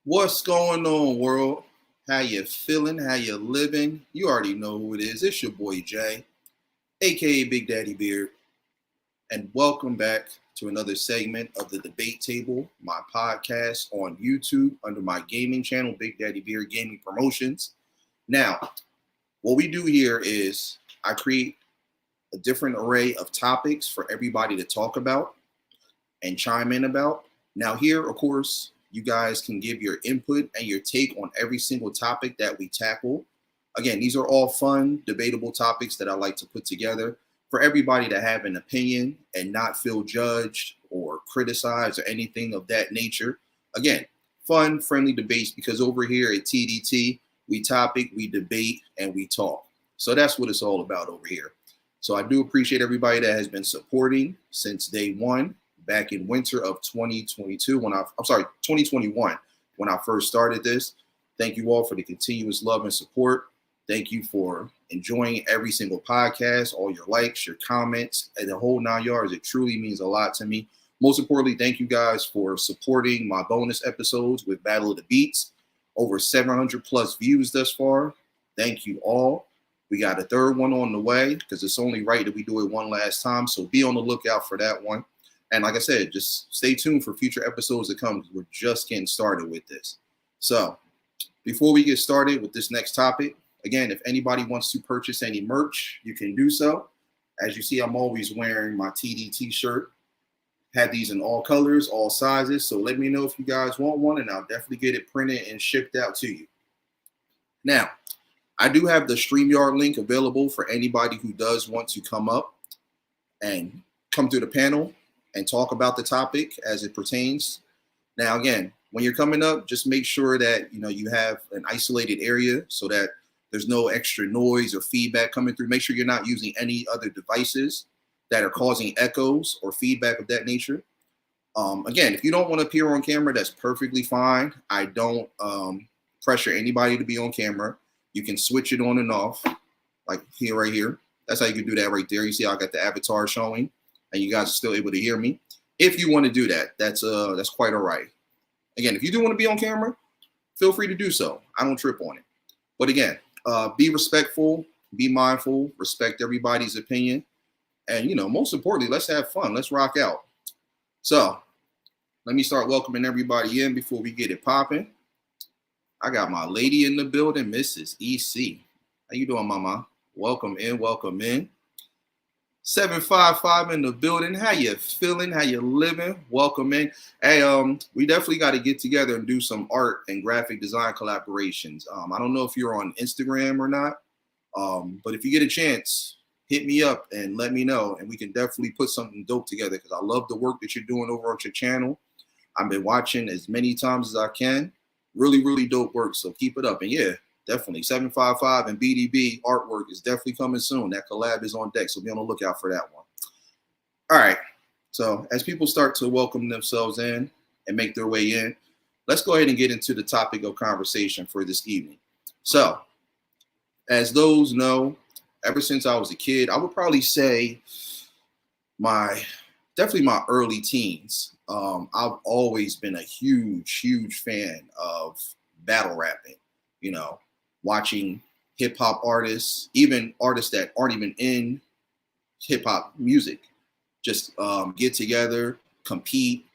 What's going on, world? How you feeling? How you living? You already know who it is. It's your boy Jay, aka Big Daddy Beard, and welcome back to another segment of the Debate Table, my podcast on YouTube under my gaming channel, Big Daddy Beard Gaming Promotions. Now, what we do here is I create a different array of topics for everybody to talk about and chime in about. Now, here, of course, you guys can give your input and your take on every single topic that we tackle. Again, these are all fun, debatable topics that I like to put together for everybody to have an opinion and not feel judged or criticized or anything of that nature. Again, fun, friendly debates, because over here at TDT, we topic, we debate, and we talk. So that's what it's all about over here. So I do appreciate everybody that has been supporting since day one. Back in winter of 2022, 2021, when I first started this. Thank you all for the continuous love and support. Thank you for enjoying every single podcast, all your likes, your comments, and the whole 9 yards. It truly means a lot to me. Most importantly, thank you guys for supporting my bonus episodes with Battle of the Beats. Over 700 plus views thus far. Thank you all. We got a third one on the way because it's only right that we do it one last time. So be on the lookout for that one. And like I said, just stay tuned for future episodes to come. We're just getting started with this. So before we get started with this next topic, again, if anybody wants to purchase any merch, you can do so. As you see, I'm always wearing my TDT shirt. Had these in all colors, all sizes. So let me know if you guys want one, and I'll definitely get it printed and shipped out to you. Now, I do have the StreamYard link available for anybody who does want to come up and come through the panel and talk about the topic as it pertains. Now, again, when you're coming up, just make sure that you have an isolated area so that there's no extra noise or feedback coming through. Make sure you're not using any other devices that are causing echoes or feedback of that nature. Again, if you don't want to appear on camera, that's perfectly fine. I don't pressure anybody to be on camera. You can switch it on and off, like here, right here. That's how you can do that right there. You see how I got the avatar showing, and you guys are still able to hear me. If you want to do that, that's quite all right. Again, if you do want to be on camera, feel free to do so. I don't trip on it. But again, be respectful, be mindful, respect everybody's opinion. And, most importantly, let's have fun. Let's rock out. So let me start welcoming everybody in before we get it popping. I got my lady in the building, Mrs. EC. How you doing, mama? Welcome in, welcome in. 755 in the building. How you feeling? How you living? Welcome in. Hey, we definitely got to get together and do some art and graphic design collaborations. I don't know if you're on Instagram or not, but if you get a chance, hit me up and let me know, and we can definitely put something dope together because I love the work that you're doing over on your channel. I've been watching as many times as I can. Really, really dope work, so keep it up. And yeah, definitely 755 and BDB artwork is definitely coming soon. That collab is on deck, so be on the lookout for that one. All right, so as people start to welcome themselves in and make their way in, let's go ahead and get into the topic of conversation for this evening. So as those know, ever since I was a kid, I would probably say definitely my early teens, I've always been a huge fan of battle rapping, watching hip hop artists, even artists that aren't even in hip hop music, just get together, compete,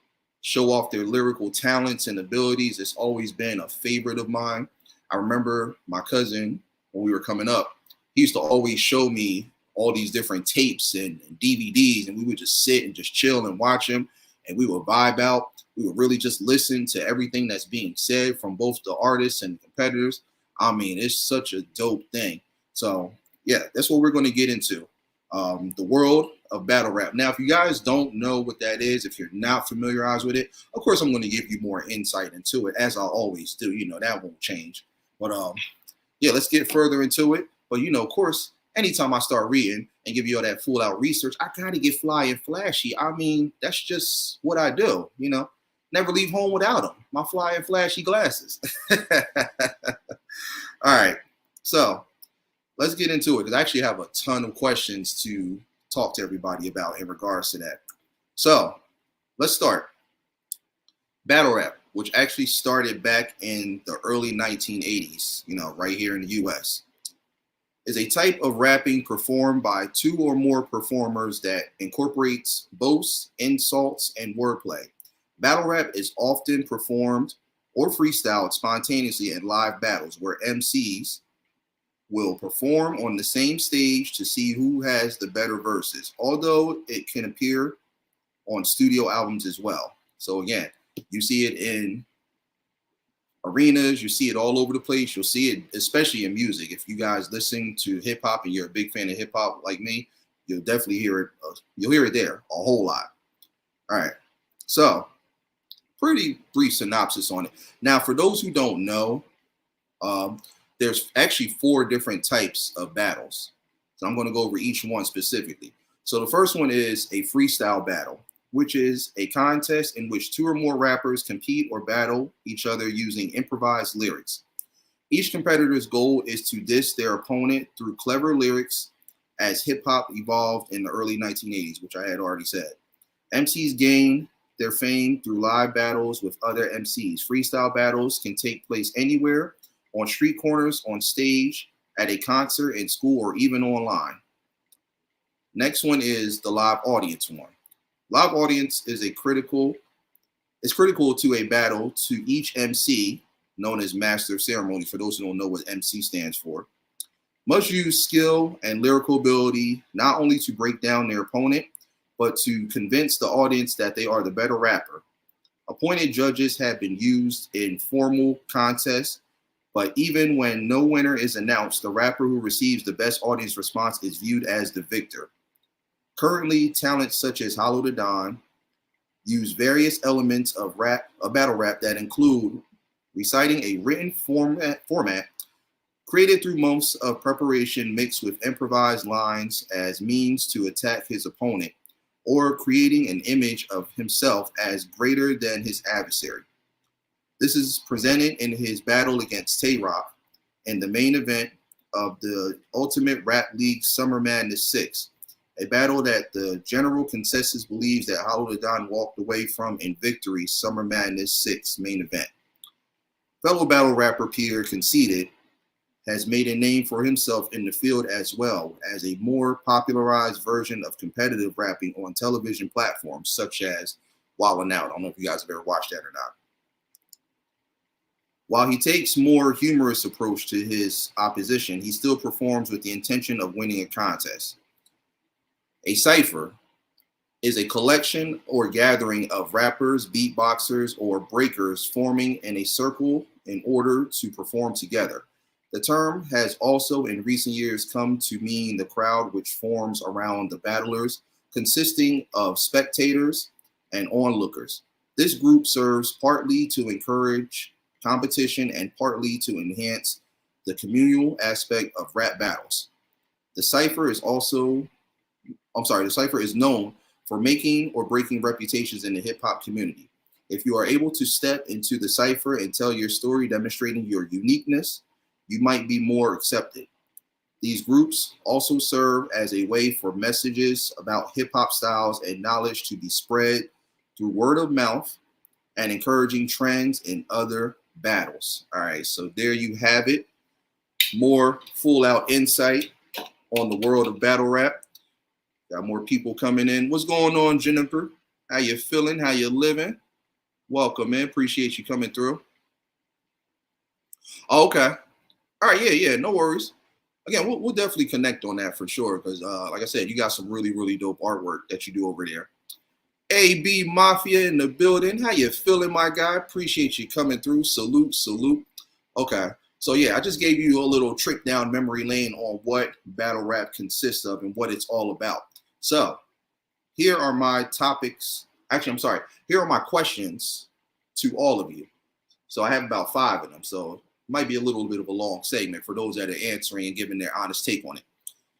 show off their lyrical talents and abilities. It's always been a favorite of mine. I remember my cousin, when we were coming up, he used to always show me all these different tapes and DVDs, and we would just sit and just chill and watch them, and we would vibe out. We would really just listen to everything that's being said from both the artists and the competitors. I mean, it's such a dope thing. So yeah, that's what we're going to get into, the world of battle rap. Now, if you guys don't know what that is, if you're not familiarized with it, of course, I'm going to give you more insight into it, as I always do. That won't change. But yeah, let's get further into it. But, of course, anytime I start reading and give you all that full out research, I got to get fly and flashy. I mean, that's just what I do, never leave home without them. My fly and flashy glasses. All right. So let's get into it, because I actually have a ton of questions to talk to everybody about in regards to that. So let's start. Battle rap. which actually started back in the early 1980s, right here in the US, is a type of rapping performed by two or more performers that incorporates boasts, insults, and wordplay. Battle rap is often performed or freestyled spontaneously in live battles where MCs will perform on the same stage to see who has the better verses, although it can appear on studio albums as well. So again, you see it in arenas, you see it all over the place. You'll see it especially in music. If you guys listen to hip hop and you're a big fan of hip hop like me, you'll definitely hear it. You'll hear it there a whole lot. All right. So pretty brief synopsis on it. Now, for those who don't know, there's actually 4 different types of battles. So I'm going to go over each one specifically. So the first one is a freestyle battle, which is a contest in which 2 or more rappers compete or battle each other using improvised lyrics. Each competitor's goal is to diss their opponent through clever lyrics as hip hop evolved in the early 1980s, which I had already said. MCs gain their fame through live battles with other MCs. Freestyle battles can take place anywhere, on street corners, on stage, at a concert, in school, or even online. Next one is the live audience one. Live audience is critical to a battle to each MC, known as master of ceremony, for those who don't know what MC stands for, must use skill and lyrical ability not only to break down their opponent, but to convince the audience that they are the better rapper. Appointed judges have been used in formal contests, but even when no winner is announced, the rapper who receives the best audience response is viewed as the victor. Currently, talents such as Hollow the Don use various elements of battle rap that include reciting a written format created through months of preparation mixed with improvised lines as means to attack his opponent, or creating an image of himself as greater than his adversary. This is presented in his battle against Tay-Rock in the main event of the Ultimate Rap League Summer Madness 6, a battle that the general consensus believes that Hollow the Don walked away from in victory Summer Madness 6 main event. Fellow battle rapper Pierre Conceited has made a name for himself in the field as well as a more popularized version of competitive rapping on television platforms such as Wildin' Out. I don't know if you guys have ever watched that or not. While he takes more humorous approach to his opposition, he still performs with the intention of winning a contest. A cypher is a collection or gathering of rappers, beatboxers, or breakers forming in a circle in order to perform together. The term has also in recent years come to mean the crowd which forms around the battlers, consisting of spectators and onlookers. This group serves partly to encourage competition and partly to enhance the communal aspect of rap battles. The cypher is known for making or breaking reputations in the hip hop community. If you are able to step into the cypher and tell your story demonstrating your uniqueness, you might be more accepted. These groups also serve as a way for messages about hip hop styles and knowledge to be spread through word of mouth and encouraging trends in other battles. All right, so there you have it. More full out insight on the world of battle rap. Got more people coming in. What's going on, Jennifer? How you feeling? How you living? Welcome, man. Appreciate you coming through. Oh, okay. All right, yeah, no worries. Again, we'll definitely connect on that for sure because, like I said, you got some really, really dope artwork that you do over there. AB Mafia in the building. How you feeling, my guy? Appreciate you coming through. Salute. Okay, so yeah, I just gave you a little trick down memory lane on what battle rap consists of and what it's all about. So here are my topics. Actually, I'm sorry. Here are my questions to all of you. So I have about 5 of them. So it might be a little bit of a long segment for those that are answering and giving their honest take on it.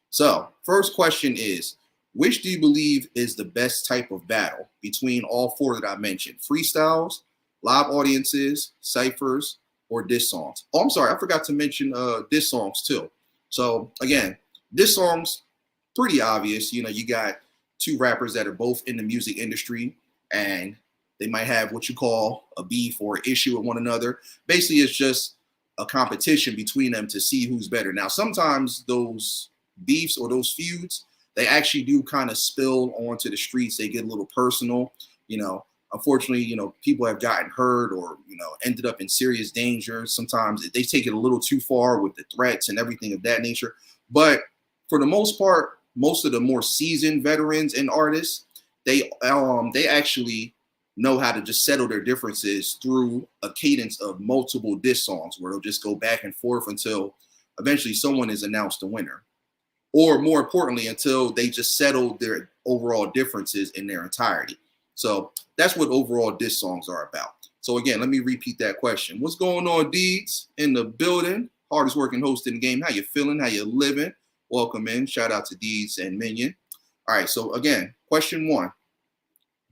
So first question is, which do you believe is the best type of battle between all 4 that I mentioned? Freestyles, live audiences, ciphers, or diss songs? Oh, I'm sorry. I forgot to mention diss songs too. So again, diss songs, pretty obvious. You know, you got 2 rappers that are both in the music industry and They might have what you call a beef or issue with one another. Basically, it's just a competition between them to see who's better. Now, sometimes those beefs or those feuds, they actually do kind of spill onto the streets. They get a little personal. Unfortunately, people have gotten hurt or, ended up in serious danger. Sometimes they take it a little too far with the threats and everything of that nature. But for the most part, most of the more seasoned veterans and artists, they actually know how to just settle their differences through a cadence of multiple diss songs where they'll just go back and forth until eventually someone is announced the winner. Or more importantly, until they just settle their overall differences in their entirety. So that's what overall diss songs are about. So again, let me repeat that question. What's going on, Deeds in the building? Hardest working host in the game. How you feeling? How you living? Welcome in. Shout out to Deeds and Minion. All right, so again, question 1.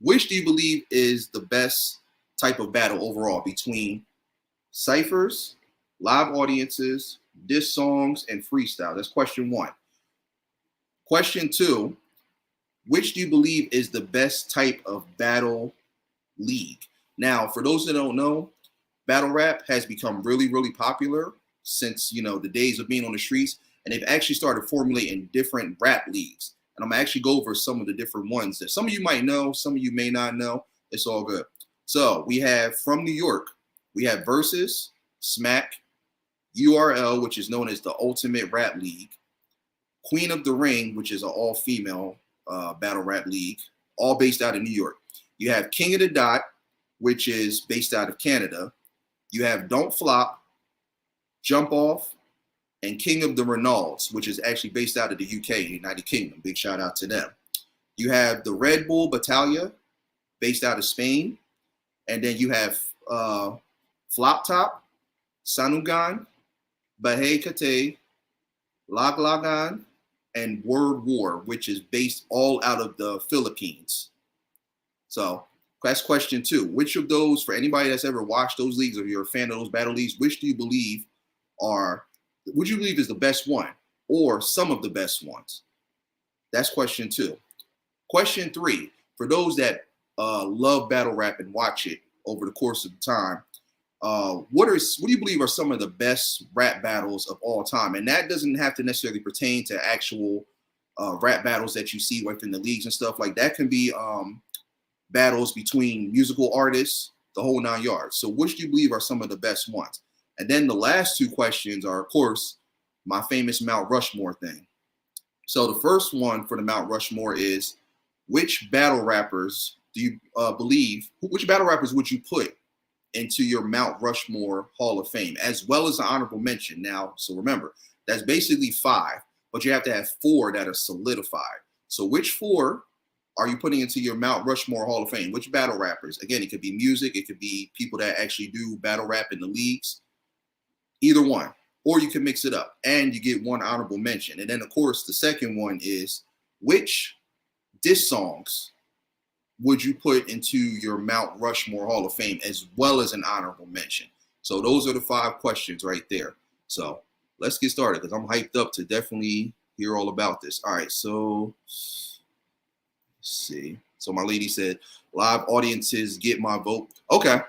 Which do you believe is the best type of battle overall between cyphers, live audiences, diss songs, and freestyle? That's question 1. Question 2, which do you believe is the best type of battle league? Now, for those that don't know, battle rap has become really, really popular since, the days of being on the streets, and they've actually started formulating different rap leagues. And I'm gonna actually go over some of the different ones that some of you might know, some of you may not know. It's all good. So we have from New York, we have Versus, Smack, URL, which is known as the Ultimate Rap League, Queen of the Ring, which is an all-female battle rap league, all based out of New York. You have King of the Dot, which is based out of Canada. You have Don't Flop, Jump Off, and King of the Reynolds, which is actually based out of the UK, United Kingdom. Big shout out to them. You have the Red Bull Battaglia, based out of Spain. And then you have Flop Top, Sanugan, Bahay Kate, Laglagan, and Word War, which is based all out of the Philippines. So that's question 2. Which of those, for anybody that's ever watched those leagues or you're a fan of those battle leagues, which do you believe is the best one or some of the best ones? That's question 2. Question 3, for those that love battle rap and watch it over the course of time, what do you believe are some of the best rap battles of all time? And that doesn't have to necessarily pertain to actual rap battles that you see within the leagues and stuff. Like that can be battles between musical artists, the whole 9 yards. So which do you believe are some of the best ones? And then the last 2 questions are, of course, my famous Mount Rushmore thing. So the first one for the Mount Rushmore is, which battle rappers do you which battle rappers would you put into your Mount Rushmore Hall of Fame, as well as an honorable mention? Now, so remember, that's basically 5, but you have to have 4 that are solidified. So which 4 are you putting into your Mount Rushmore Hall of Fame? Which battle rappers? Again, it could be music. It could be people that actually do battle rap in the leagues. Either one. Or you can mix it up and you get 1 honorable mention. And then, of course, the second one is, which diss songs would you put into your Mount Rushmore Hall of Fame, as well as an honorable mention? So those are the 5 questions right there. So let's get started, because I'm hyped up to definitely hear all about this. All right, so let's see. So my lady said, live audiences get my vote. Okay.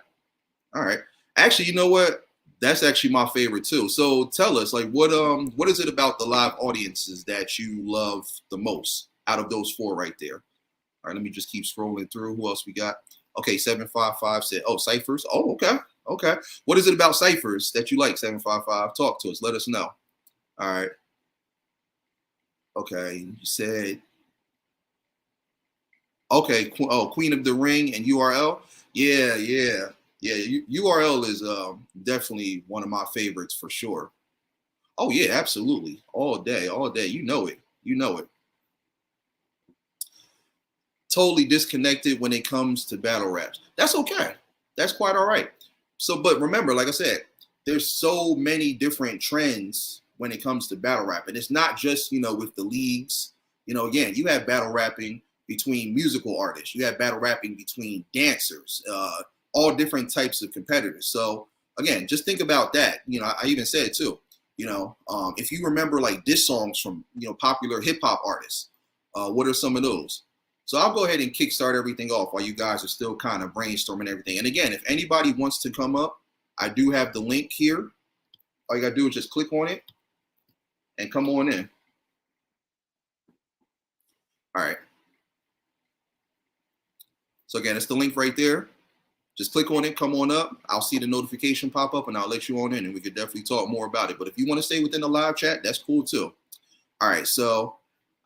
All right. Actually, you know what? That's actually my favorite too. So tell us, like, what is it about the live audiences that you love the most out of those 4 right there? All right, let me just keep scrolling through. Who else we got? Okay, 755 said, oh, cyphers. Oh, okay. Okay. What is it about cyphers that you like, 755? Talk to us. Let us know. All right. Okay. You said, okay, Queen of the Ring and URL. Yeah. URL is definitely one of my favorites for sure. Oh, yeah, absolutely. All day. You know it. Totally disconnected when it comes to battle raps. That's okay. That's quite all right. So, but remember, like I said, there's so many different trends when it comes to battle rap. And it's not just, with the leagues. Again, you have battle rapping between musical artists. You have battle rapping between dancers, all different types of competitors. So again, just think about that. I even said it too, if you remember like diss songs from, popular hip hop artists, what are some of those? So I'll go ahead and kickstart everything off while you guys are still kind of brainstorming everything. And again, if anybody wants to come up, I do have the link here. All you gotta do is just click on it and come on in. All right. So again, it's the link right there. Just click on it, come on up. I'll see the notification pop up and I'll let you on in and we could definitely talk more about it. But if you want to stay within the live chat, that's cool too. All right, so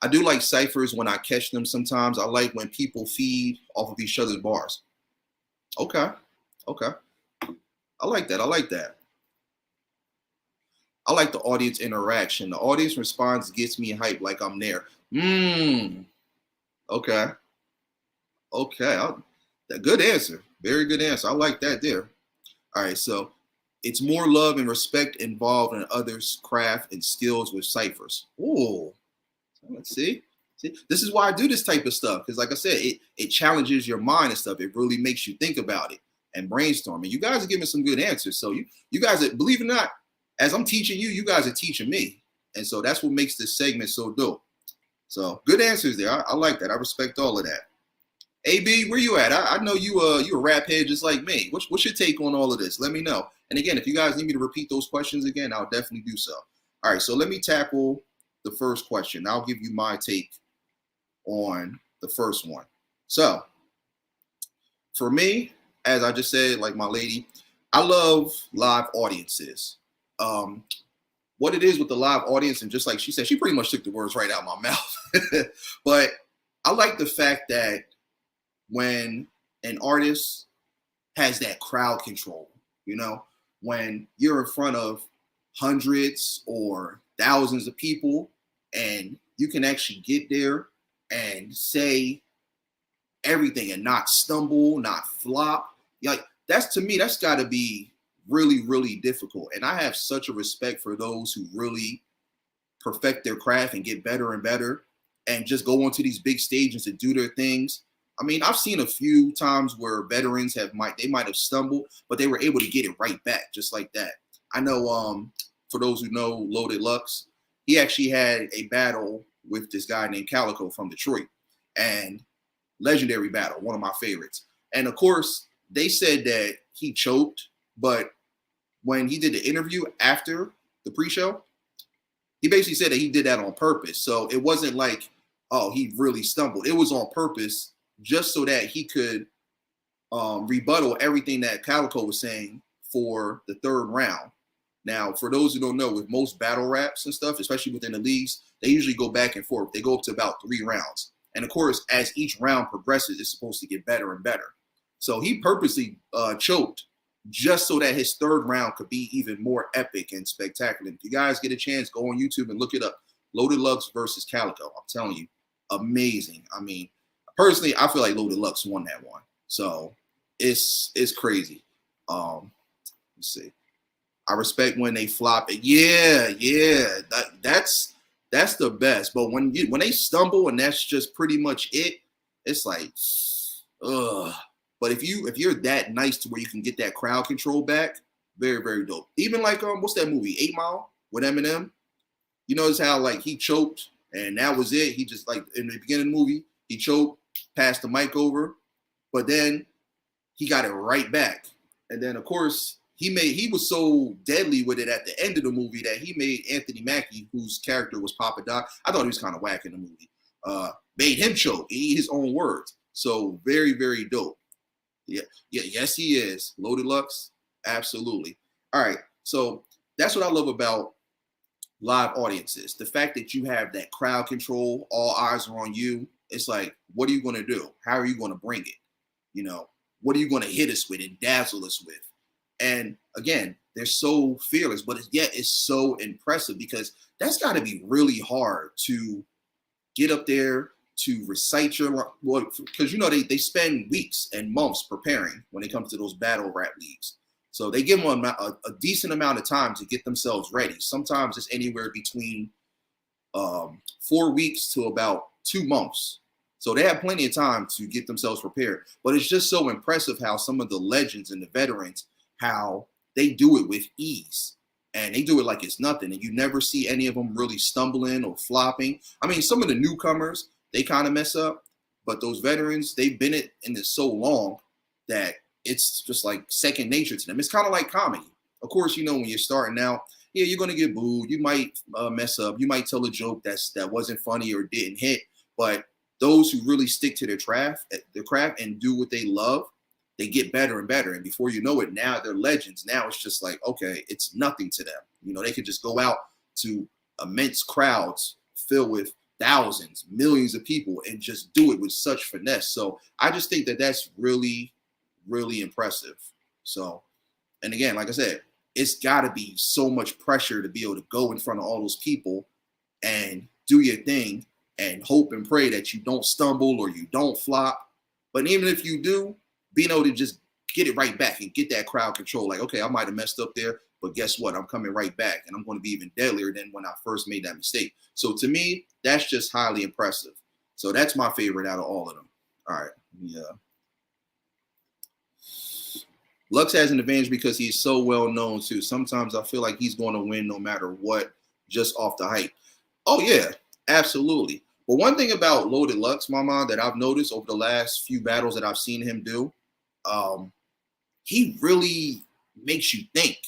I do like ciphers when I catch them sometimes. I like when people feed off of each other's bars. Okay, okay. I like that, I like that. I like the audience interaction. The audience response gets me hyped like I'm there. Okay, okay. Good answer. Very good answer. I like that there. All right, so it's more love and respect involved in others' craft and skills with ciphers. Ooh, let's see. This is why I do this type of stuff because, like I said, it challenges your mind and stuff. It really makes you think about it and brainstorm. And you guys are giving some good answers. So you guys, believe it or not, as I'm teaching you, you guys are teaching me, and so that's what makes this segment so dope. So good answers there. I like that. I respect all of that. AB, where you at? I know you a rap head just like me. What's your take on all of this? Let me know. And again, if you guys need me to repeat those questions again, I'll definitely do so. All right, so let me tackle the first question. I'll give you my take on the first one. So for me, as I just said, like my lady, I love live audiences. What it is with the live audience, and just like she said, she pretty much took the words right out of my mouth. But I like the fact that when an artist has that crowd control, you know, when you're in front of hundreds or thousands of people and you can actually get there and say everything and not stumble, not flop. Like that's, to me, that's got to be really, really difficult. And I have such a respect for those who really perfect their craft and get better and better and just go onto these big stages and do their things. I mean, I've seen a few times where veterans might have stumbled, but they were able to get it right back just like that. I know for those who know Loaded Lux, he actually had a battle with this guy named Calico from Detroit, and legendary battle, one of my favorites. And of course, they said that he choked, but when he did the interview after the pre-show, he basically said that he did that on purpose. So it wasn't like, oh, he really stumbled. It was on purpose just so that he could rebuttal everything that Calico was saying for the third round. Now, for those who don't know, with most battle raps and stuff, especially within the leagues, they usually go back and forth. They go up to about 3 rounds. And of course, as each round progresses, it's supposed to get better and better. So he purposely choked just so that his third round could be even more epic and spectacular. If you guys get a chance, go on YouTube and look it up. Loaded Lux versus Calico. I'm telling you, amazing. I mean, personally, I feel like Loaded Lux won that one. So it's crazy. Let's see. I respect when they flop it. Yeah. That's the best. But when they stumble and that's just pretty much it, it's like, ugh. But if you're that nice to where you can get that crowd control back, very, very dope. Even like what's that movie, 8 Mile with Eminem? You notice how like he choked and that was it. He just like in the beginning of the movie, he choked, passed the mic over, but then he got it right back. And then of course he was so deadly with it at the end of the movie that he made Anthony Mackie, whose character was Papa Doc, I thought he was kind of whack in the movie, made him choke, his own words. So very, very dope. Yeah, yes, he is. Loaded Lux, absolutely. All right, so that's what I love about live audiences. The fact that you have that crowd control, all eyes are on you. It's like, what are you going to do? How are you going to bring it? You know, what are you going to hit us with and dazzle us with? And again, they're so fearless, but yet it's so impressive because that's got to be really hard to get up there to recite your, well, because you know they spend weeks and months preparing when it comes to those battle rap leagues. So they give them a decent amount of time to get themselves ready. Sometimes it's anywhere between 4 weeks to about 2 months. So they have plenty of time to get themselves prepared. But it's just so impressive how some of the legends and the veterans, how they do it with ease. And they do it like it's nothing. And you never see any of them really stumbling or flopping. I mean, some of the newcomers, they kind of mess up. But those veterans, they've been in this so long that it's just like second nature to them. It's kind of like comedy. Of course, you know, when you're starting out, yeah, you're gonna get booed. You might mess up. You might tell a joke that wasn't funny or didn't hit. But those who really stick to their craft and do what they love, they get better and better. And before you know it, now they're legends. Now it's just like, okay, it's nothing to them. You know, they could just go out to immense crowds filled with thousands, millions of people and just do it with such finesse. So I just think that that's really, really impressive. So, and again, like I said, it's got to be so much pressure to be able to go in front of all those people and do your thing and hope and pray that you don't stumble or you don't flop. But even if you do, being able to just get it right back and get that crowd control. Like, okay, I might have messed up there, but guess what? I'm coming right back and I'm going to be even deadlier than when I first made that mistake. So to me, that's just highly impressive. So that's my favorite out of all of them. All right. Yeah. Lux has an advantage because he's so well known too. Sometimes I feel like he's going to win no matter what, just off the hype. Oh yeah, absolutely. But one thing about Loaded Lux, Mama, that I've noticed over the last few battles that I've seen him do, he really makes you think,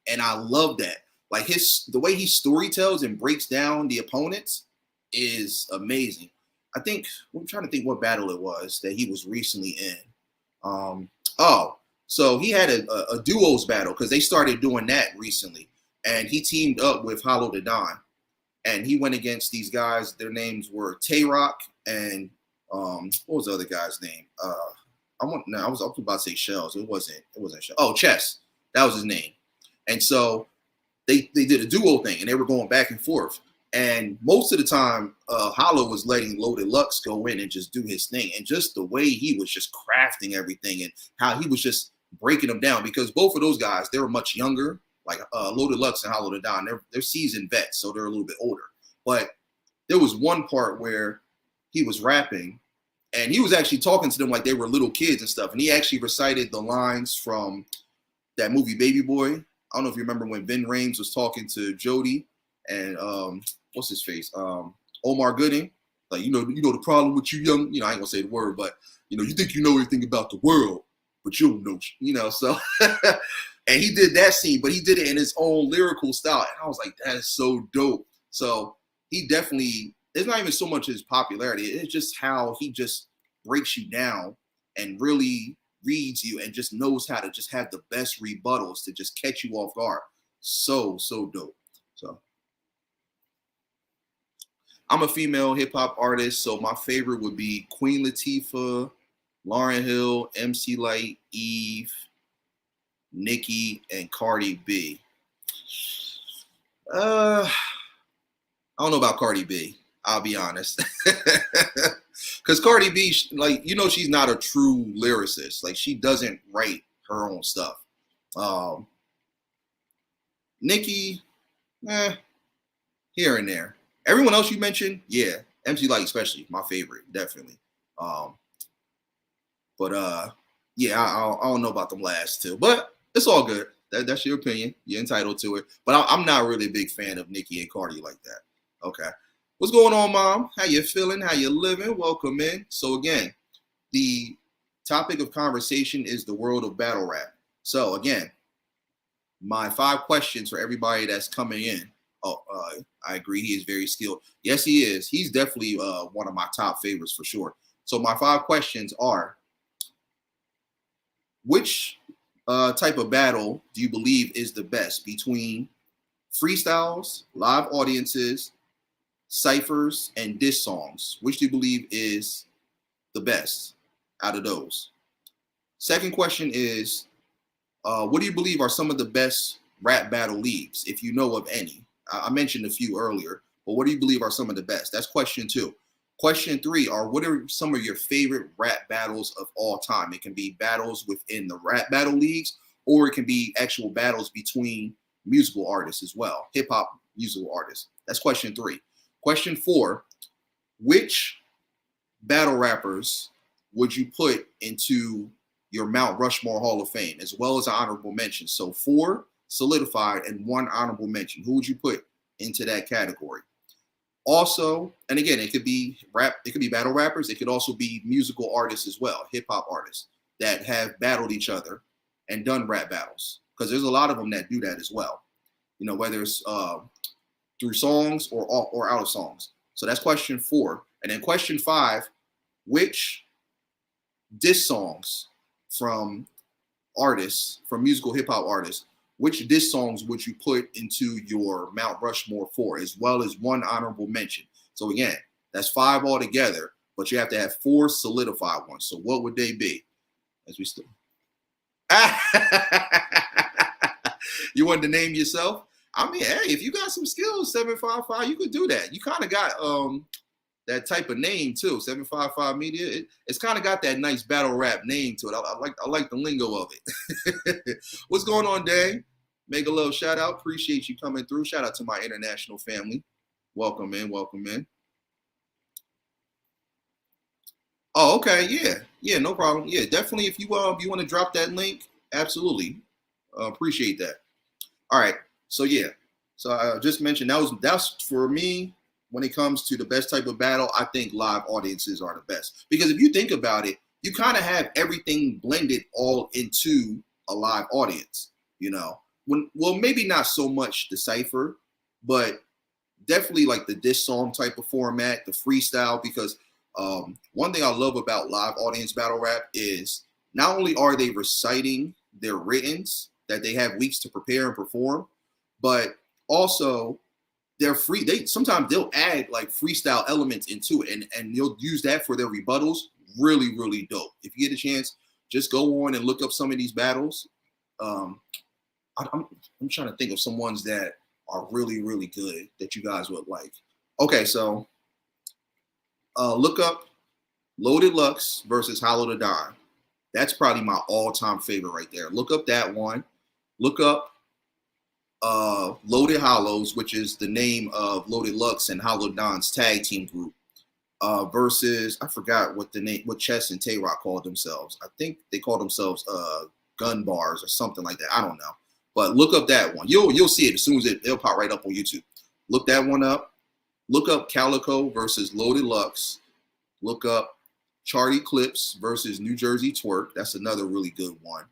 and I love that. Like the way he story tells and breaks down the opponents is amazing. I'm trying to think what battle it was that he was recently in. So he had a duos battle because they started doing that recently, and he teamed up with Hollow the Don, and he went against these guys. Their names were Tay Rock and what was the other guy's name? I was about to say Shells. It wasn't Shells. Oh, Chess. That was his name. And so they did a duo thing, and they were going back and forth. And most of the time, Hollow was letting Loaded Lux go in and just do his thing. And just the way he was just crafting everything and how he was just breaking them down, because both of those guys, they were much younger. Like Loaded Lux and Hollow the Don, they're seasoned vets, so they're a little bit older. But there was one part where he was rapping, and he was actually talking to them like they were little kids and stuff. And he actually recited the lines from that movie Baby Boy. I don't know if you remember when Vin Rames was talking to Jody and what's his face? Omar Gooding. Like, you know the problem with you young, I ain't gonna say the word, but you think you know everything about the world, but you don't know, so and he did that scene, but he did it in his own lyrical style. And I was like, that is so dope. So he definitely, it's not even so much his popularity, it's just how he just breaks you down and really reads you and just knows how to just have the best rebuttals to just catch you off guard. So dope. So I'm a female hip hop artist, so my favorite would be Queen Latifah, Lauryn Hill, MC Lyte, Eve, Nicki, and Cardi B. I don't know about Cardi B. I'll be honest. Because Cardi B, she's not a true lyricist. Like, she doesn't write her own stuff. Nicki, here and there. Everyone else you mentioned, yeah. MC Lyte especially, my favorite, definitely. Yeah, I don't know about them last two. But it's all good. That's your opinion. You're entitled to it. But I'm not really a big fan of Nicki and Cardi like that. Okay. What's going on, Mom? How you feeling? How you living? Welcome in. So again, the topic of conversation is the world of battle rap. So again, my 5 questions for everybody that's coming in. I agree. He is very skilled. Yes, he is. He's definitely one of my top favorites for sure. So my 5 questions are, which type of battle do you believe is the best between freestyles, live audiences, cyphers, and diss songs? Which do you believe is the best out of those? Second question is, what do you believe are some of the best rap battle leagues, if you know of any? I mentioned a few earlier, but what do you believe are some of the best? That's question 2. Question 3 are, what are some of your favorite rap battles of all time? It can be battles within the rap battle leagues, or it can be actual battles between musical artists as well, hip hop musical artists. That's question 3. Question 4, which battle rappers would you put into your Mount Rushmore Hall of Fame, as well as an honorable mention? So 4 solidified and 1 honorable mention. Who would you put into that category? Also, and again, it could be rap, it could be battle rappers, it could also be musical artists as well, hip hop artists that have battled each other and done rap battles. Because there's a lot of them that do that as well. You know, whether it's through songs or out of songs. So that's question 4. And then question 5, which diss songs from artists, from musical hip hop artists, which diss songs would you put into your Mount Rushmore for, as well as 1 honorable mention? So again, that's 5 altogether, but you have to have 4 solidified ones. So what would they be? As we still, you want to name yourself? I mean, hey, if you got some skills, 755, you could do that. You kind of got that type of name too, 755 Media. It's kind of got that nice battle rap name to it. I like the lingo of it. What's going on, Dang? Make a little shout out. Appreciate you coming through. Shout out to my international family. Welcome in, welcome in. Oh, okay, yeah, no problem. Yeah, definitely. If you want to drop that link, absolutely, appreciate that. All right, so yeah, so I just mentioned that's for me. When it comes to the best type of battle, I think live audiences are the best. Because if you think about it, you kind of have everything blended all into a live audience. You know, well, maybe not so much the cipher, but definitely like the diss song type of format, the freestyle. Because one thing I love about live audience battle rap is not only are they reciting their writtens that they have weeks to prepare and perform, but also they're free. Sometimes they'll add like freestyle elements into it, and they'll use that for their rebuttals. Really, really dope. If you get a chance, just go on and look up some of these battles. I'm trying to think of some ones that are really, really good that you guys would like. Okay, so look up Loaded Lux versus Hollow the Don. That's probably my all-time favorite right there. Look up that one. Look up Loaded Hollows, which is the name of Loaded Lux and Hollow Don's tag team group, versus I forgot what Chess and Tay Rock called themselves. I think they called themselves Gun Bars or something like that. I don't know, but look up that one. You'll see it as soon as it'll pop right up on YouTube. Look that one up. Look up Calico versus Loaded Lux. Look up Charlie Clips versus New Jersey Twerk. That's another really good one.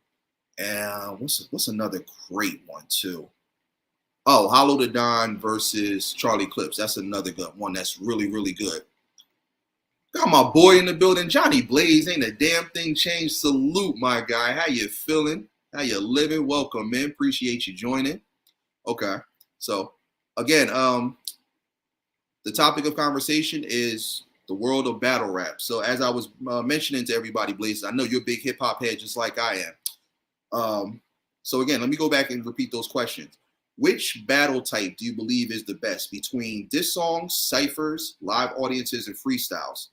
And what's another great one too? Oh, Hollow the Don versus Charlie Clips. That's another good one. That's really, really good. Got my boy in the building, Johnny Blaze. Ain't a damn thing changed. Salute, my guy. How you feeling? How you living? Welcome, man. Appreciate you joining. Okay. So, again, the topic of conversation is the world of battle rap. So, as I was mentioning to everybody, Blaze, I know you're a big hip hop head just like I am. So, again, let me go back and repeat those questions. Which battle type do you believe is the best between diss songs, ciphers, live audiences, and freestyles?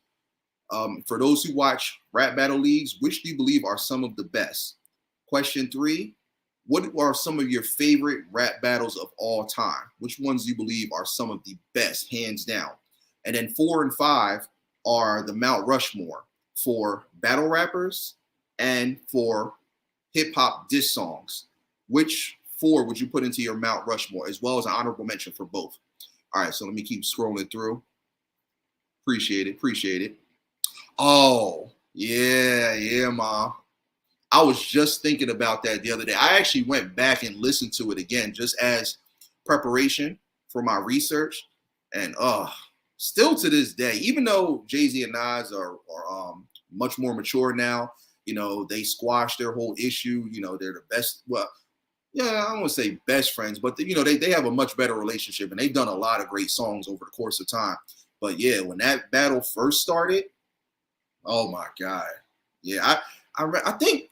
For those who watch rap battle leagues, which do you believe are some of the best? Question 3, what are some of your favorite rap battles of all time? Which ones do you believe are some of the best, hands down? And then 4 and 5 are the Mount Rushmore for battle rappers and for hip hop diss songs. Which 4 would you put into your Mount Rushmore, as well as an honorable mention for both? All right, so let me keep scrolling through. Appreciate it. Oh, yeah, Ma. I was just thinking about that the other day. I actually went back and listened to it again just as preparation for my research. And still to this day, even though Jay-Z and Nas are much more mature now, you know, they squashed their whole issue. You know, they're the best. Well, yeah, I don't want to say best friends, but they have a much better relationship, and they've done a lot of great songs over the course of time. But yeah, when that battle first started, oh my God, yeah, I think,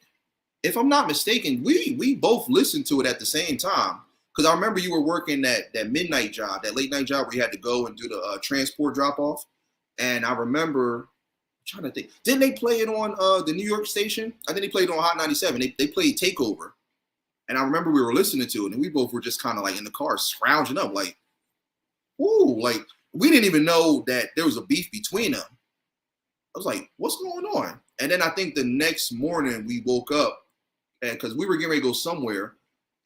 if I'm not mistaken, we both listened to it at the same time, because I remember you were working that midnight job, that late night job where you had to go and do the transport drop off, and I remember. I'm trying to think, didn't they play it on the New York station? I think they played it on Hot 97. They played Takeover. And I remember we were listening to it, and we both were just kind of like in the car scrounging up, like, ooh, like we didn't even know that there was a beef between them. I was like, what's going on? And then I think the next morning we woke up, and because we were getting ready to go somewhere,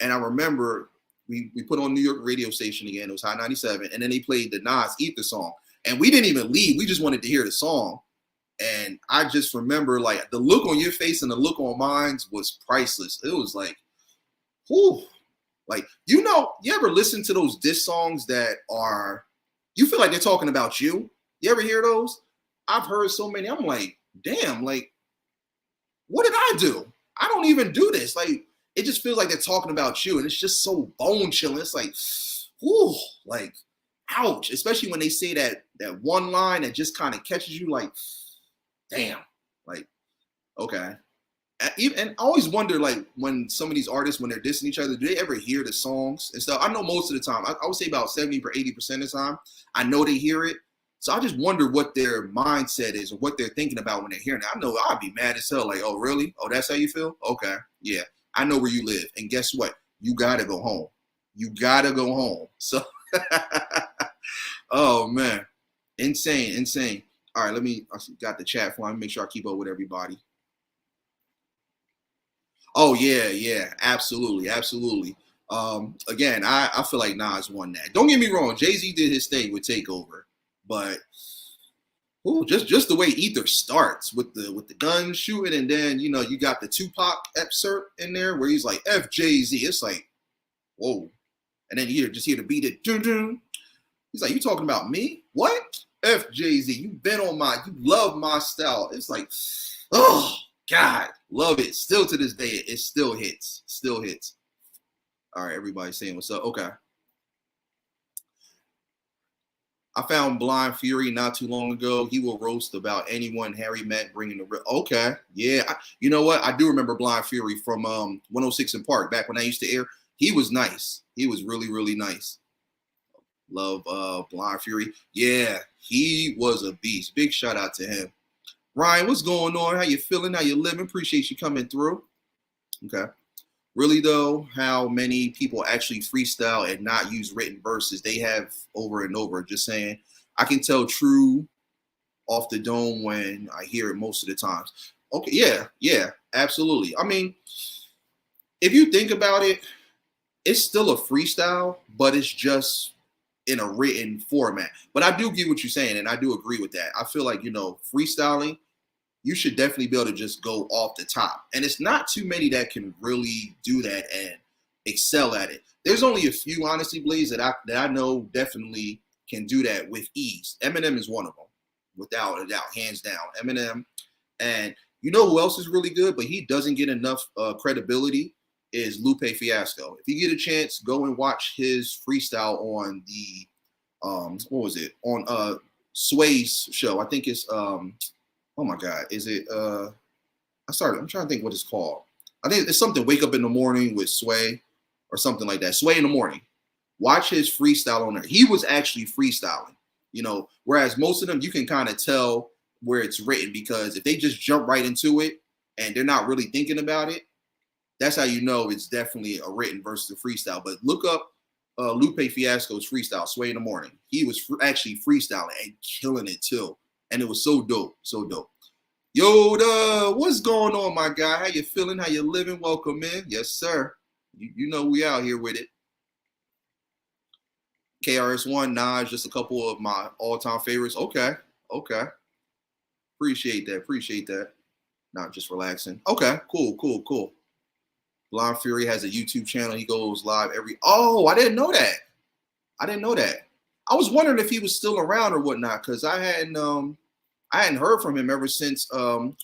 and I remember we put on New York radio station again. It was Hot 97, and then they played the Nas Ether song, and we didn't even leave. We just wanted to hear the song, and I just remember like the look on your face and the look on mine was priceless. It was like, whew. Like, you ever listen to those diss songs that are, you feel like they're talking about you? You ever hear those? I've heard so many. I'm like, damn, like, what did I do? I don't even do this. Like, it just feels like they're talking about you, and it's just so bone chilling. It's like, whew, like, ouch. Especially when they say that one line that just kind of catches you, like, damn, like, okay. And I always wonder, like, when some of these artists, when they're dissing each other, do they ever hear the songs and stuff? I know most of the time, I would say about 70 or 80% of the time, I know they hear it. So I just wonder what their mindset is or what they're thinking about when they're hearing it. I know I'd be mad as hell, like, oh, really? Oh, that's how you feel? Okay, yeah, I know where you live. And guess what? You got to go home. You got to go home. So, oh, man. Insane. All right, I got the chat for me. Make sure I keep up with everybody. Oh yeah, absolutely. Again, I feel like Nas won that. Don't get me wrong, Jay-Z did his thing with Takeover, but just the way Ether starts with the gun shooting, and then you got the Tupac excerpt in there where he's like F Jay-Z. It's like, whoa, and then you just hear the beat it. Dun, dun. He's like, you talking about me? What? F Jay-Z, you love my style. It's like, oh. God, love it. Still to this day, it still hits. Still hits. All right, everybody saying what's up. Okay. I found Blind Fury not too long ago. He will roast about anyone Harry met bringing the... Okay. Yeah. You know what? I do remember Blind Fury from 106 in Park back when I used to air. He was nice. He was really, really nice. Love Blind Fury. Yeah, he was a beast. Big shout out to him. Ryan, what's going on? How you feeling? How you living? Appreciate you coming through. Okay. Really, though, how many people actually freestyle and not use written verses? They have over and over. Just saying. I can tell true off the dome when I hear it most of the times. Okay, yeah, absolutely. I mean, if you think about it, it's still a freestyle, but it's just in a written format. But I do get what you're saying, and I do agree with that. I feel like, freestyling, you should definitely be able to just go off the top. And it's not too many that can really do that and excel at it. There's only a few, honestly, Blaze, that I know definitely can do that with ease. Eminem is one of them, without a doubt, hands down. Eminem. And you know who else is really good, but he doesn't get enough credibility, is Lupe Fiasco. If you get a chance, go and watch his freestyle on the, what was it? On Sway's show. I think it's, oh my God, is it, I'm trying to think what it's called. I think it's something Wake Up in the Morning with Sway or something like that. Sway in the Morning. Watch his freestyle on there. He was actually freestyling, whereas most of them, you can kind of tell where it's written, because if they just jump right into it and they're not really thinking about it, that's how you know it's definitely a written versus a freestyle. But look up Lupe Fiasco's freestyle, Sway in the Morning. He was actually freestyling and killing it too. And it was so dope, so dope. Yoda, what's going on, my guy? How you feeling? How you living? Welcome in. Yes, sir. You know we out here with it. KRS-One, Nas, just a couple of my all-time favorites. Okay. Appreciate that. Not just relaxing. Okay, cool. Blind Fury has a YouTube channel. He goes live Oh, I didn't know that. I was wondering if he was still around or whatnot, because I hadn't heard from him ever since the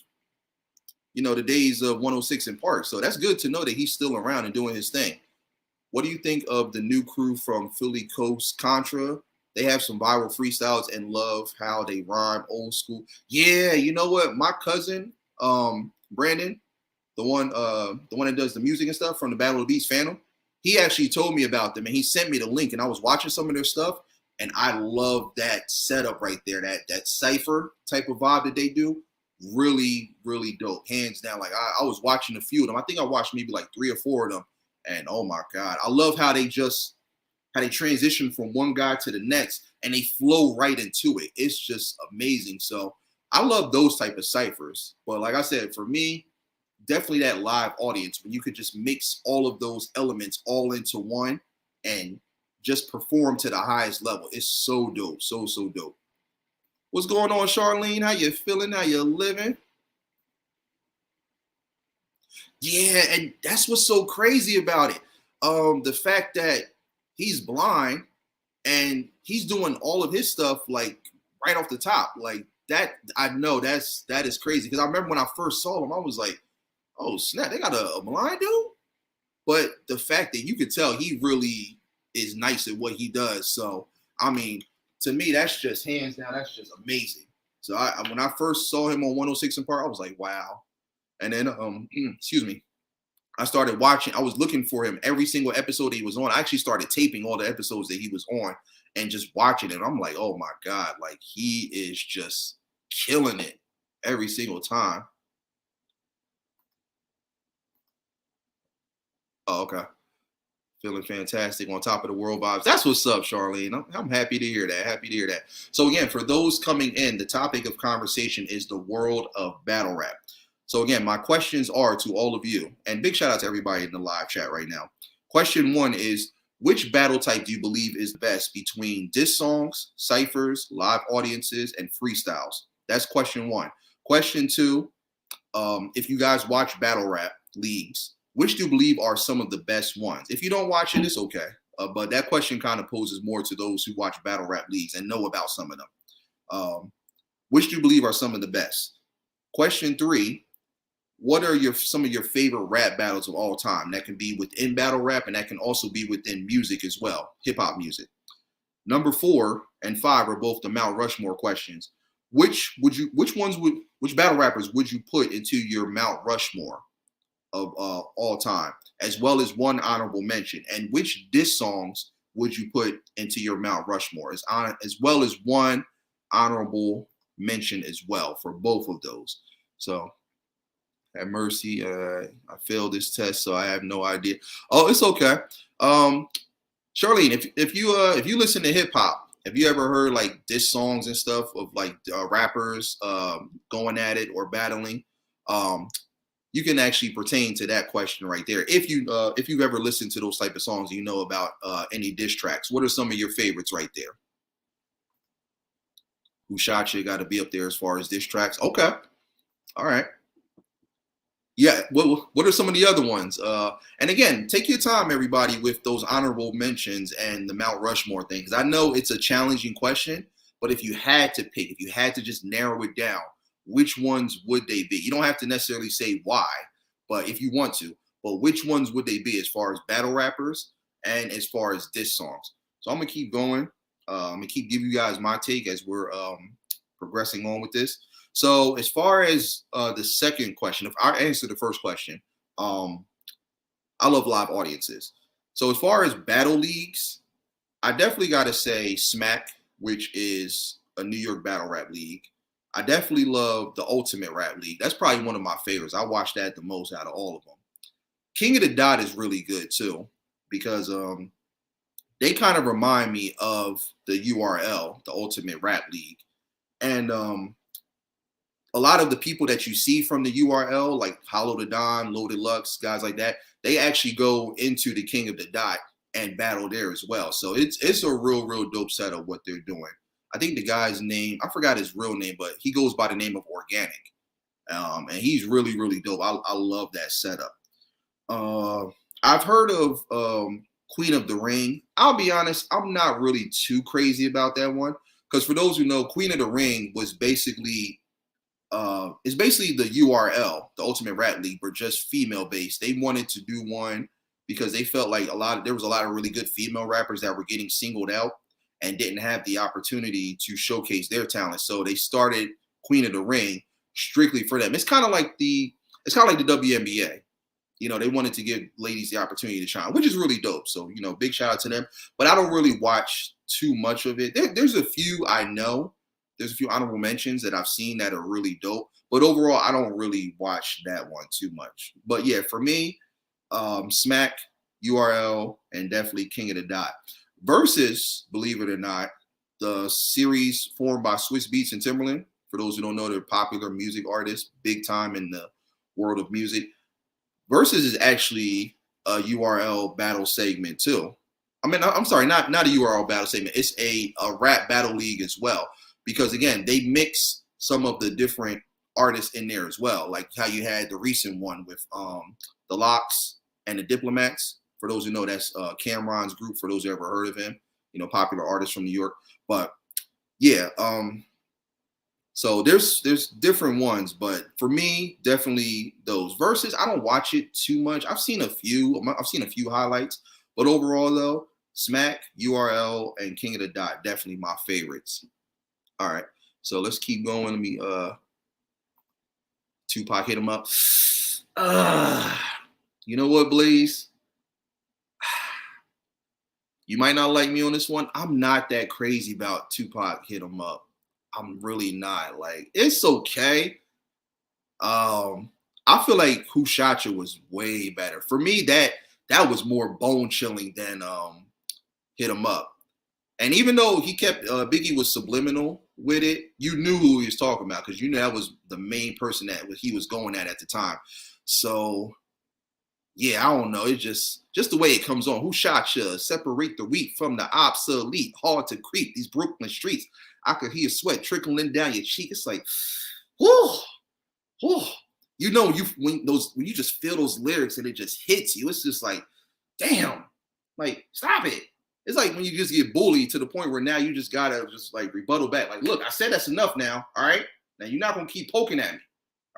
days of 106 in Park. So that's good to know that he's still around and doing his thing. What do you think of the new crew from Philly Coast Contra? They have some viral freestyles and love how they rhyme, old school. Yeah, you know what? My cousin, Brandon, the one that does the music and stuff from the Battle of the Beats Phantom, he actually told me about them, and he sent me the link, and I was watching some of their stuff, and I love that setup right there, that cypher type of vibe that they do. Really, really dope, hands down. Like I was watching a few of them. I think I watched maybe like 3 or 4 of them, and oh my God, I love how they transition from one guy to the next, and they flow right into it. It's just amazing. So I love those type of ciphers. But like I said, for me, definitely that live audience when you could just mix all of those elements all into one. and just perform to the highest level. It's so dope, so dope. What's going on, Charlene? How you feeling? How you living? Yeah, and that's what's so crazy about it. The fact that he's blind and he's doing all of his stuff like right off the top, like that. I know that is crazy because I remember when I first saw him, I was like, "Oh snap, they got a blind dude." But the fact that you could tell he really is nice at what he does. So I mean, to me, that's just hands down, that's just amazing. So when I first saw him on 106 and Park, I was like, "Wow." And then excuse me, I started watching. I was looking for him every single episode he was on. I actually started taping all the episodes that he was on and just watching it. I'm like, oh my God, like he is just killing it every single time. Oh, okay. Feeling fantastic on top of the world vibes. That's what's up, Charlene. I'm happy to hear that. Happy to hear that. So again, for those coming in, the topic of conversation is the world of battle rap. So again, my questions are to all of you, and big shout out to everybody in the live chat right now. Question one is, which battle type do you believe is best between diss songs, ciphers, live audiences, and freestyles? That's question one. Question two, if you guys watch battle rap leagues, which do you believe are some of the best ones? If you don't watch it, it's okay. But that question kind of poses more to those who watch battle rap leagues and know about some of them. Which do you believe are some of the best? Question three, what are some of your favorite rap battles of all time? That can be within battle rap and that can also be within music as well, hip hop music. Number four and five are both the Mount Rushmore questions. Which battle rappers would you put into your Mount Rushmore of all time, as well as one honorable mention? And which diss songs would you put into your Mount Rushmore, as well as one honorable mention as well for both of those? So have mercy. I failed this test, so I have no idea. Oh, it's okay. Charlene, if you listen to hip hop, have you ever heard like diss songs and stuff of like rappers going at it or battling? Um, you can actually pertain to that question right there. If you've ever listened to those type of songs, you know about any diss tracks. What are some of your favorites right there? Who shot you? Got to be up there as far as diss tracks. Okay, all right. Yeah, what are some of the other ones? And again, take your time, everybody, with those honorable mentions and the Mount Rushmore thing, because I know it's a challenging question. But if you had to pick, if you had to just narrow it down, which ones would they be? You don't have to necessarily say why, but if you want to, but which ones would they be as far as battle rappers and as far as diss songs? So I'm gonna keep going. I'm gonna keep giving you guys my take as we're progressing on with this. So as far as the second question, if I answer the first question, um, I love live audiences. So as far as battle leagues, I definitely got to say Smack, which is a New York battle rap league. I definitely love the Ultimate Rap League. That's probably one of my favorites. I watch that the most out of all of them. King of the Dot is really good too because they kind of remind me of the URL, the Ultimate Rap League, and a lot of the people that you see from the URL, like Hollow the Don, Loaded Lux, guys like that, they actually go into the King of the Dot and battle there as well. So it's a real dope set of what they're doing. I think the guy's name, I forgot his real name, but he goes by the name of Organic. And he's really dope. I love that setup. Uh, I've heard of Queen of the Ring. I'll be honest, I'm not really too crazy about that one. Because for those who know, Queen of the Ring was basically it's basically the URL, the Ultimate Rat League, but just female based. They wanted to do one because they felt like there was a lot of really good female rappers that were getting singled out and didn't have the opportunity to showcase their talent. So they started Queen of the Ring strictly for them. It's kind of like the WNBA. They wanted to give ladies the opportunity to shine, which is really dope. So, big shout out to them. But I don't really watch too much of it. There's a few I know. There's a few honorable mentions that I've seen that are really dope. But overall, I don't really watch that one too much. But yeah, for me, Smack, URL, and definitely King of the Dot. Versus, believe it or not, the series formed by Swiss Beats and Timberland. For those who don't know, they're popular music artists, big time in the world of music. Versus is actually a URL battle segment too. I mean, I'm sorry, not a URL battle statement. It's a rap battle league as well. Because again, they mix some of the different artists in there as well. Like how you had the recent one with the Locks and the Diplomats. For those who know, that's Cameron's group. For those who ever heard of him, popular artist from New York. But yeah, so there's different ones, but for me, definitely those verses. I don't watch it too much. I've seen a few. I've seen a few highlights, but overall though, Smack, URL, and King of the Dot definitely my favorites. All right, so let's keep going. Let me Tupac hit him up. You know what, Blaze? You might not like me on this one. I'm not that crazy about Tupac hit him up. I'm really not. Like, it's okay. I feel like Who Shot You was way better. For me, that was more bone chilling than Hit 'Em Up. And even though he kept Biggie was subliminal with it, you knew who he was talking about because you knew that was the main person that he was going at the time. So yeah, I don't know. It's just the way it comes on. Who shot you? Separate the wheat from the obsolete. Hard to creep these Brooklyn streets. I could hear sweat trickling down your cheek. It's like, whoo, whoo. When you just feel those lyrics and it just hits you. It's just like, damn, like stop it. It's like when you just get bullied to the point where now you just gotta just like rebuttal back. Like, look, I said that's enough now. All right, now you're not gonna keep poking at me.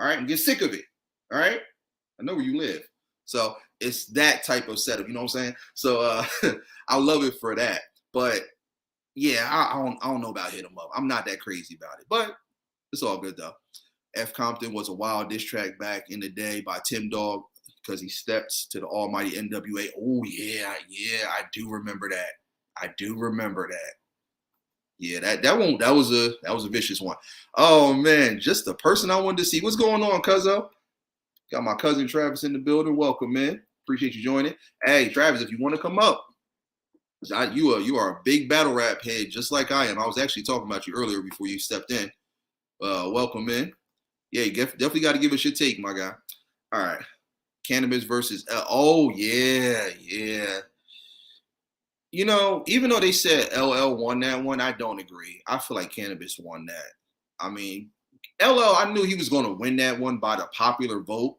All right, and get sick of it. All right, I know where you live. So it's that type of setup, you know what I'm saying? So I love it for that. But yeah, I don't know about Hit 'Em Up. I'm not that crazy about it, but it's all good though. F Compton was a wild diss track back in the day by Tim Dog because he steps to the almighty NWA. Oh yeah, I do remember that. I do remember that. Yeah, that was a vicious one. Oh man, just the person I wanted to see. What's going on, Cuzzo? Got my cousin Travis in the building. Welcome, man. Appreciate you joining. Hey, Travis, if you want to come up, you are a big battle rap head, just like I am. I was actually talking about you earlier before you stepped in. Welcome, man. Yeah, you definitely got to give us your take, my guy. All right, Cannabis versus oh yeah. Even though they said LL won that one, I don't agree. I feel like Cannabis won that. I mean, LL, I knew he was going to win that one by the popular vote.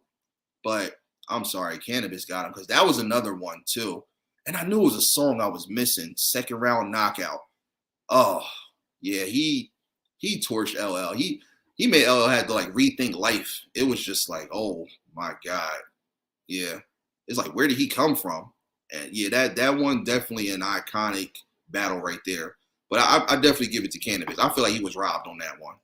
But I'm sorry, Cannabis got him because that was another one too. And I knew it was a song I was missing. Second round knockout. Oh, yeah, he torched LL. He made LL had to like rethink life. It was just like, oh my God. Yeah. It's like, where did he come from? And yeah, that one definitely an iconic battle right there. But I definitely give it to Cannabis. I feel like he was robbed on that one.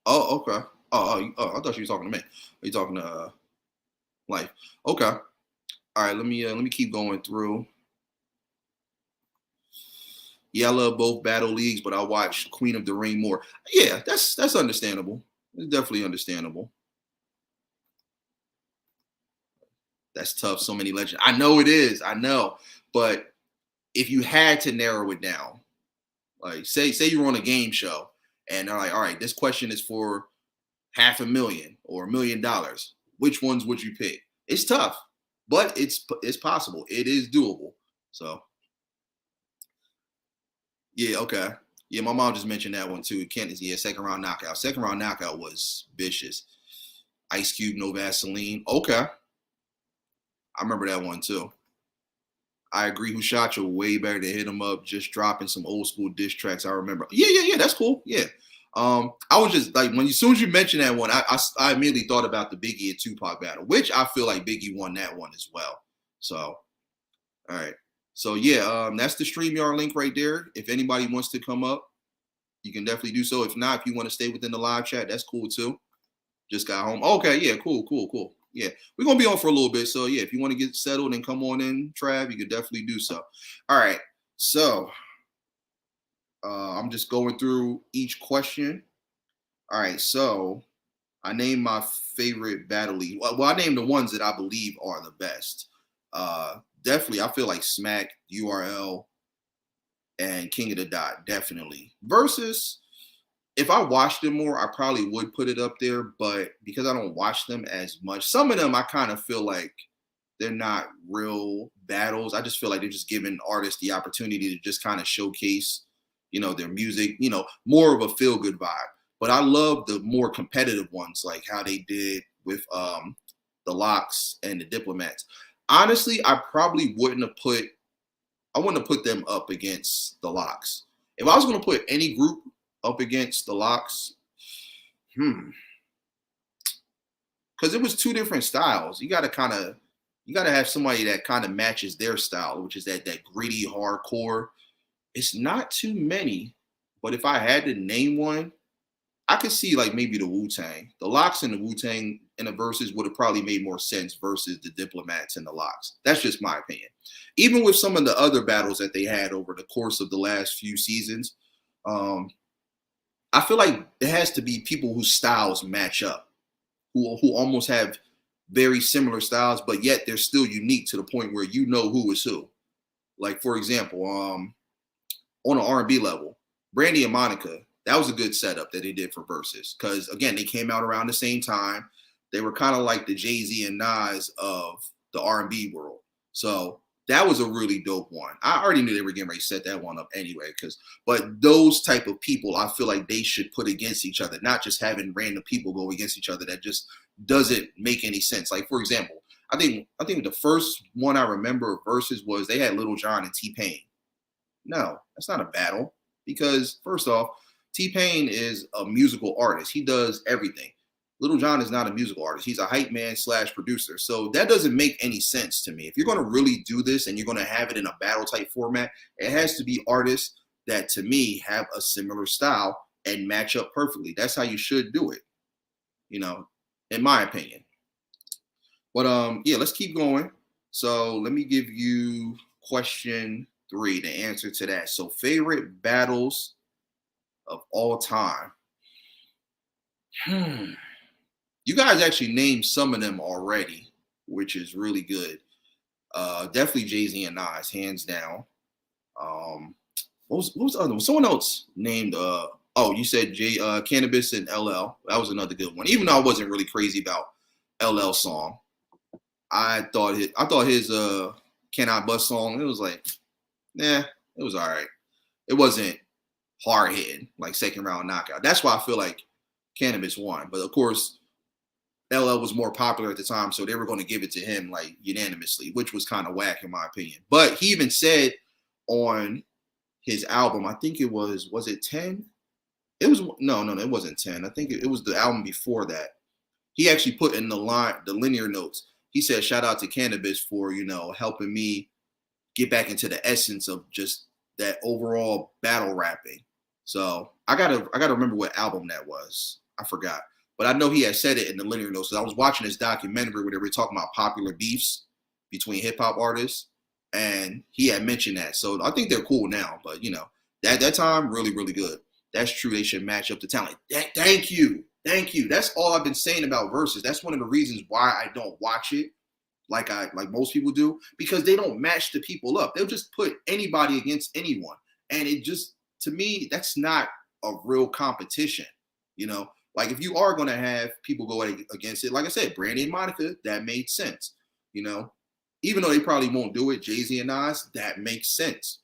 Oh, okay. I thought you were talking to me. Are you talking to Life? Okay. All right. Let me keep going through. Yeah, I love both battle leagues, but I watch Queen of the Ring more. Yeah, that's understandable. It's definitely understandable. That's tough. So many legends. I know it is. I know. But if you had to narrow it down, like say you were on a game show and they're like, all right, this question is for $500,000 or $1,000,000. Which ones would you pick? It's tough, but it's possible. It is doable. So yeah, okay. Yeah, my mom just mentioned that one too. Kent yeah, second round knockout. Second round knockout was vicious. Ice Cube, no Vaseline. Okay. I remember that one too. I agree. Who shot you way better to Hit 'Em Up? Just dropping some old school diss tracks. I remember. Yeah. That's cool. Yeah. I was just like as soon as you mentioned that one, I immediately thought about the Biggie and Tupac battle, which I feel like Biggie won that one as well. So, all right. So yeah, that's the StreamYard link right there. If anybody wants to come up, you can definitely do so. If not, if you want to stay within the live chat, that's cool too. Just got home. Okay, yeah, cool. Yeah, we're gonna be on for a little bit. So yeah, if you want to get settled and come on in, Trav, you can definitely do so. All right. So I'm just going through each question. All right. So I named my favorite battle league. Well, I named the ones that I believe are the best. Definitely, I feel like Smack, URL, and King of the Dot. Definitely. Versus. If I watched them more, I probably would put it up there. But because I don't watch them as much, some of them I kind of feel like they're not real battles. I just feel like they're just giving artists the opportunity to just kind of showcase, their music, more of a feel good vibe. But I love the more competitive ones, like how they did with the Locks and the Diplomats. Honestly, I wouldn't have put them up against the Locks. If I was going to put any group up against the Locks, because it was two different styles. You gotta have somebody that kind of matches their style, which is that gritty hardcore. It's not too many, but if I had to name one, I could see like maybe the Wu-Tang. The Locks and the Wu-Tang in the verses would have probably made more sense versus the Diplomats and the Locks. That's just my opinion. Even with some of the other battles that they had over the course of the last few seasons, um, I feel like there has to be people whose styles match up, who almost have very similar styles, but yet they're still unique to the point where you know who is who. Like for example, on an R&B level, Brandy and Monica, that was a good setup that they did for verses because again they came out around the same time. They were kind of like the Jay-Z and Nas of the R&B world, so that was a really dope one. I already knew they were getting ready to set that one up anyway, but those type of people I feel like they should put against each other, not just having random people go against each other that just doesn't make any sense. Like for example, I think the first one I remember of verses was they had Little John and T-Pain. No, that's not a battle because first off, T-Pain is a musical artist. He does everything. Little John is not a musical artist. He's a hype man / producer. So that doesn't make any sense to me. If you're going to really do this and you're going to have it in a battle type format, it has to be artists that to me have a similar style and match up perfectly. That's how you should do it, in my opinion. But yeah, let's keep going. So let me give you question 3, the answer to that. So favorite battles of all time. You guys actually named some of them already, which is really good. Definitely Jay-Z and Nas, hands down. What was the other one? Someone else named you said Cannabis and LL. That was another good one. Even though I wasn't really crazy about LL song. I thought his Can I Bust song, it was like, it was all right. It wasn't hard hitting, like second round knockout. That's why I feel like Cannabis won. But of course, LL was more popular at the time, so they were going to give it to him like unanimously, which was kind of whack in my opinion. But he even said on his album, I think it was it 10? It was no, it wasn't 10. I think it was the album before that. He actually put in the linear notes. He said, "Shout out to Cannabis for helping me get back into the essence of just that overall battle rapping." So I gotta remember what album that was. I forgot, but I know he had said it in the linear notes. So I was watching this documentary where they were talking about popular beefs between hip hop artists, and he had mentioned that. So I think they're cool now, but that time really really good. That's true. They should match up the talent. Thank you. That's all I've been saying about verses. That's one of the reasons why I don't watch it like most people do, because they don't match the people up. They'll just put anybody against anyone. And it just, to me, that's not a real competition. Like if you are going to have people go against it, like I said, Brandy and Monica, that made sense. Even though they probably won't do it, Jay-Z and Nas, that makes sense.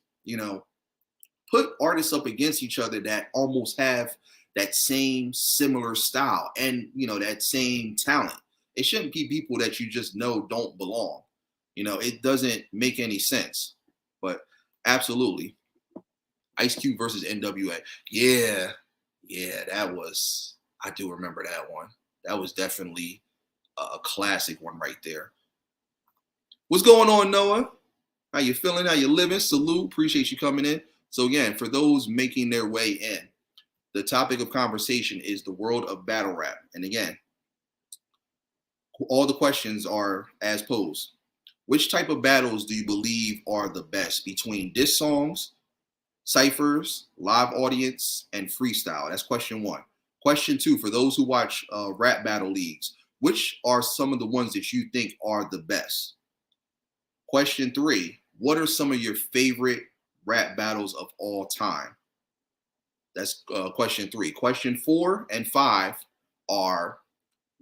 Put artists up against each other that almost have that same similar style and that same talent. It shouldn't be people that you just know don't belong. It doesn't make any sense. But absolutely, Ice Cube versus NWA. Yeah, I do remember that one. That was definitely a classic one right there. What's going on, Noah? How you feeling? How you living? Salute. Appreciate you coming in. So again, for those making their way in, the topic of conversation is the world of battle rap. And again, all the questions are as posed. Which type of battles do you believe are the best between diss songs, cyphers, live audience, and freestyle? That's question 1. Question 2, for those who watch rap battle leagues, which are some of the ones that you think are the best? Question 3, what are some of your favorite rap battles of all time? That's question 3. Question 4 and 5 are,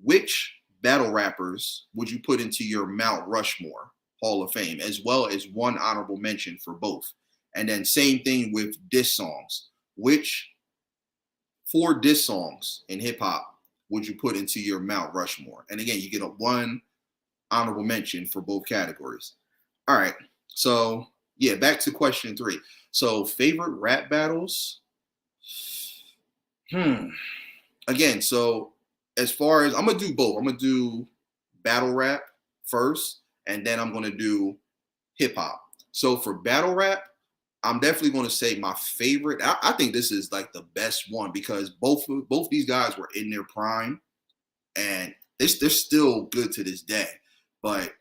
which battle rappers would you put into your Mount Rushmore Hall of Fame, as well as one honorable mention for both? And then same thing with diss songs. Which 4 diss songs in hip hop would you put into your Mount Rushmore? And again, you get a one honorable mention for both categories. All right. So yeah, back to question 3. So favorite rap battles. Again, so as far as, I'm gonna do both. I'm gonna do battle rap first, and then I'm gonna do hip hop. So for battle rap, I'm definitely gonna say my favorite. I think this is like the best one because both these guys were in their prime, and they're still good to this day. But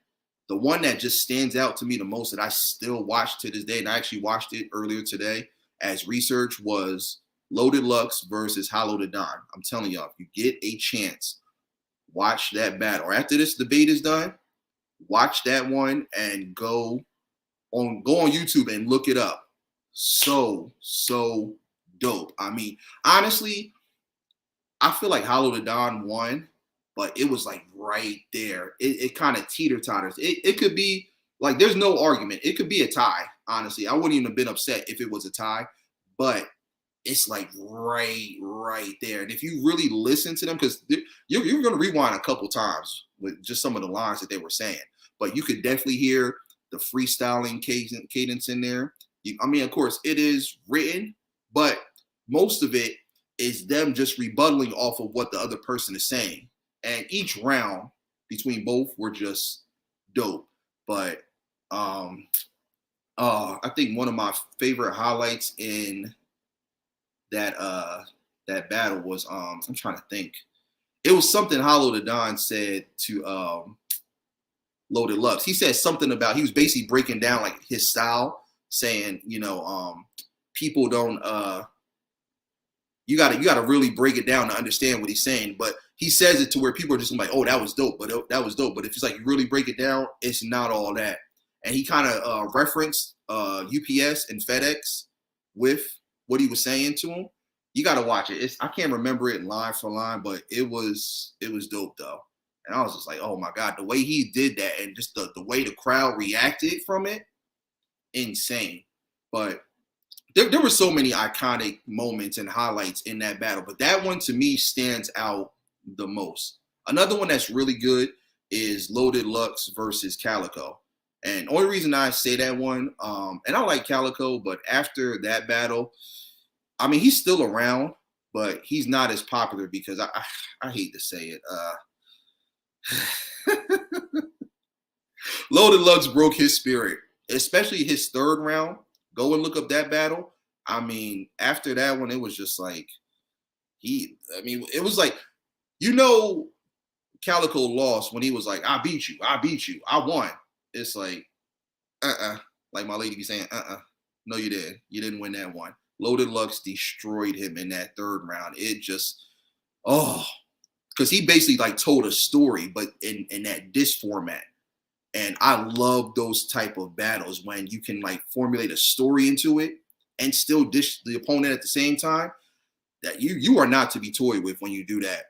the one that just stands out to me the most that I still watch to this day, and I actually watched it earlier today as research, was Loaded Lux versus Hollow the Don. I'm telling y'all, if you get a chance, watch that battle. Or after this debate is done, watch that one and go on YouTube and look it up. So dope. I mean, honestly, I feel like Hollow the Don won, but it was like right there. It kind of teeter-totters. It could be like, there's no argument. It could be a tie, honestly. I wouldn't even have been upset if it was a tie, but it's like right there. And if you really listen to them, because you're going to rewind a couple times with just some of the lines that they were saying, but you could definitely hear the freestyling cadence in there. I mean, of course, it is written, but most of it is them just rebuttaling off of what the other person is saying. And each round between both were just dope. But I think one of my favorite highlights in that battle was, I'm trying to think. It was something Hollow the Don said to Loaded Lux. He said something about, he was basically breaking down like his style, saying, people don't you gotta really break it down to understand what he's saying. But he says it to where people are just like, oh, that was dope, but that was dope. But if it's like you really break it down, it's not all that. And he kind of referenced UPS and FedEx with what he was saying to him. You got to watch it. I can't remember it line for line, but it was dope though. And I was just like, oh my God, the way he did that and just the way the crowd reacted from it, insane. But there were so many iconic moments and highlights in that battle, but that one to me stands out the most. Another one that's really good is Loaded Lux versus Calico. And only reason I say that one, and I like Calico, but after that battle, I mean, he's still around, but he's not as popular because I hate to say it. Loaded Lux broke his spirit, especially his third round. Go and look up that battle. I mean, after that one, it was just like, it was like, Calico lost when he was like, I beat you, I won. It's like, like my lady be saying, no, you didn't win that one. Loaded Lux destroyed him in that third round. It just, because he basically like told a story, but in that diss format. And I love those type of battles when you can like formulate a story into it and still dish the opponent at the same time. That you are not to be toyed with when you do that.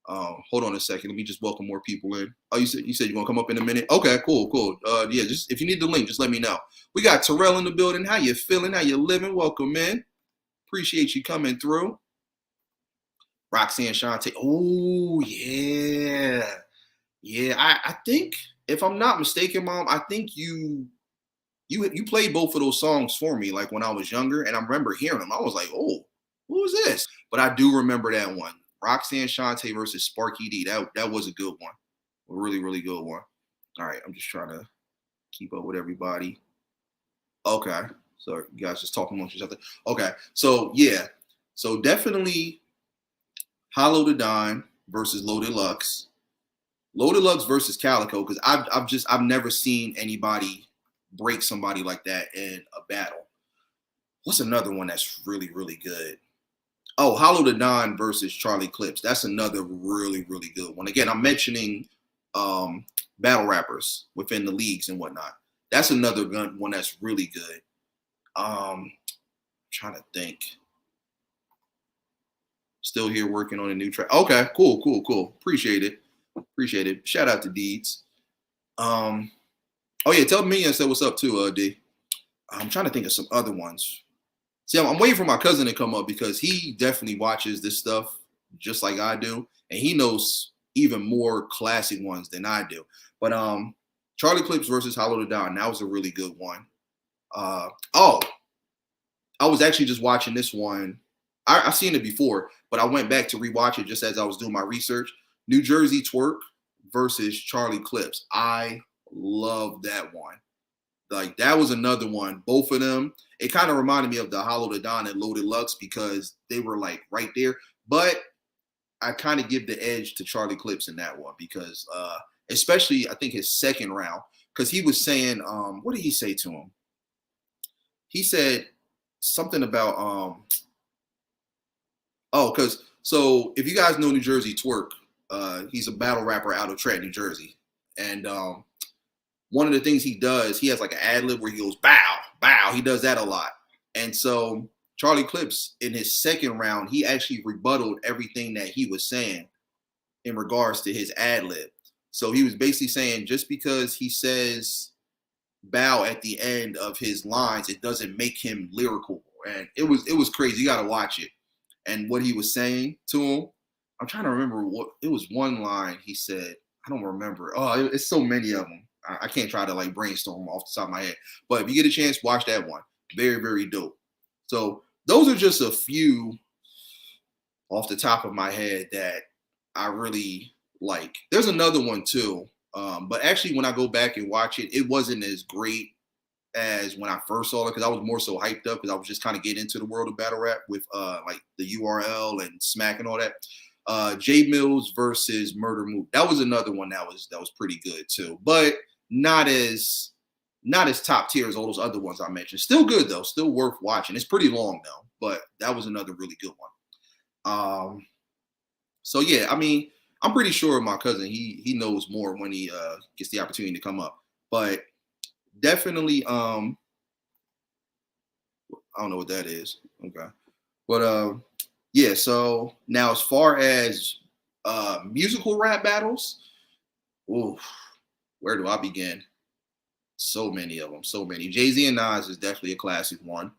Hold on a second. Let me just welcome more people in. Oh, you said you're gonna come up in a minute. Okay, cool. Yeah, just if you need the link, just let me know. We got Terrell in the building. How you feeling? How you living? Welcome in. Appreciate you coming through. Roxanne Shante. Oh yeah. I think, if I'm not mistaken, Mom, I think you played both of those songs for me, like when I was younger, and I remember hearing them. I was like, oh, what was this? But I do remember that one. Roxanne Shante versus Sparky D. That was a good one. A really, really good one. All right, I'm just trying to keep up with everybody. Okay. So you guys just talking amongst each other. Okay. So yeah. So definitely Hollow the Don versus Loaded Lux. Loaded Lux versus Calico, because I've never seen anybody break somebody like that in a battle. What's another one that's really, really good? Oh, Hollow the Don versus Charlie Clips. That's another really, really good one. Again, I'm mentioning battle rappers within the leagues and whatnot. That's another one that's really good. Trying to think. Still here working on a new track. Okay, cool, cool, cool. Appreciate it. Appreciate it. Shout out to Deeds. Oh yeah, tell me and say what's up too, D. I'm trying to think of some other ones. See, I'm waiting for my cousin to come up because he definitely watches this stuff just like I do, and he knows even more classic ones than I do. But Charlie Clips versus Hollow the Don, that was a really good one. Oh, I was actually just watching this one. I've seen it before, but I went back to rewatch it just as I was doing my research. New Jersey Twerk versus Charlie Clips. I love that one. Like that was another one. Both of them. It kind of reminded me of the Hollow the Don and Loaded Lux because they were like right there. But I kind of give the edge to Charlie Clips in that one because especially I think his second round, because he was saying, what did he say to him? He said something about because so if you guys know New Jersey Twerk, he's a battle rapper out of Trenton, New Jersey. And one of the things he does, he has like an ad lib where he goes bow, bow. He does that a lot. And so Charlie Clips in his second round, he actually rebutted everything that he was saying in regards to his ad lib. So he was basically saying just because he says bow at the end of his lines, it doesn't make him lyrical. And it was crazy. You got to watch it. And what he was saying to him, I'm trying to remember what it was. One line he said, I don't remember. Oh, it's so many of them. I can't try to like brainstorm off the top of my head. But if you get a chance, watch that one. Very, very dope. So those are just a few off the top of my head that I really like. There's another one too. But actually, when I go back and watch it, it wasn't as great as when I first saw it because I was more so hyped up because I was just kind of getting into the world of battle rap with like the URL and Smack and all that. J Mills versus Murder Mook. That was another one that was pretty good too, but not as top tier as all those other ones I mentioned. Still good though, still worth watching. It's pretty long though, but that was another really good one. So yeah, I mean, I'm pretty sure my cousin he knows more when he gets the opportunity to come up, but definitely I don't know what that is. Okay, but yeah. So now as far as musical rap battles, ooh, where do I begin? So many of them, so many. Jay-Z and Nas is definitely a classic one.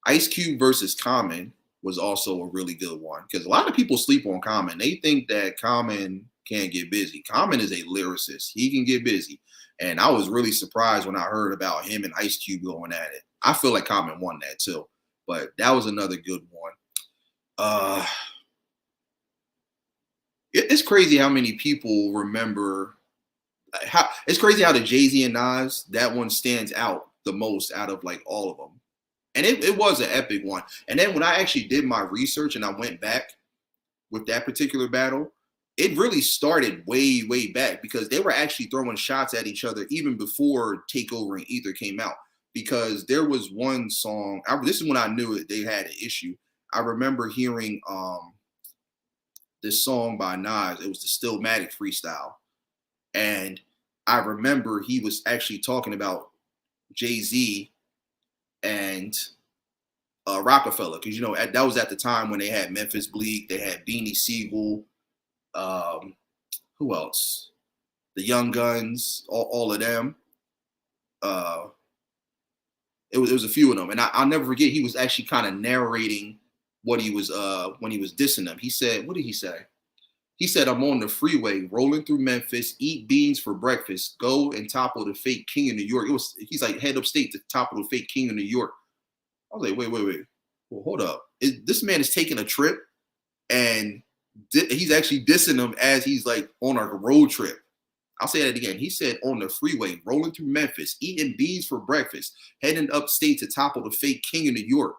Ice Cube versus Common was also a really good one because a lot of people sleep on Common. They think that Common can't get busy. Common is a lyricist. He can get busy. And I was really surprised when I heard about him and Ice Cube going at it. I feel like Common won that too. But that was another good one. It's crazy how many people remember it's crazy how the Jay-Z and Nas, that one stands out the most out of like all of them. And it was an epic one. And then when I actually did my research and I went back with that particular battle, it really started way, way back because they were actually throwing shots at each other even before Takeover and Ether came out. Because there was one song, this is when I knew it, they had an issue. I remember hearing this song by Nas. It was the Stillmatic freestyle. And I remember he was actually talking about Jay-Z and Rockefeller, because that was at the time when they had Memphis Bleak, they had Beanie Siegel, who else? The Young Guns, all of them. It was a few of them, and I'll never forget. He was actually kind of narrating what he was when he was dissing them. He said, "What did he say?" He said, "I'm on the freeway, rolling through Memphis, eat beans for breakfast, go and topple the fake king of New York." He's like head upstate to topple the fake king of New York. I was like, wait. Well, hold up. This man is taking a trip and he's actually dissing them as he's like on a road trip. I'll say that again. He said on the freeway, rolling through Memphis, eating beans for breakfast, heading upstate to topple the fake king of New York.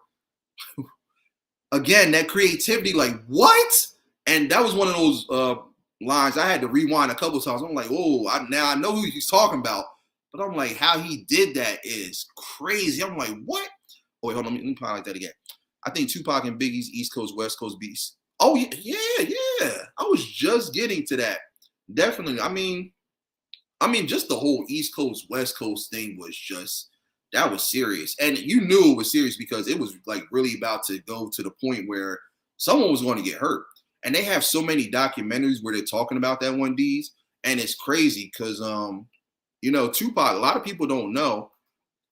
Again, that creativity, like what? And that was one of those lines I had to rewind a couple of times. I'm like, now I know who he's talking about. But I'm like, how he did that is crazy. I'm like, what? Oh, wait, hold on. Let me highlight that again. I think Tupac and Biggie's East Coast, West Coast beats. Oh, yeah. I was just getting to that. Definitely. I mean, just the whole East Coast, West Coast thing was just, that was serious. And you knew it was serious because it was like really about to go to the point where someone was going to get hurt. And they have so many documentaries where they're talking about that 1Ds, and it's crazy because you know, Tupac, a lot of people don't know,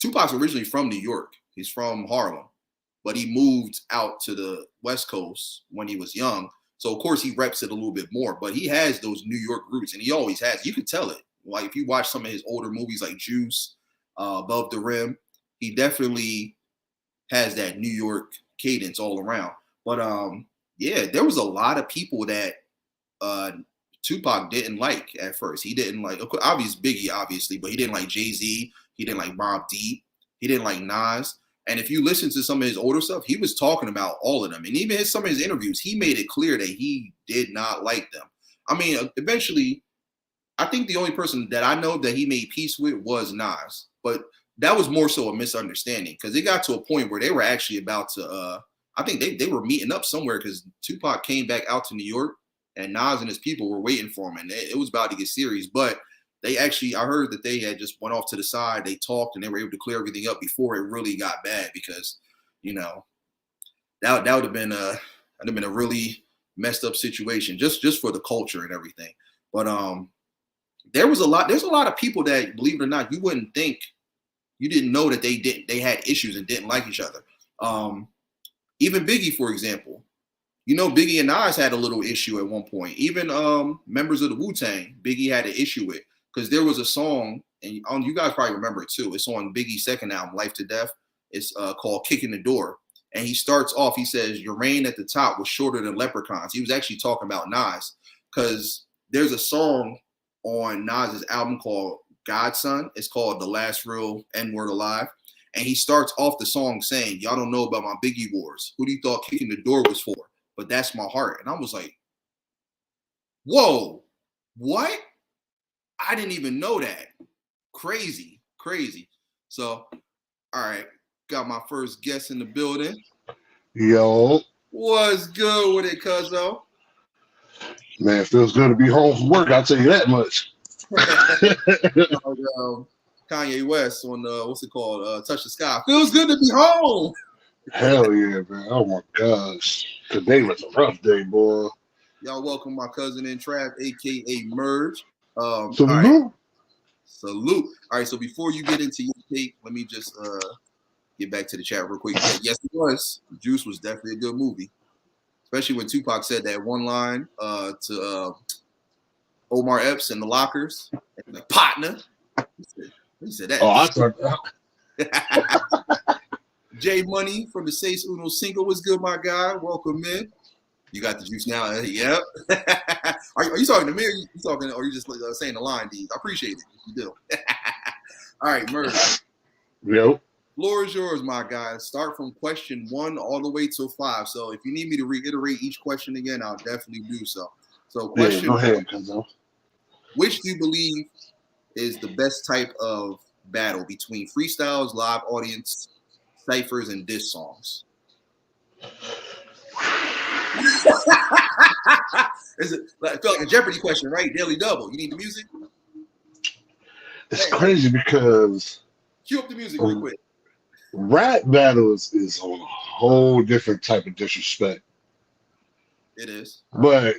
Tupac's originally from New York. He's from Harlem, but he moved out to the West Coast when he was young. So of course he reps it a little bit more, but he has those New York roots, and he always has. You can tell it. Like if you watch some of his older movies like Juice, Above the Rim, he definitely has that New York cadence all around. But yeah, there was a lot of people that Tupac didn't like at first. He didn't like, obviously Biggie, obviously, but he didn't like Jay-Z. He didn't like Mobb Deep. He didn't like Nas. And if you listen to some of his older stuff, he was talking about all of them. And even in some of his interviews, he made it clear that he did not like them. I mean, eventually, I think the only person that I know that he made peace with was Nas. But that was more so a misunderstanding because it got to a point where they were actually about to, I think they were meeting up somewhere because Tupac came back out to New York and Nas and his people were waiting for him. And it was about to get serious. But they actually, I heard that they had just went off to the side. They talked and they were able to clear everything up before it really got bad because, you know, that would have been a really messed up situation just for the culture and everything. But there's a lot of people that, believe it or not, you wouldn't think, you didn't know that they had issues and didn't like each other. Even Biggie, for example, you know, Biggie and Nas had a little issue at one point. Even members of the Wu-Tang, Biggie had an issue with. Because there was a song, and you guys probably remember it too. It's on Biggie's second album, Life to Death. It's called Kicking the Door. And he starts off, he says, your reign at the top was shorter than leprechauns. He was actually talking about Nas. Because there's a song on Nas's album called Godson. It's called The Last Real N-Word Alive. And he starts off the song saying, y'all don't know about my Biggie wars. Who do you thought Kicking the Door was for? But that's my heart. And I was like, whoa, what? I didn't even know that. Crazy. So, all right. Got my first guest in the building. Yo. What's good with it, cuzzo? Man, it feels good to be home from work, I'll tell you that much. Kanye West on, what's it called? Touch the Sky. Feels good to be home. Hell yeah, man. Oh my gosh. Today was a rough day, boy. Y'all welcome my cousin in Trav, a.k.a. Merge. Salute. All right. Salute. All right, so before you get into your take, let me just get back to the chat real quick. Yes, it was. Juice was definitely a good movie. Especially when Tupac said that one line to Omar Epps in the lockers. Like, partner. He said that. Oh, I thought J Money from the Seis Uno Cinco was good, my guy. Welcome in. You got the juice now. Yep. Are you talking to me? Or you talking, or are you just saying the line, D's? I appreciate it if you do. All right, Murder. Yep. Floor is yours, my guy. Start from question 1 all the way till 5. So if you need me to reiterate each question again, I'll definitely do so. So question go ahead, cuzzo. Which do you believe is the best type of battle between freestyles, live audience, cyphers, and diss songs? Is it like, I feel like a Jeopardy question, right? Daily Double. You need the music? It's crazy because Cue up the music real quick. Rap battles is on a whole different type of disrespect. It is. But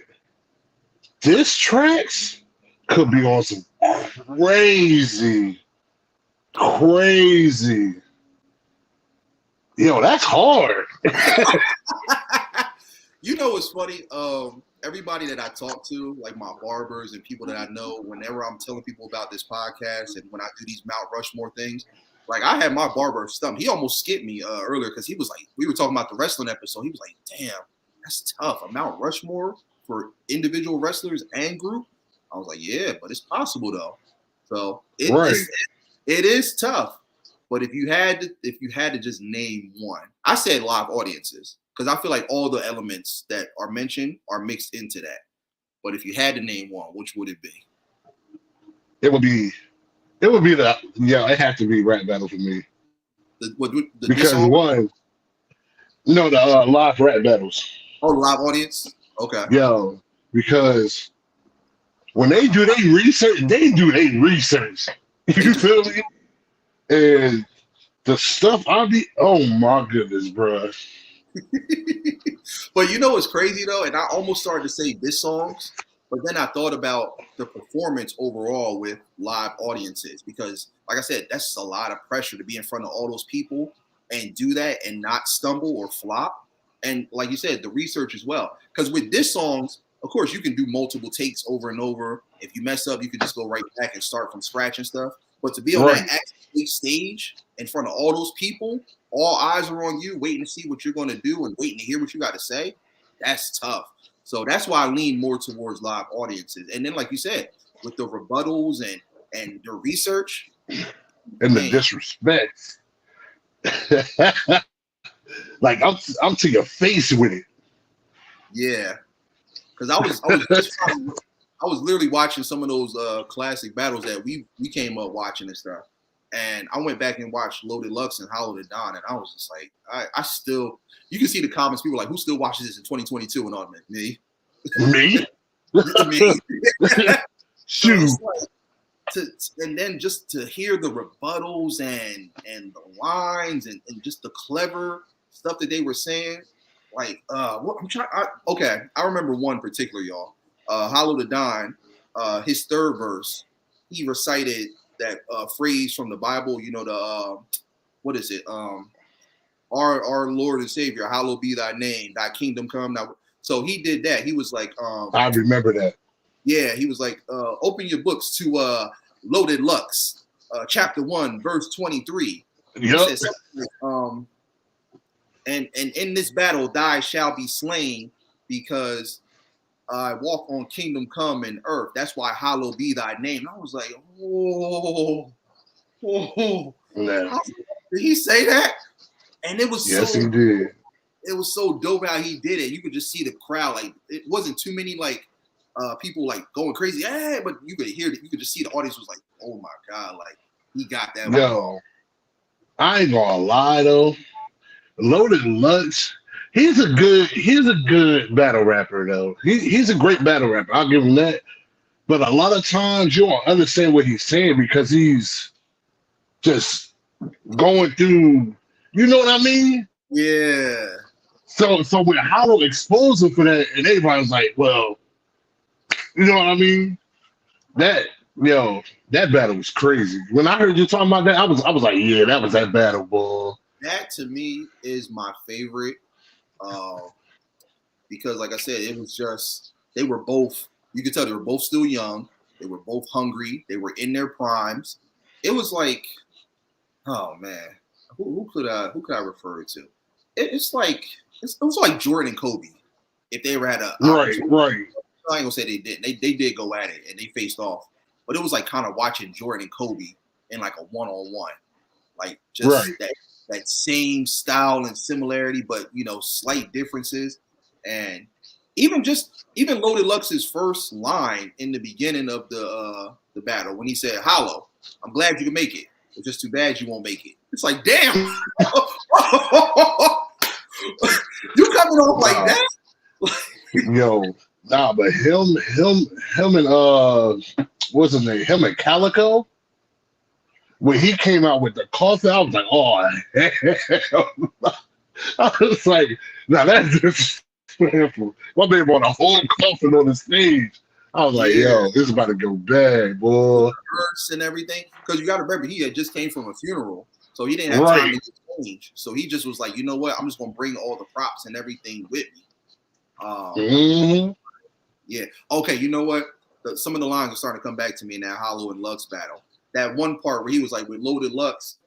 diss tracks could be on some crazy. Yo, that's hard. You know what's funny? Everybody that I talk to, like my barbers and people that I know, whenever I'm telling people about this podcast and when I do these Mount Rushmore things, like I had my barber stumped. He almost skipped me earlier because he was like, we were talking about the wrestling episode. He was like, damn, that's tough. A Mount Rushmore for individual wrestlers and group. I was like, yeah, but it's possible though. So it is tough. But if you had to just name one, I said live audiences because I feel like all the elements that are mentioned are mixed into that. But if you had to name one, which would it be? It would be it had to be rap battle for me. Because one, no, the live rap battles. Oh, live audience? Okay. Yo, because when they do their research, You feel me? And the stuff oh my goodness, bro. But you know what's crazy though, and I almost started to say diss songs, but then I thought about the performance overall with live audiences because, like I said, that's a lot of pressure to be in front of all those people and do that and not stumble or flop. And like you said, the research as well. Because with diss songs, of course, you can do multiple takes over and over. If you mess up, you can just go right back and start from scratch and stuff. But to be on that actual stage in front of all those people, all eyes are on you, waiting to see what you're going to do and waiting to hear what you got to say, that's tough. So that's why I lean more towards live audiences. And then, like you said, with the rebuttals and the research and the disrespect, like I'm to your face with it. Yeah, because I was literally watching some of those classic battles that we came up watching and stuff. And I went back and watched Loaded Lux and Hollow the Don, and I was just like, I still, you can see the comments, people like, who still watches this in 2022 and all that? Me. Me? Shoot. So and then just to hear the rebuttals and the lines and just the clever stuff that they were saying, like, what I'm trying, okay, I remember one particular, y'all. Hollow the Don, his third verse, he recited that phrase from the Bible, you know, the what is it? Our Lord and Savior, hallowed be thy name, thy kingdom come. Now, so he did that. He was like, I remember that. Yeah, he was like, open your books to Loaded Lux, chapter 1, verse 23. Yep. And in this battle, thy shall be slain because I walk on kingdom come in earth. That's why hallowed be thy name. And I was like, did he say that? And it was yes, he did. It was so dope how he did it. You could just see the crowd. Like it wasn't too many like people like going crazy. Yeah, but you could hear it. You could just see the audience was like, oh my God, like he got that. Yo, I ain't gonna lie though. Loaded Lux, he's a good battle rapper though. He's a great battle rapper. I'll give him that. But a lot of times you don't understand what he's saying because he's just going through. You know what I mean? Yeah. So when Hollow exposed him for that, and everybody's like, well, you know what I mean? That battle was crazy. When I heard you talking about that, I was like, yeah, that was that battle, boy. That to me is my favorite. Because like I said, it was just they were both, you could tell they were both still young, they were both hungry, they were in their primes. It was like, oh man, who could I refer it to? It was like Jordan and Kobe. If they ever had a right. I ain't gonna say they didn't. They did go at it and they faced off. But it was like kind of watching Jordan and Kobe in like a one-on-one. Like just that same style and similarity, but you know, slight differences. And even Loaded Lux's first line in the beginning of the battle when he said, "Hollow, I'm glad you can make it. It's just too bad you won't make it." It's like, damn, you coming off like that? Yo, nah, but him and what's his name? Him and Calico. When he came out with the coffin, I was like, oh, hell. I was like, now that's disrespectful. My man brought a whole coffin on the stage. I was like, yo, this is about to go bad, boy. Hurts and everything. Because you got to remember, he had just came from a funeral. So he didn't have time to change. So he just was like, you know what? I'm just going to bring all the props and everything with me. Yeah. Okay, you know what? Some of the lines are starting to come back to me in that Hollow and Lux battle. That one part where he was like with Loaded Lux,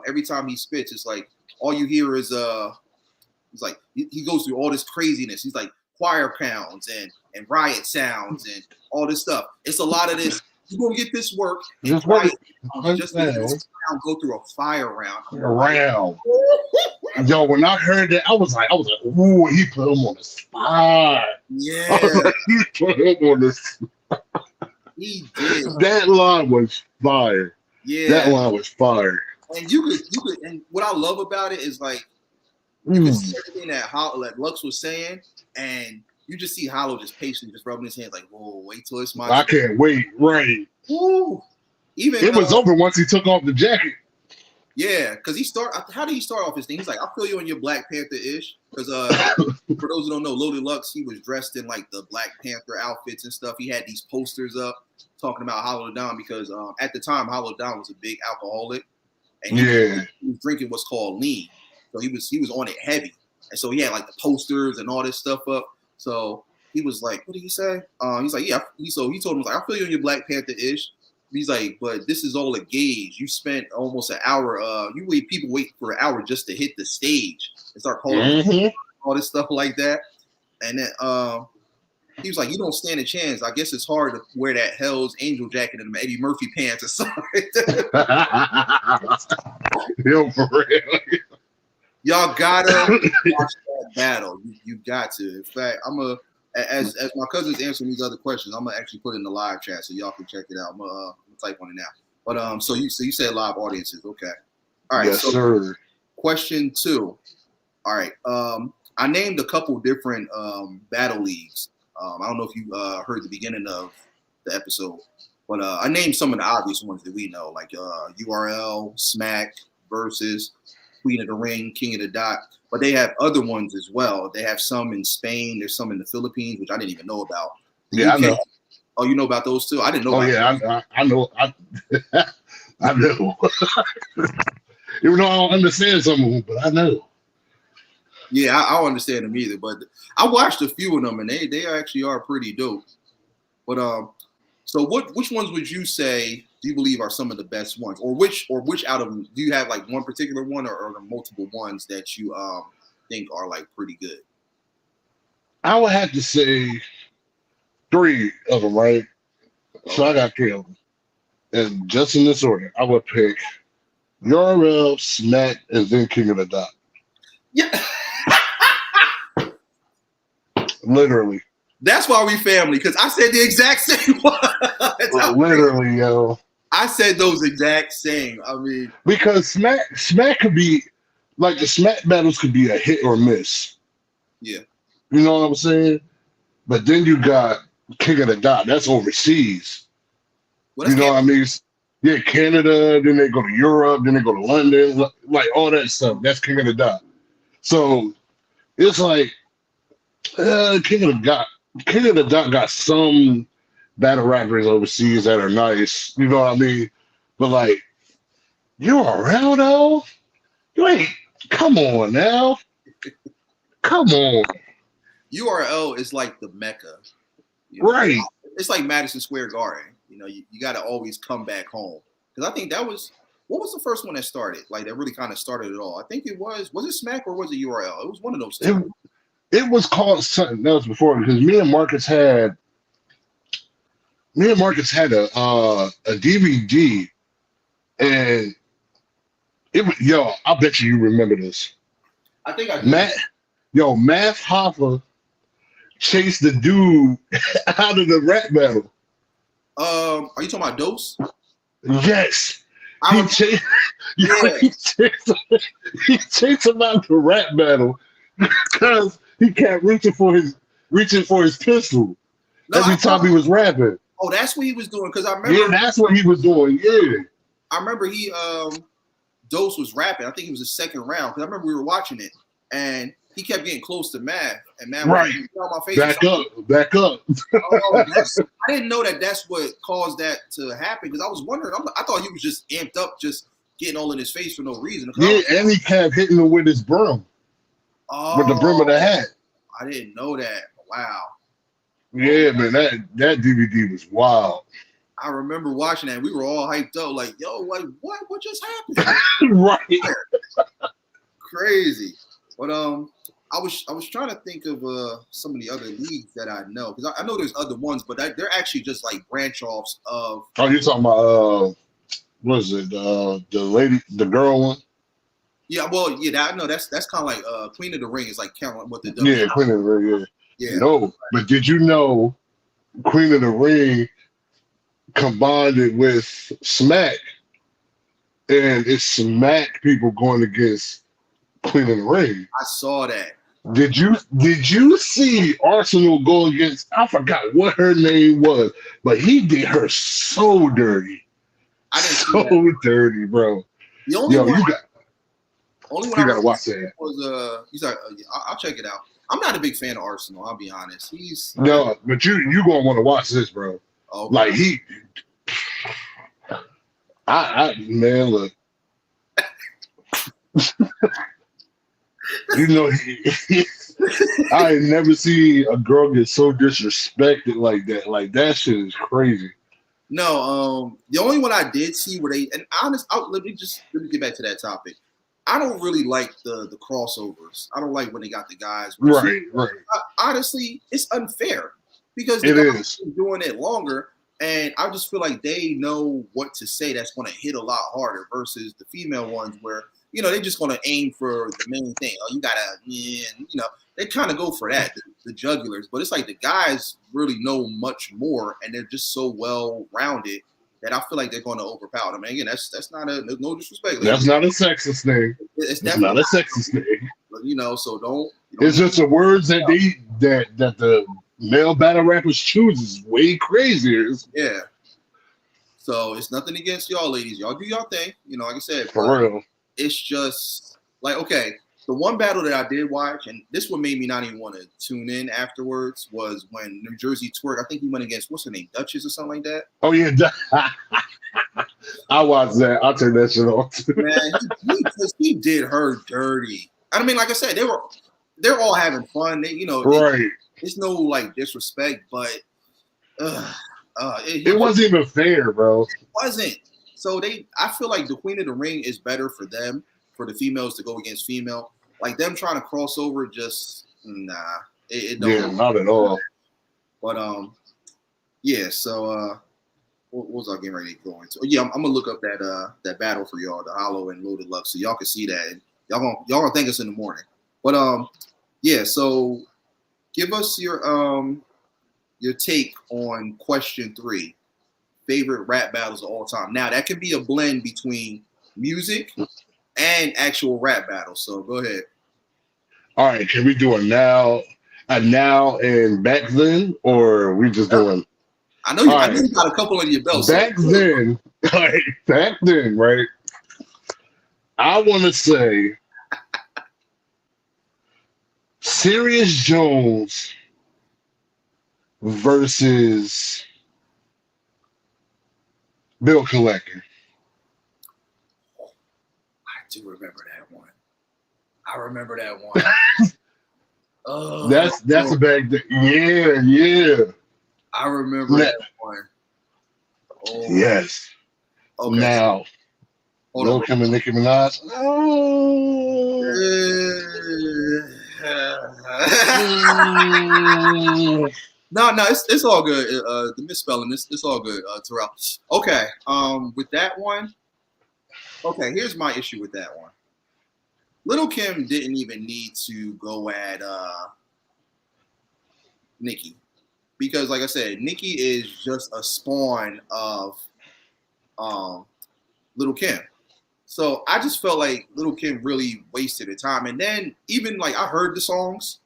every time he spits, it's like all you hear is it's like he goes through all this craziness. He's like choir pounds and riot sounds and all this stuff. It's a lot of this. You're gonna get this work. Just go through a fire round. Yo, when I heard that, I was like, ooh, he put him on the spot. Yeah, he put him on the spot. He did. That line was fire. Yeah, that line was fire. And you could, and what I love about it is like you can see everything that Lux was saying, and you just see Hollow just patiently just rubbing his hands like, whoa, wait till it's my I can't wait. Right. Ooh. Even it was over once he took off the jacket. Yeah, because how did he start off his thing? He's like, I feel you on your Black Panther-ish. Because for those who don't know, Loaded Lux, he was dressed in like the Black Panther outfits and stuff. He had these posters up talking about Hollow Down because at the time, Hollow Down was a big alcoholic. And he was drinking what's called lean. So he was on it heavy. And so he had like the posters and all this stuff up. So he was like, what did he say? He's like, yeah. He told him, like, I feel you on your Black Panther-ish. He's like, but this is all a gauge. You spent almost an hour. People wait for an hour just to hit the stage and start calling all this stuff like that. And then he was like, you don't stand a chance. I guess it's hard to wear that Hell's Angel jacket and Eddie Murphy pants or something. Yo, for real. Y'all gotta watch that battle. You got to. In fact, as my cousin's answering these other questions, I'm gonna actually put it in the live chat so y'all can check it out. I'm gonna type on it now. But so you said live audiences, okay? All right. Yes, sir. Question 2. All right. I named a couple different battle leagues. I don't know if you heard the beginning of the episode, but I named some of the obvious ones that we know, like URL, Smack, Versus, Queen of the Ring, King of the Dot. But they have other ones as well. They have some in Spain. There's some in the Philippines, which I didn't even know about. Yeah, I know. Oh, you know about those too? I didn't know. Oh, yeah, I know. I know. Even though I don't understand some of them, but I know. Yeah, I don't understand them either. But I watched a few of them, and they actually are pretty dope. But so which ones would you say do you believe are some of the best ones, or which out of them do you have like one particular one, or are there multiple ones that you think are like pretty good? I would have to say 3 of them, right? So I got 3 of them, and just in this order, I would pick URL, Smack, and then King of the Dot. Yeah, literally. That's why we family, because I said the exact same one. Literally, yo. I said those exact same. I mean, because Smack could be like the Smack battles could be a hit or miss. Yeah. You know what I'm saying? But then you got King of the Dot. That's overseas. Well, you know what I mean? Yeah, Canada. Then they go to Europe. Then they go to London. Like all that stuff. That's King of the Dot. So it's like King of the Dot got some battle rappers overseas that are nice. You know what I mean? But like, URL though? You ain't. Come on now. Come on. URL is like the Mecca. Right. It's like Madison Square Garden. You know, you got to always come back home. Because I think what was the first one that started? Like, that really kind of started it all. I think it was it Smack or was it URL? It was one of those things. It was called something else before, because me and Marcus had a DVD, and I bet you remember this. I think I do. Math Hoffa chased the dude out of the rap battle. Are you talking about Dose? Yes. He chased him out of the rap battle because he kept reaching for his pistol every time he was rapping. Oh, that's what he was doing. Because I remember. Yeah, that's what he was doing. Yeah. I remember he Dose was rapping. I think it was the second round, because I remember we were watching it, and he kept getting close to Math, and Math was on my face. Back up. I didn't know that. That's what caused that to happen, because I was wondering. I thought he was just amped up, just getting all in his face for no reason. Yeah, and he kept hitting him with his broom. With the brim of the hat. I didn't know that. Wow. Yeah, man, that DVD was wild. I remember watching that. We were all hyped up, like, yo, like, what just happened? Right. Crazy. But I was trying to think of some of the other leagues that I know, because I know there's other ones, but they're actually just like branch offs of. Oh, you're talking about what is it? The girl one. Yeah, well, yeah, I know that's kind of like Queen of the Ring is like counting what the Yeah, Queen of the Ring. Yeah. Yeah. No, but did you know Queen of the Ring combined it with Smack, and it's Smack people going against Queen of the Ring? I saw that. Did you see Arsenal go against? I forgot what her name was, but he did her so dirty. I didn't see that. Dirty, bro. The only Yo, one, you I gotta really watch seen that. was he's like, I'll check it out. I'm not a big fan of Arsenal. I'll be honest. He's No, but you gonna want to watch this, bro. okay. Like man, look, you know, I ain't never seen a girl get so disrespected like that. Like that shit is crazy. No, the only one I did see where they and honest. Let me get back to that topic. I don't really like the crossovers. I don't like when they got the guys versus. Right. Honestly, it's unfair because the It guys is. are doing it longer, and I just feel like they know what to say that's going to hit a lot harder versus the female ones where they're just going to aim for the main thing. Oh, you gotta, they kind of go for that, the jugulars. But it's like the guys really know much more, and they're just so well rounded that I feel like they're going to overpower them. And again, that's not no disrespect. That's not a sexist thing. It's It's definitely not a sexist thing. so don't. It's just the words that that the male battle rappers choose is way crazier. Yeah. So it's nothing against y'all ladies. Y'all do y'all thing. Like I said. For real. It's just like, okay, the one battle that I did watch, and this one made me not even want to tune in afterwards, was when New Jersey Twerk, I think he went against, what's her name, Duchess or something like that? Oh, yeah. I watched that. I'll turn that shit off. Man, he did her dirty. I mean, like I said, they're all having fun. Right. It's no, like, disrespect, but it wasn't even fair, bro. It wasn't. So I feel like the Queen of the Ring is better for them, for the females to go against female. Like them trying to cross over, just nah. It don't. Yeah, not at all. But yeah. So what was I getting ready to go into? Yeah, I'm gonna look up that battle for y'all, the Hollow and Loaded Luck, so y'all can see that. And y'all gonna thank us in the morning. But yeah. So give us your take on question 3. Favorite rap battles of all time. Now that could be a blend between music and actual rap battles. So go ahead. All right, can we do a now and back then, or we just doing? I know you got a couple under your belt. Back then, right? I want to say Serious Jones versus Bill Collector. I do remember that one. I remember that one. Oh, that's a bad thing. Yeah. I remember that one. Oh. Yes. Okay. Now, Lil Kim and Nicki Minaj. No, it's all good. The misspelling, it's all good, Terrell. Okay, with that one, okay, here's my issue with that one. Lil Kim didn't even need to go at Nicki, because like I said, Nicki is just a spawn of Lil Kim. So I just felt like Lil Kim really wasted her time. And then even like I heard the songs,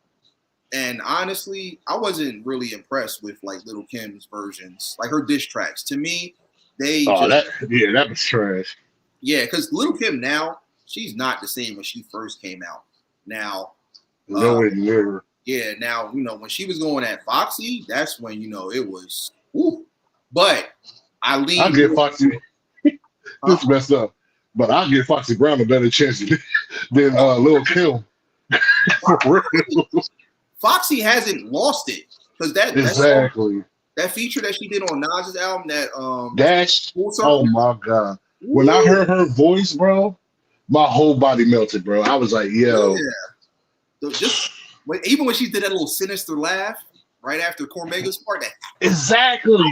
and honestly, I wasn't really impressed with like Lil Kim's versions, like her diss tracks. To me, that was trash. Yeah, because Lil Kim now, she's not the same when she first came out. Now, never. Yeah, now when she was going at Foxy, that's when it was. Woo. But I'll get Foxy. This messed up, but I'll give Foxy Brown a better chance than Lil Kim. For real. Foxy hasn't lost it because that feature that she did on Nas's album, oh my god! Woo. When I heard her voice, bro, my whole body melted, bro. I was like, yo. Yeah. So even when she did that little sinister laugh right after Cormega's part, exactly.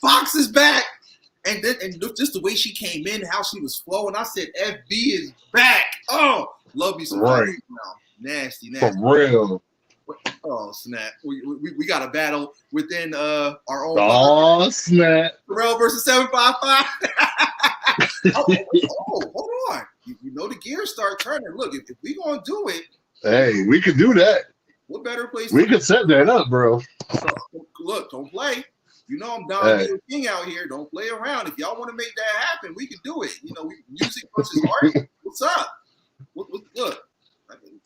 Fox is back, and just the way she came in, how she was flowing, I said, FB is back. Oh, love you some right. Nasty. For real. Oh snap! We got a battle within our own. Oh snap! Terrell versus 755. Hold on! You know the gears start turning. Look, if we gonna do it, hey, we could do that. What better place? We could set that up, bro. So, look, don't play. You know I'm Don Hey. Bill King out here. Don't play around. If y'all want to make that happen, we can do it. You know, music versus art. What's up? Look,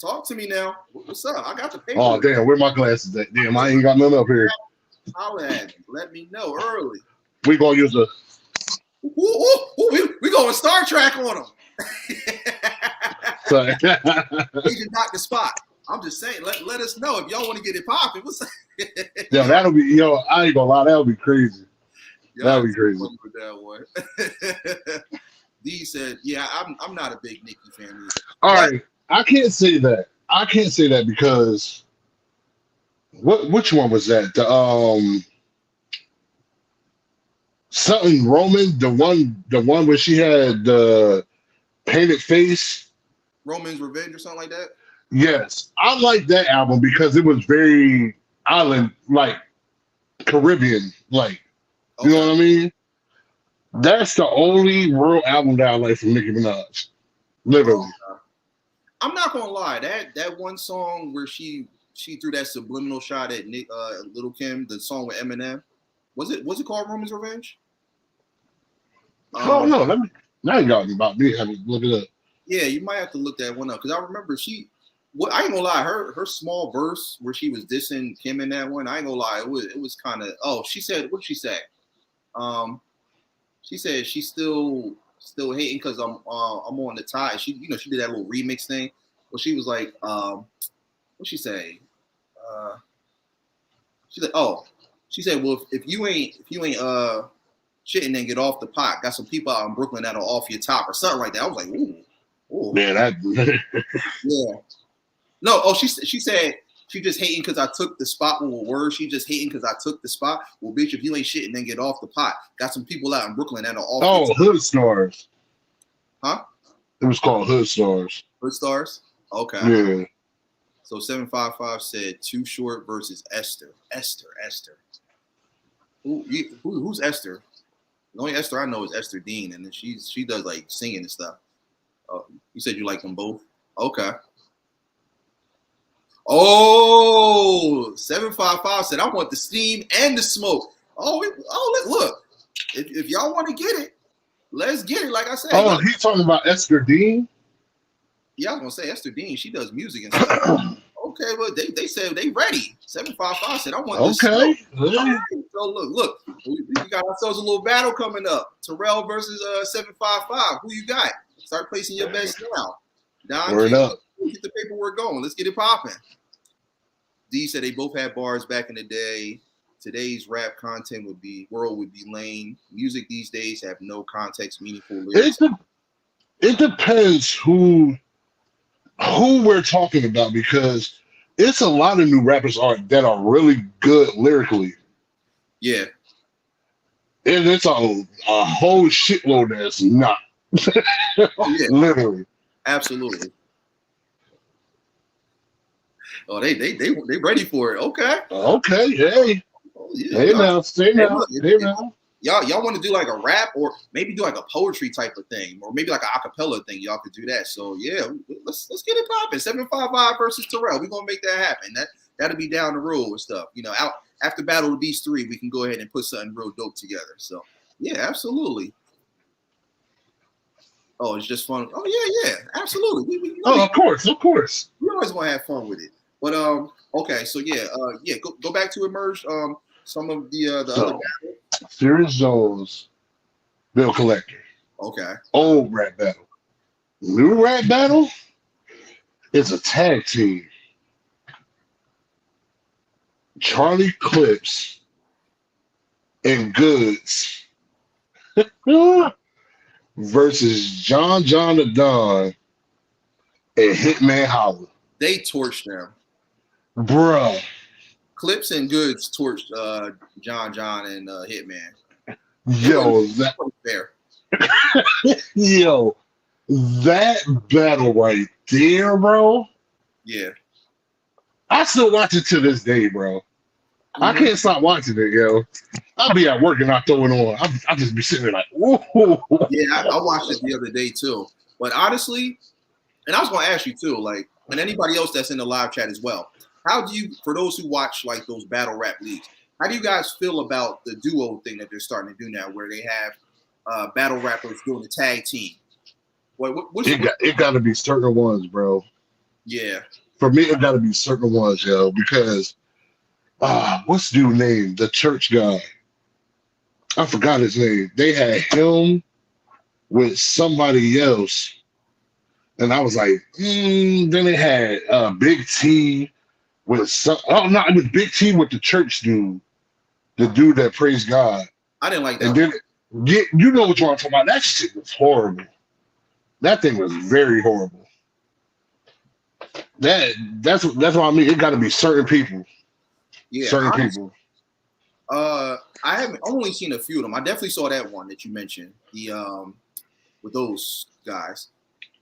talk to me now. What's up? I got the paper. Oh damn, where my glasses at? Damn, I ain't got none up here. Holla at me. Let me know early. We gonna use the. We going Star Trek on them. Sorry. Agent Dr. Spock. I'm just saying, let us know if y'all want to get it popping. Yo, that'll be I ain't gonna lie, that'll be crazy. That'll be crazy. With that one. D said, "Yeah, I'm not a big Nicki fan either." All right, I can't say that. I can't say that because which one was that? The something Roman, the one where she had the painted face. Roman's Revenge or something like that. Yes, I like that album because it was very island, like Caribbean, like you know what I mean. That's the only real album that I like from Nicki Minaj, literally. I'm not gonna lie, that one song where she threw that subliminal shot at Little Kim, the song with Eminem, was it called Roman's Revenge? Oh no, now you got me about me. Have to look it up. Yeah, you might have to look that one up because I remember I ain't gonna lie, her small verse where she was dissing Kim in that one. I ain't gonna lie, it was kind of. Oh, she said, what did she say? She said she's still hating because I'm on the tie. She she did that little remix thing. Well, she was like, what she say? She said, well, if you ain't shitting and get off the pot, got some people out in Brooklyn that'll off your top or something like that. I was like, ooh. Man, Yeah. No, she said she just hating because I took the spot with a word. She just hating because I took the spot. Well, bitch, if you ain't shitting, then get off the pot. Got some people out in Brooklyn that'll off. Oh, Hood Stars. Huh? It was called Hood Stars. Hood Stars? Okay. Yeah. So 755 said Too Short versus Esther. Esther. Who's Esther? The only Esther I know is Esther Dean, and then she does like singing and stuff. You said you like them both? Okay. Oh, 755 said I want the steam and the smoke. Look. If y'all want to get it, let's get it. Like I said. Oh, he's talking about Esther Dean? Yeah, I was gonna say Esther Dean. She does music and stuff. Okay, well they said they ready. 755 said I want this. Okay. Right. So look, we got ourselves a little battle coming up. Terrell versus 755. Who you got? Start placing your bets now. Don, Word up. Get the paperwork going. Let's get it popping. D said they both had bars back in the day. Today's rap content would be lame. Music these days have no context, meaningful lyrics. It depends who we're talking about because it's a lot of new rappers that are really good lyrically. Yeah. And it's a whole shitload that's not. Oh, yeah. Literally. Absolutely. Oh, they ready for it. Okay. Okay. Hey. Oh, yeah. Hey now. Stay now. Hey now. Y'all want to do like a rap or maybe do like a poetry type of thing or maybe like an acapella thing. Y'all could do that. So yeah, let's get it popping. 755 versus Terrell. We're gonna make that happen. That'll be down the road and stuff. Out after Battle of the Beast 3, we can go ahead and put something real dope together. So yeah, absolutely. Oh, it's just fun. Oh yeah, absolutely. Of course. We always want to have fun with it. But okay, so go back to Emerge. Some of the other battle. Serious Jones, Bill Collector. Okay. Old rap battle. New rap battle is a tag team. Charlie Clips and Goods versus John the Don and Hitman Holla. They torched them. Bruh. Clips and Goods torched John and Hitman. Yo, that fair. Yo, that battle right there, bro. Yeah. I still watch it to this day, bro. Mm-hmm. I can't stop watching it, yo. I'll be at work and I throw it on. I'll just be sitting there like, whoa. Yeah, I watched it the other day too. But honestly, and I was going to ask you too, like, and anybody else that's in the live chat as well, how do you, for those who watch like those battle rap leagues, How do you guys feel about the duo thing that they're starting to do now, where they have battle rappers doing a tag team? It got to be certain ones, bro. Yeah, For me, it got to be certain ones, yo, because what's the dude's name? The church guy. I forgot his name. They had him with somebody else, and I was like, then they had Big T with some. Oh no, it was Big T with the church dude, the dude that praised God. I didn't like that. And then you know what you're talking about. That shit was horrible. That thing was very horrible. That's what I mean. It got to be certain people. Yeah, Certain people. I haven't only seen a few of them. I definitely saw that one that you mentioned. The with those guys.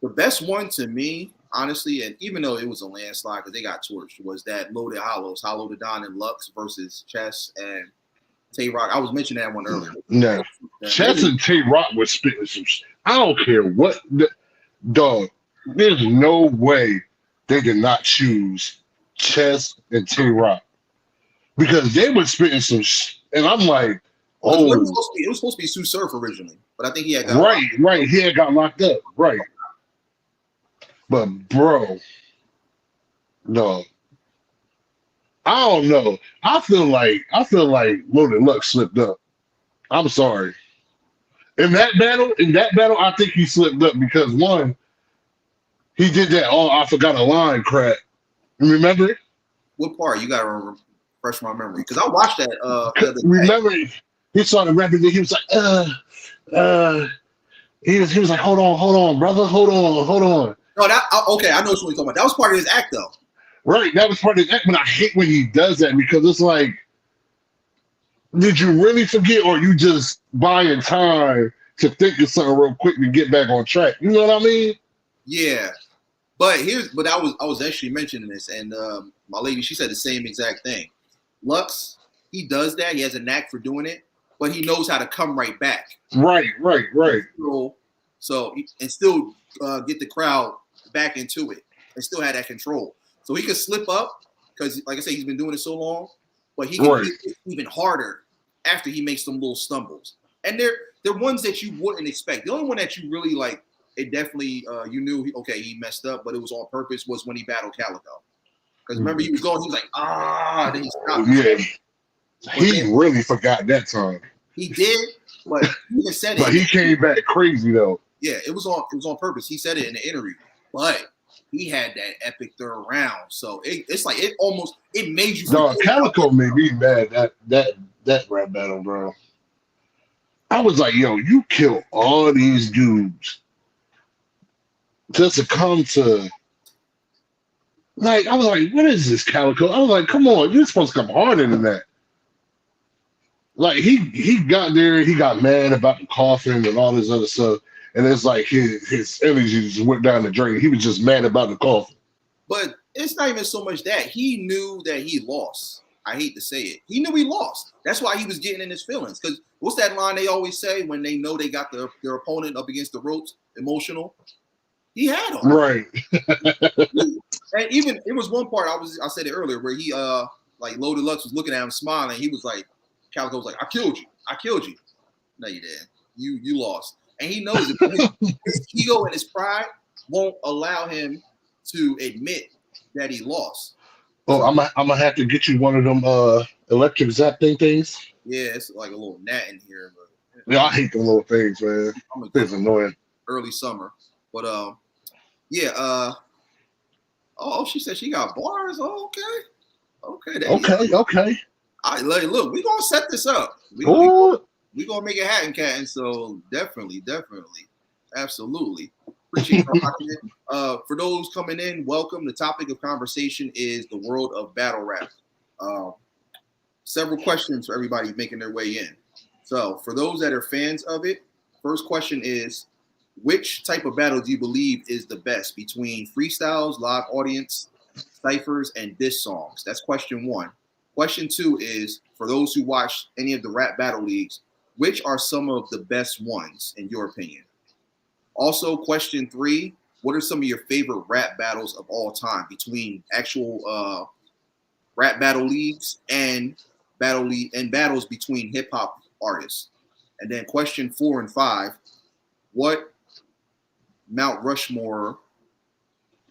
The best one to me, honestly, and even though it was a landslide because they got torched, was that Loaded Hollows, Hollow the Don and Lux versus Chess and Tay Rock. I was mentioning that one earlier. No, Chess and Tay Rock was spitting some. I don't care what dog. There's no way they did not choose Chess and Tay Rock because they were spitting some. And I'm like, oh, it was supposed to be Sue Surf originally, but I think he had got right. He had got locked up, right? But bro, no, I don't know. I feel like Loaded Luck slipped up. I'm sorry. In that battle, I think he slipped up because one, he did that. Oh, I forgot a line crap. You remember? What part? You gotta refresh my memory because I watched that. The other day. Remember, he started rapping. He was like, he was like, hold on, brother, hold on. No, okay. I know what you're talking about. That was part of his act, though. Right, that was part of his act. But I hate when he does that because it's like, did you really forget, or you just buying time to think of something real quick to get back on track? You know what I mean? Yeah, but I was actually mentioning this, and my lady, she said the same exact thing. Lux, he does that. He has a knack for doing it, but he knows how to come right back. Right. So and still get the crowd back into it, and still have that control. So he could slip up because, like I said, he's been doing it so long, but he can hit it even harder after he makes some little stumbles. And they're ones that you wouldn't expect. The only one that you really like, it definitely you knew he messed up, but it was on purpose, was when he battled Calico. Because remember, he was like, then he stopped. Yeah, he really forgot that time. He did, but he said it. But he came back crazy though. Yeah, it was on purpose. He said it in the interview, but he had that epic third round. So it's like it made you. No, Calico made me mad that rap battle, bro. I was like, yo, you kill all these dudes just to come to. Like, I was like, what is this, Calico? I was like, come on, you're supposed to come harder than that. Like, he got there, he got mad about the coffin and all this other stuff, and it's like his energy just went down the drain. He was just mad about the coffin. But it's not even so much that. He knew that he lost. I hate to say it. He knew he lost. That's why he was getting in his feelings. Because what's that line they always say when they know they got their opponent up against the ropes, emotional? He had him. Right. And even it was one part I said it earlier where he like Loaded Lux was looking at him smiling. He was like, Calico was like, I killed you. No, you didn't. You lost. And he knows it. His ego and his pride won't allow him to admit that he lost. Oh, I'm gonna have to get you one of them electric zapping things. Yeah, it's like a little gnat in here, but yeah, I hate them little things, man. It's annoying. Early summer, but yeah. Oh, she said she got bars. Oh, okay. Okay. All right, look, we're gonna set this up. We're gonna make it happen, Cat. So definitely, absolutely. Appreciate you. For those coming in, welcome. The topic of conversation is the world of battle rap. Several questions for everybody making their way in. So for those that are fans of it, first question is, which type of battle do you believe is the best between freestyles, live audience, cyphers, and diss songs? That's question one. Question two is, for those who watch any of the rap battle leagues, which are some of the best ones in your opinion? Also, question three, what are some of your favorite rap battles of all time between actual rap battle leagues and battles between hip hop artists. And then question 4 and 5, what Mount Rushmore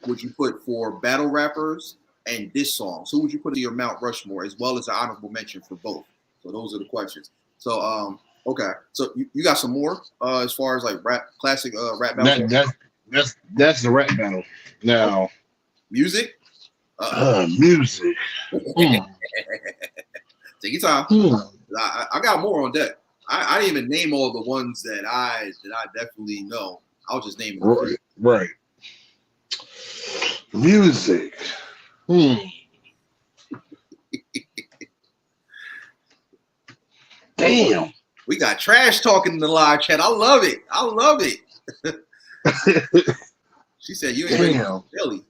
would you put for battle rappers and diss songs? Who would you put in your Mount Rushmore, as well as an honorable mention for both? So those are the questions. So okay, so you got some more as far as like classic rap battles? That's the rap battle. Now, Music. music. Hmm. Take your time. I got more on deck. I didn't even name all the ones that I definitely know. I'll just name them. Right. Music. Damn. We got trash talking in the live chat. I love it. I love it. She said you ain't ready for Philly.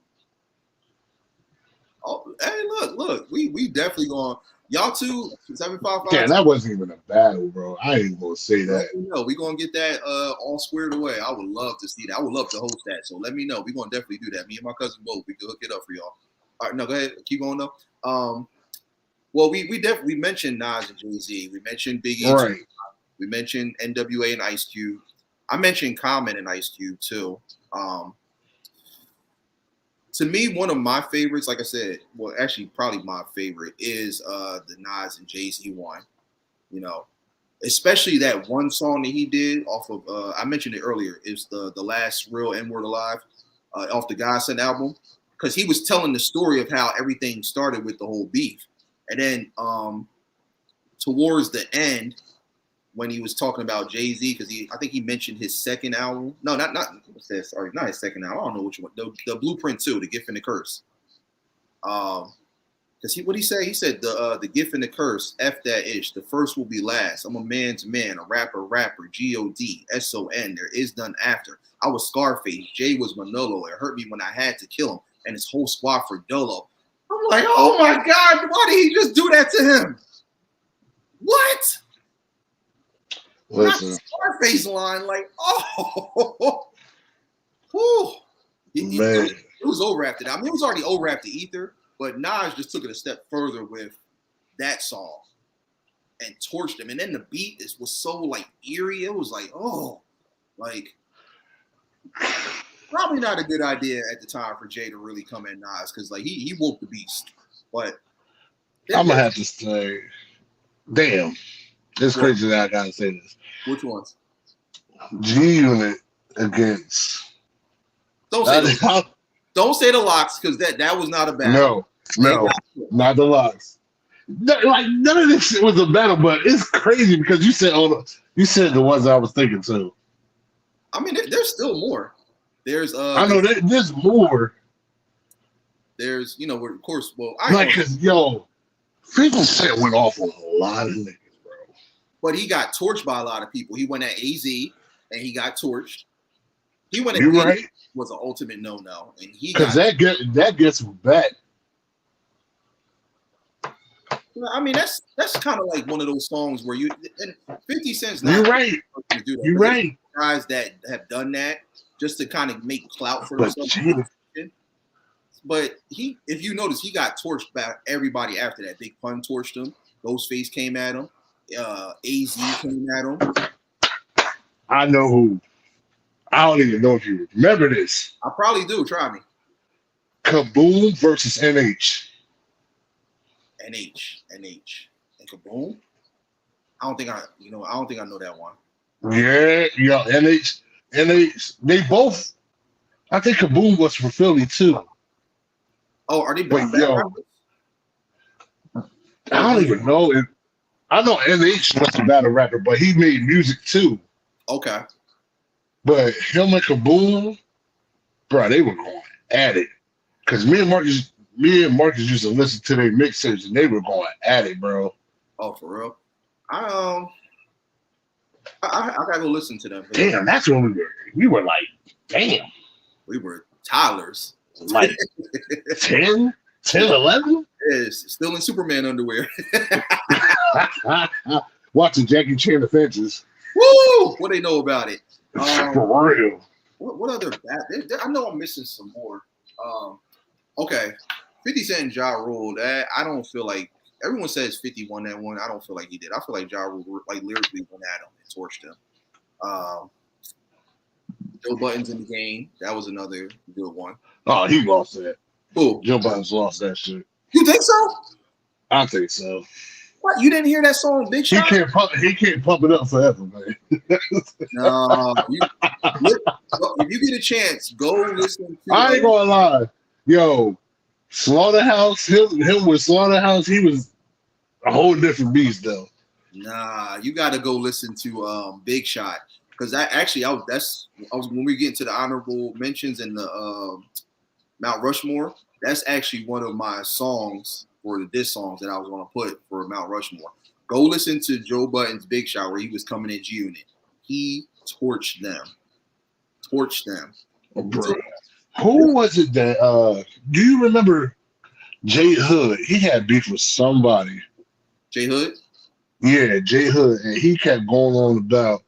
Oh, hey, look. We definitely going. Y'all two 755. Yeah, that wasn't even a battle, bro. I ain't gonna say that. No, we gonna get that all squared away. I would love to see that. I would love to host that. So let me know. We gonna definitely do that. Me and my cousin both. We can hook it up for y'all. All right, no, go ahead. Keep going though. Well, we definitely mentioned Nas and Jay-Z. We mentioned Biggie. Right. We mentioned NWA and Ice Cube. I mentioned Common and Ice Cube too. To me, one of my favorites, like I said, well, actually, probably my favorite is the Nas and Jay-Z one. You know, especially that one song that he did off of. I mentioned it earlier. It's the last real N-word alive off the Godsend album, because he was telling the story of how everything started with the whole beef, and then towards the end, when he was talking about Jay-Z, because I think he mentioned his second album. No, not what's that? Sorry, not his second album. I don't know which one. The Blueprint 2, The Gift and the Curse. Because what he say? He said the Gift and the Curse. F that ish. The first will be last. I'm a man's man, a rapper. G-O-D, S-O-N. There is none after. I was Scarface. Jay was Manolo. It hurt me when I had to kill him, and his whole squad for Dolo. I'm like, oh my God, why did he just do that to him? What? Listen. Not the Scarface line, like, oh, it was over after that. I mean, it was already over after Ether, but Nas just took it a step further with that song and torched him. And then the beat was so like eerie. It was like, oh, like probably not a good idea at the time for Jay to really come at Nas, because like he woke the beast. But I'm gonna have to say, damn, it's crazy that I gotta say this. Which ones? G-Unit against. Don't say the Locks, because that was not a battle. No, not the Locks. No, like none of this shit was a battle, but it's crazy because you said the ones I was thinking too. I mean, there's still more. There's I know there's more. There's of course. Well, because 50 Cent went off on a lot of niggas. But he got torched by a lot of people. He went at AZ and he got torched. He went at you right. Was an ultimate no-no, and because that gets back. I mean, that's kind of like one of those songs where 50 Cent's not. You're right. To do that. You're right. Guys that have done that just to kind of make clout for themselves. But if you notice, he got torched by everybody after that. Big Pun torched him. Ghostface came at him. AZ came at him. I know who. I don't even know if you remember this. I probably do. Try me. Kaboom versus NH. NH and Kaboom. I don't think I know that one. Yeah, NH. They both. I think Kaboom was for Philly too. Oh, are they both? I don't even know if. I know NH was a battle rapper, but he made music too. Okay. But him and Kaboom, bro, they were going at it. Because me and Marcus used to listen to their mixtapes, and they were going at it, bro. Oh, for real? I gotta go listen to them. Damn, that's when we were like, damn. We were toddlers. Like 10, 11? Yes, still in Superman underwear. Watching Jackie Chan Adventures. Woo! What they know about it? For real. What other I know I'm missing some more. Okay. 50 Cent and Ja Rule, that I don't feel like everyone says 50 won that one. I don't feel like he did. I feel like Ja Rule like lyrically went at him and torched him. Joe Budden's in the game. That was another good one. Oh, he lost that. Who? Joe Biden's lost that shit. You think so? I think so. What? You didn't hear that song, Big He Shot? can't pump it up forever, man. No. If you get a chance, go listen to. I ain't gonna lie. Yo, Slaughterhouse, him with Slaughterhouse, he was a whole different beast though. Nah, you got to go listen to Big Shot, because when we get into the honorable mentions and the Mount Rushmore. That's actually one of my songs for the diss songs that I was going to put for Mount Rushmore. Go listen to Joe Budden's Big Shot where he was coming in G Unit. He torched them. Oh, bro. Who was it that do you remember J Hood? He had beef with somebody. J Hood? Yeah, J Hood. And he kept going on about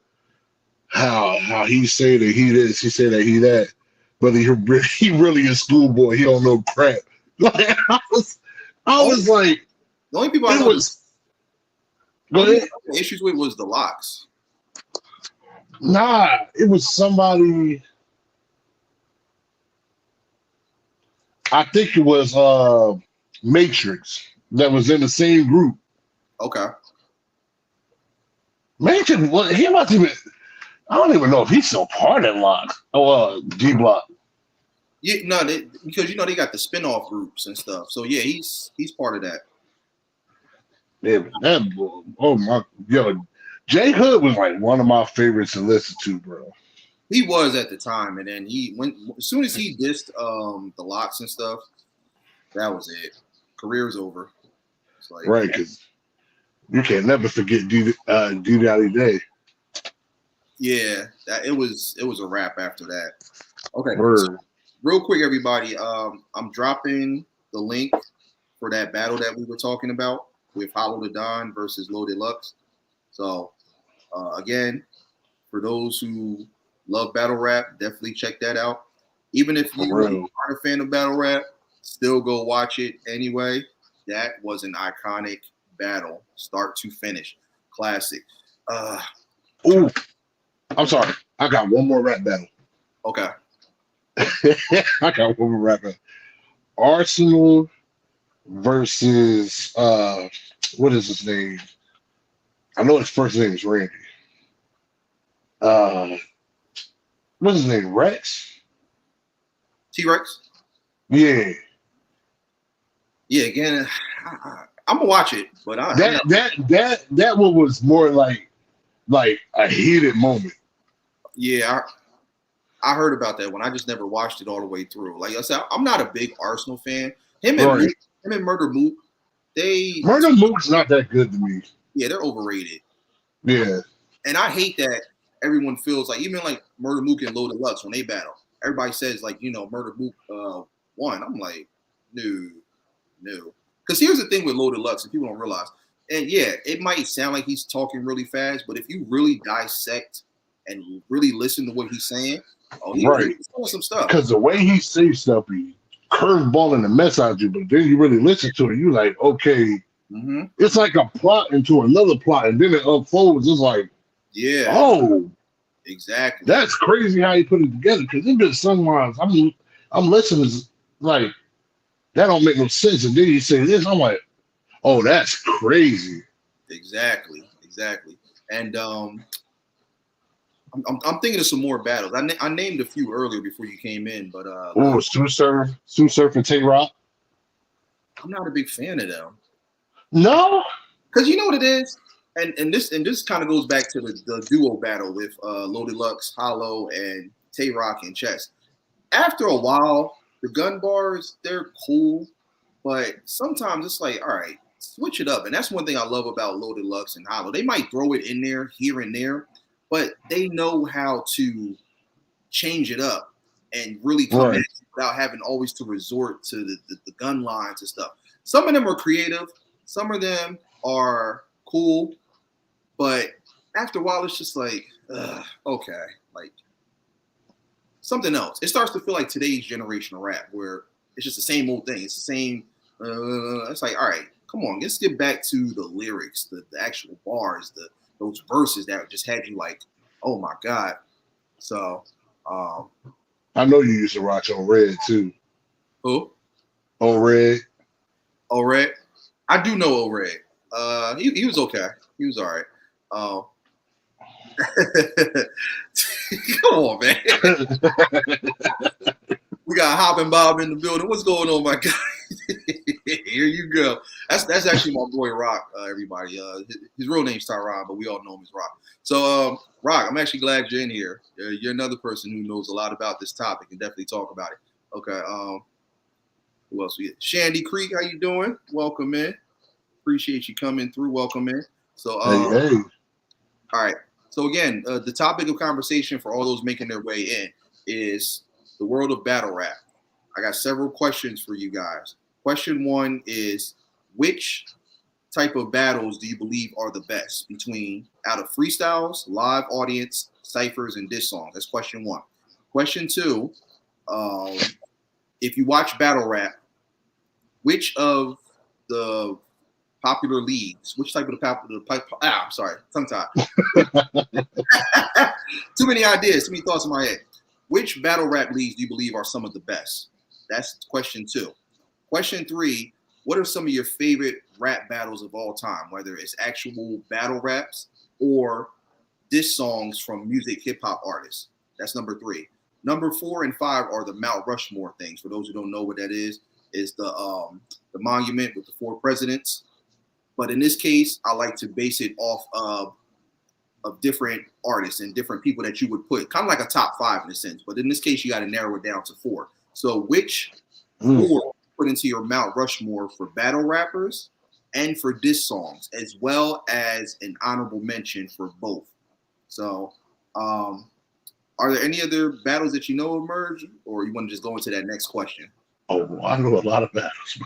how he say that he this, he say that he that, but he really a schoolboy. He don't know crap. Like I was like, the only people I know issues with was the Locks. Nah, it was somebody. I think it was Matrix that was in the same group. Okay. Matrix, he must even. I don't even know if he's still part of Lock or D Block. Yeah, no, because they got the spinoff groups and stuff. So yeah, he's part of that. Yeah, oh my, yo, J Hood was like one of my favorites to listen to, bro. He was at the time, and then as soon as he dissed the Locks and stuff, that was it. Career's over. Like, right, because you can never forget D-Daddy Day. Yeah, it was a wrap after that. Okay, so real quick, everybody. I'm dropping the link for that battle that we were talking about with Hollow the Don versus Loaded Lux. So again, for those who love battle rap, definitely check that out. Even if you aren't a fan of battle rap, still go watch it anyway. That was an iconic battle, start to finish. Classic. Ooh, I'm sorry. I got one more rap battle. Okay. I got one more rap battle. Arsenal versus what is his name? I know his first name is Randy. What's his name? Rex? T-Rex? Yeah. Yeah, again, I'm gonna watch it, but that one was more like a heated moment. Yeah, I heard about that one. I just never watched it all the way through. Like I said, I'm not a big Arsenal fan. Him and Murder Mook, Murder Mook's not that good to me. Yeah, they're overrated. Yeah. And I hate that everyone feels like, even like Murder Mook and Loaded Lux, when they battle, everybody says like, Murder Mook won. I'm like, no. Because here's the thing with Loaded Lux, and people don't realize. And yeah, it might sound like he's talking really fast, but if you really dissect and really listen to what he's saying, he's saying some stuff. Because the way he says stuff, he curveballing the mess out of you, but then you really listen to it, you're like, okay, it's like a plot into another plot, and then it unfolds. It's like, yeah, oh, exactly. That's crazy how he put it together. Because there's been some lines I'm listening, like that don't make no sense, and then he say this, I'm like, oh, that's crazy. Exactly. And I'm thinking of some more battles. I named a few earlier before you came in, but Sue Surf and Tay Rock. I'm not a big fan of them. No, because you know what it is, and this kind of goes back to the duo battle with Loaded Lux, Hollow, and Tay Rock and Chess. After a while, the gun bars, they're cool, but sometimes it's like, all right, switch it up. And that's one thing I love about Loaded Lux and Hollow. They might throw it in there here and there, but they know how to change it up and really come in without having always to resort to the gun lines and stuff. Some of them are creative. Some of them are cool. But after a while, it's just like, okay, like something else. It starts to feel like today's generation of rap where it's just the same old thing. It's the same. It's like, all right, come on, let's get back to the lyrics, the actual bars, those verses that just had you like, oh my god. So, I know you used to watch on Red too. who? On Red. O-Red. I do know O-Red. He was okay. He was all right. Come on, man. We got Hop and Bob in the building. What's going on, my guy? Here you go. That's actually my boy Rock. Everybody. His real name's Tyron, but we all know him as Rock. So, Rock, I'm actually glad you're in here. You're another person who knows a lot about this topic and definitely talk about it. Okay. Who else we got? Shandy Creek, how you doing? Welcome in. Appreciate you coming through. Welcome in. So, Hey. All right. So again, the topic of conversation for all those making their way in is the world of battle rap. I got several questions for you guys. Question one is, which type of battles do you believe are the best between out of freestyles, live audience, cyphers, and diss songs? That's question one. Question two, if you watch battle rap, which of the popular leagues, which type of I'm sorry, sometime. Too many ideas, too many thoughts in my head. Which battle rap leagues do you believe are some of the best? That's question two. Question three, what are some of your favorite rap battles of all time, whether it's actual battle raps or diss songs from music hip hop artists? That's number three. Number 4 and 5 are the Mount Rushmore things. For those who don't know what that is the monument with the 4 presidents. But in this case, I like to base it off of different artists and different people that you would put, kind of like a top 5 in a sense. But in this case, you got to narrow it down to 4. So which 4 put into your Mount Rushmore for battle rappers and for diss songs, as well as an honorable mention for both? So are there any other battles that you know emerge, or you want to just go into that next question? Oh, I know a lot of battles.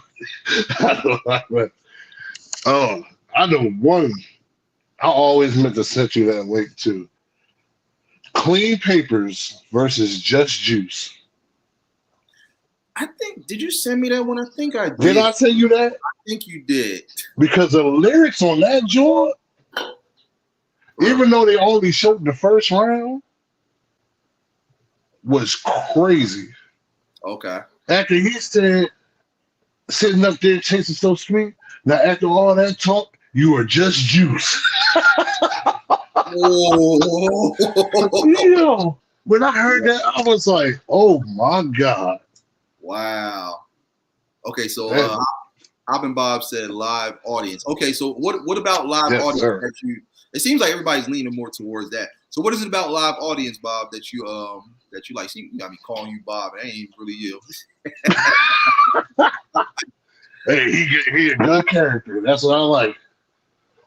I know a lot of battles. Oh, I know one. I always meant to send you that link to Clean Papers versus Just Juice. I think, did you send me that one? I think I did. Did I send you that? I think you did. Because the lyrics on that joint, even though they only showed the first round, was crazy. Okay. After he said, sitting up there chasing so sweet, now after all that talk, you are just juice. Oh. Yo, when I heard that, I was like, oh my God. Wow. Okay, so Hop and Bob said live audience. Okay, so what about live audience? Sir. It seems like everybody's leaning more towards that. So what is it about live audience, Bob, that you like? See, you got me calling you Bob. It ain't really you. Hey, he a good character. That's what I like.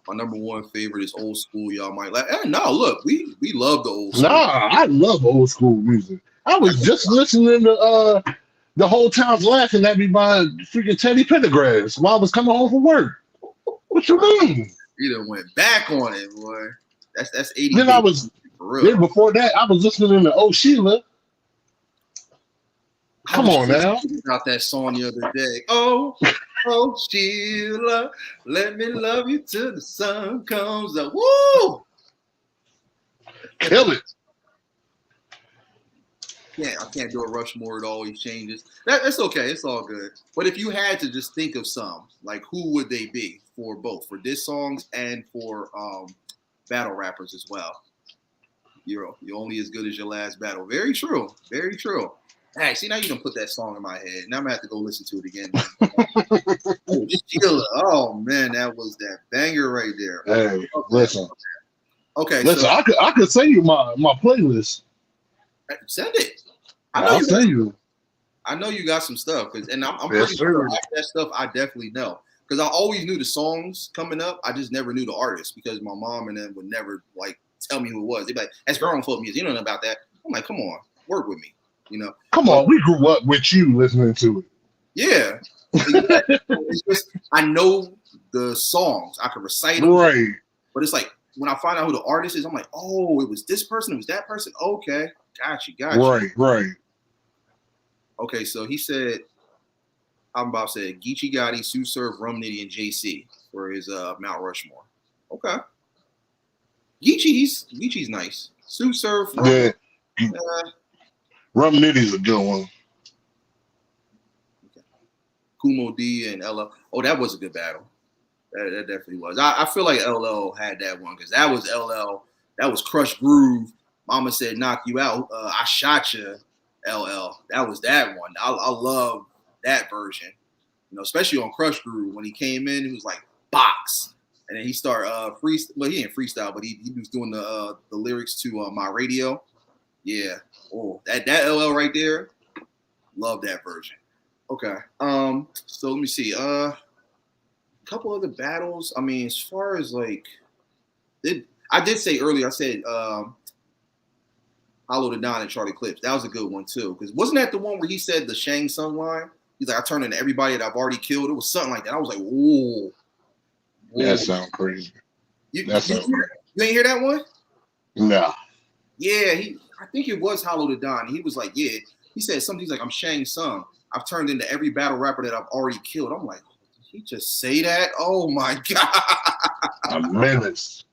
My number one favorite is old school. Y'all might like. No, look, we love the old school. Nah, I love old school music. I was just listening to The Whole Town's Laughing at Me by freaking Teddy Pendergrass while I was coming home from work. What you mean? You done went back on it, boy. That's 80. Then I was before that, I was listening to Oh Sheila. Come on now. About that song the other day. Oh Sheila, let me love you till the sun comes up. Woo! Kill it. Yeah, I can't do a Rushmore. It always changes. That's okay. It's all good. But if you had to just think of some, like who would they be for both, for diss songs and for battle rappers as well? You're only as good as your last battle. Very true. Very true. Hey, see, now you done put that song in my head. Now I'm going to have to go listen to it again. Oh, Sheila. Oh, man, that was that banger right there. Hey, listen. Okay, listen, so I could send you my playlist. Send it. I'll send you. I know you got some stuff, and I'm pretty sure that stuff I definitely know. Because I always knew the songs coming up. I just never knew the artist because my mom and them would never, like, tell me who it was. They'd be like, that's grown folk music. You don't know about that. I'm like, come on, work with me. You know, come on, we grew up with you listening to it. Yeah, it's just I know the songs, I can recite them, right? But it's like when I find out who the artist is, I'm like, oh, it was this person, it was that person. Okay, got you. Right. Okay, so he said, How about said Geechee Gotti, Sue Surf, Rum Nitty, and JC for his Mount Rushmore. Okay. Geechee's nice. Sue Surf, Rum Yeah, Rum Nitty's a good one. Okay. Kumo D and LL. Oh, that was a good battle. That definitely was. I feel like LL had that one because that was LL. That was Crush Groove. Mama said knock you out. I shot you, LL. That was that one. I love that version. You know, especially on Crush Groove when he came in, he was like box, and then he started freestyle. Well, he didn't freestyle, but he was doing the lyrics to My Radio. Yeah. Oh, that LL right there. Love that version. Okay. So let me see. Couple other battles. I mean, as far as like, I did say earlier. I said Hollow the Don and Charlie Clips. That was a good one too. Because wasn't that the one where he said the Shang Tsung line? He's like, I turned into everybody that I've already killed. It was something like that. I was like, whoa. That sounds crazy. You ain't hear that one? No. Yeah, I think it was Hollow the Don. He was like, yeah. He said something. He's like, I'm Shang Tsung. I've turned into every battle rapper that I've already killed. I'm like, did he just say that? Oh my God. A menace.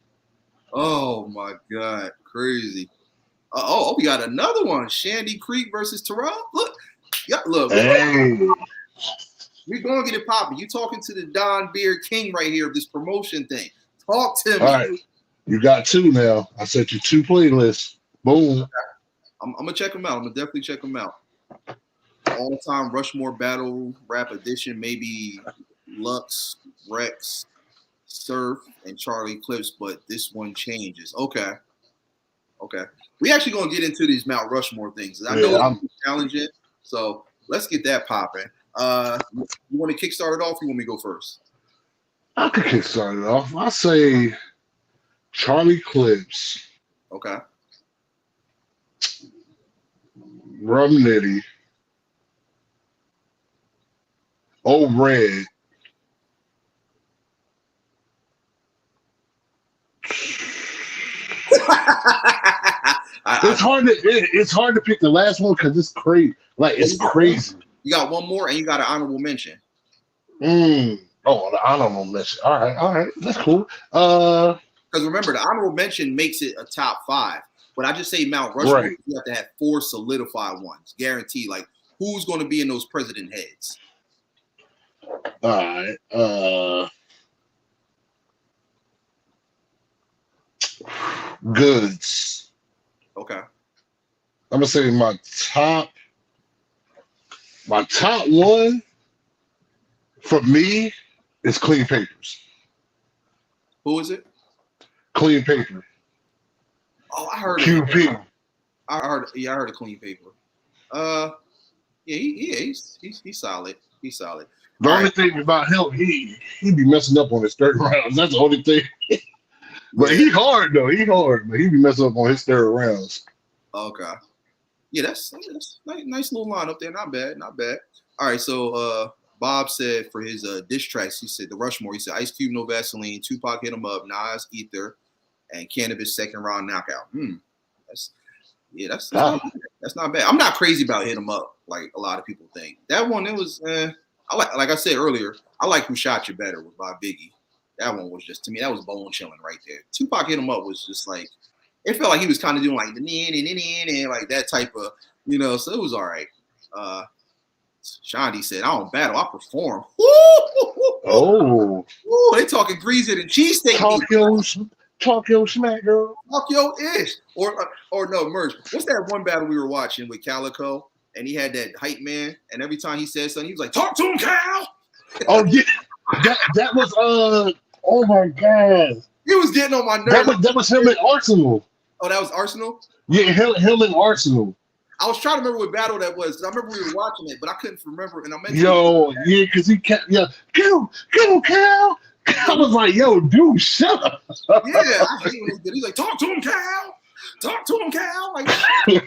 Oh my God. Crazy. We got another one. Shandy Creek versus Terrell. Look. Hey. We're going to get it popping. You talking to the Don Beard King right here of this promotion thing. Talk to me. All right. You got two now. I sent you two playlists. Boom. I'm going to check them out. I'm going to definitely check them out. All-time Rushmore Battle Rap Edition, maybe Lux, Rex, Surf, and Charlie Clips, but this one changes. Okay. We actually going to get into these Mount Rushmore things. I know it's challenging, so let's get that popping. You want to kickstart it off, or you want me to go first? I could kickstart it off. I say Charlie Clips. Okay. Rum Nitty. Old Red. It's hard to pick the last one because it's crazy. Like it's crazy. You got one more, and you got an honorable mention. Oh, the honorable mention. All right, that's cool. Because remember, the honorable mention makes it a top 5. But I just say Mount Rushmore. Right. You have to have 4 solidified ones, guaranteed. Like who's going to be in those president heads? All right. Goods. Okay. I'm gonna say my top one for me is Clean Papers. Who is it? Clean Paper. Oh, I heard QP. I heard of Clean Paper. He's solid. He's solid. The only thing about him, he be messing up on his third rounds. That's the only thing. But he hard though. He hard, but he be messing up on his third rounds. Okay. Yeah, that's nice little line up there. Not bad. All right, so Bob said for his diss tracks, he said the Rushmore. He said Ice Cube, No Vaseline, Tupac Hit 'Em Up, Nas, Ether, and Cannabis Second Round Knockout. That's not bad. I'm not crazy about Hit 'Em Up like a lot of people think. That one, it was. I like I said earlier, I like Who Shot You Better with by Biggie. That one was just, to me, that was bone chilling right there. Tupac Hit 'Em Up was just like, it felt like he was kind of doing like the like that type of, so it was all right. Shandy said, I don't battle, I perform. Oh. Ooh, they talking greasier than cheesesteak. Talk your smack, girl. Talk your ish. Or no, Merge. What's that one battle we were watching with Calico? And he had that hype man, and every time he said something, he was like, talk to him, Cal. Oh, yeah. That was, oh my God. He was getting on my nerves. That was him at Arsenal. Oh, that was Arsenal? Yeah, him in Arsenal. I was trying to remember what battle that was, because I remember we were watching it, but I couldn't remember. And I mentioned because he kept, go, Cal. I was like, yo, dude, shut up. Yeah, I hate when he did. He's like, talk to him, Cal. Talk to him, Cal. Like, dude,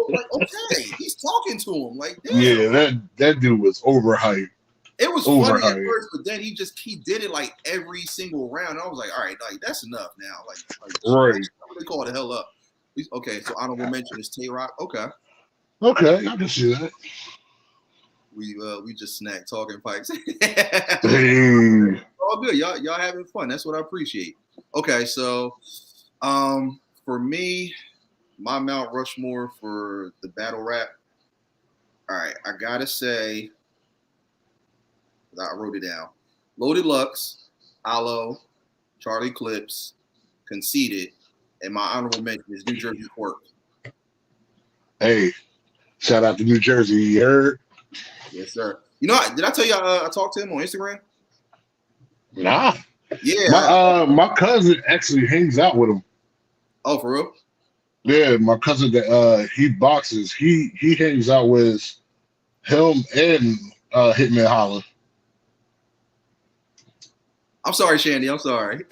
like, okay, he's talking to him. Like, damn. Yeah, that dude was overhyped. It was funny at first, but then he did it like every single round. And I was like, all right, like that's enough now. Like right. They call the hell up. Okay, so honorable mention is Tay Rock. Okay, I can see that. We just snack talking pikes. Hey. All good. Y'all having fun. That's what I appreciate. Okay, so for me, my Mount Rushmore for the battle rap. All right, I gotta say, I wrote it down. Loaded Lux, Aloe, Charlie Clips, Conceited, and my honorable mention is New Jersey Quirk. Hey, shout out to New Jersey. You heard? Yes, sir. You know, did I tell you I talked to him on Instagram? Nah. Yeah. My cousin actually hangs out with him. Oh, for real? Yeah, my cousin that he boxes. He hangs out with him and Hitman Holla. I'm sorry, Shandy. I'm sorry.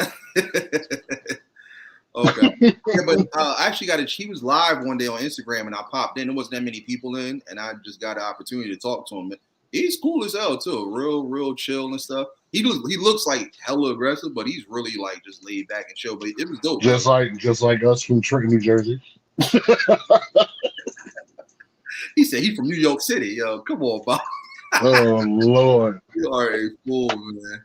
Okay. Yeah, but I actually he was live one day on Instagram and I popped in. There wasn't that many people in, and I just got an opportunity to talk to him. He's cool as hell too. Real chill and stuff. He looks like hella aggressive, but he's really like just laid back and chill. But it was dope. Just like us from Trenton, New Jersey. He said he's from New York City. Yo, come on, Bob. Oh Lord. You are a fool, man.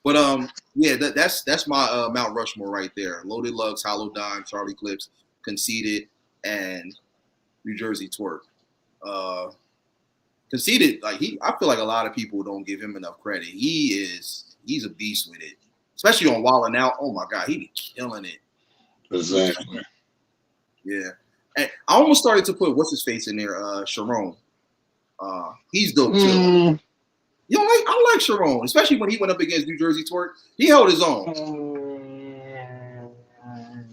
But yeah, that's my Mount Rushmore right there. Loaded Lux, Hollow Dime, Charlie Clips, Conceited, and New Jersey Twerk. Conceited, I feel like a lot of people don't give him enough credit. He's a beast with it, especially on Wildin' Out. Oh my God, he be killing it. Exactly. Yeah, and I almost started to put what's his face in there, Sharon. He's dope too. You don't like? I like Sharon, especially when he went up against New Jersey Twerk. He held his own.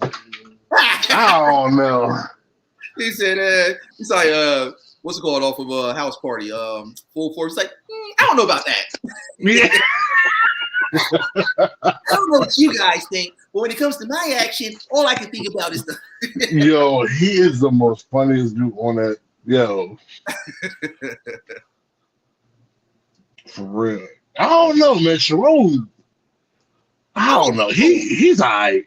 I don't know. He said, he's like, what's it called off of a house party? Full Force. He's like, I don't know about that. Yeah. I don't know what you guys think, but when it comes to my action, all I can think about is the. Yo, he is the most funniest dude on that. Yo. For real. I don't know, man. Sharon. I don't know. He's all right.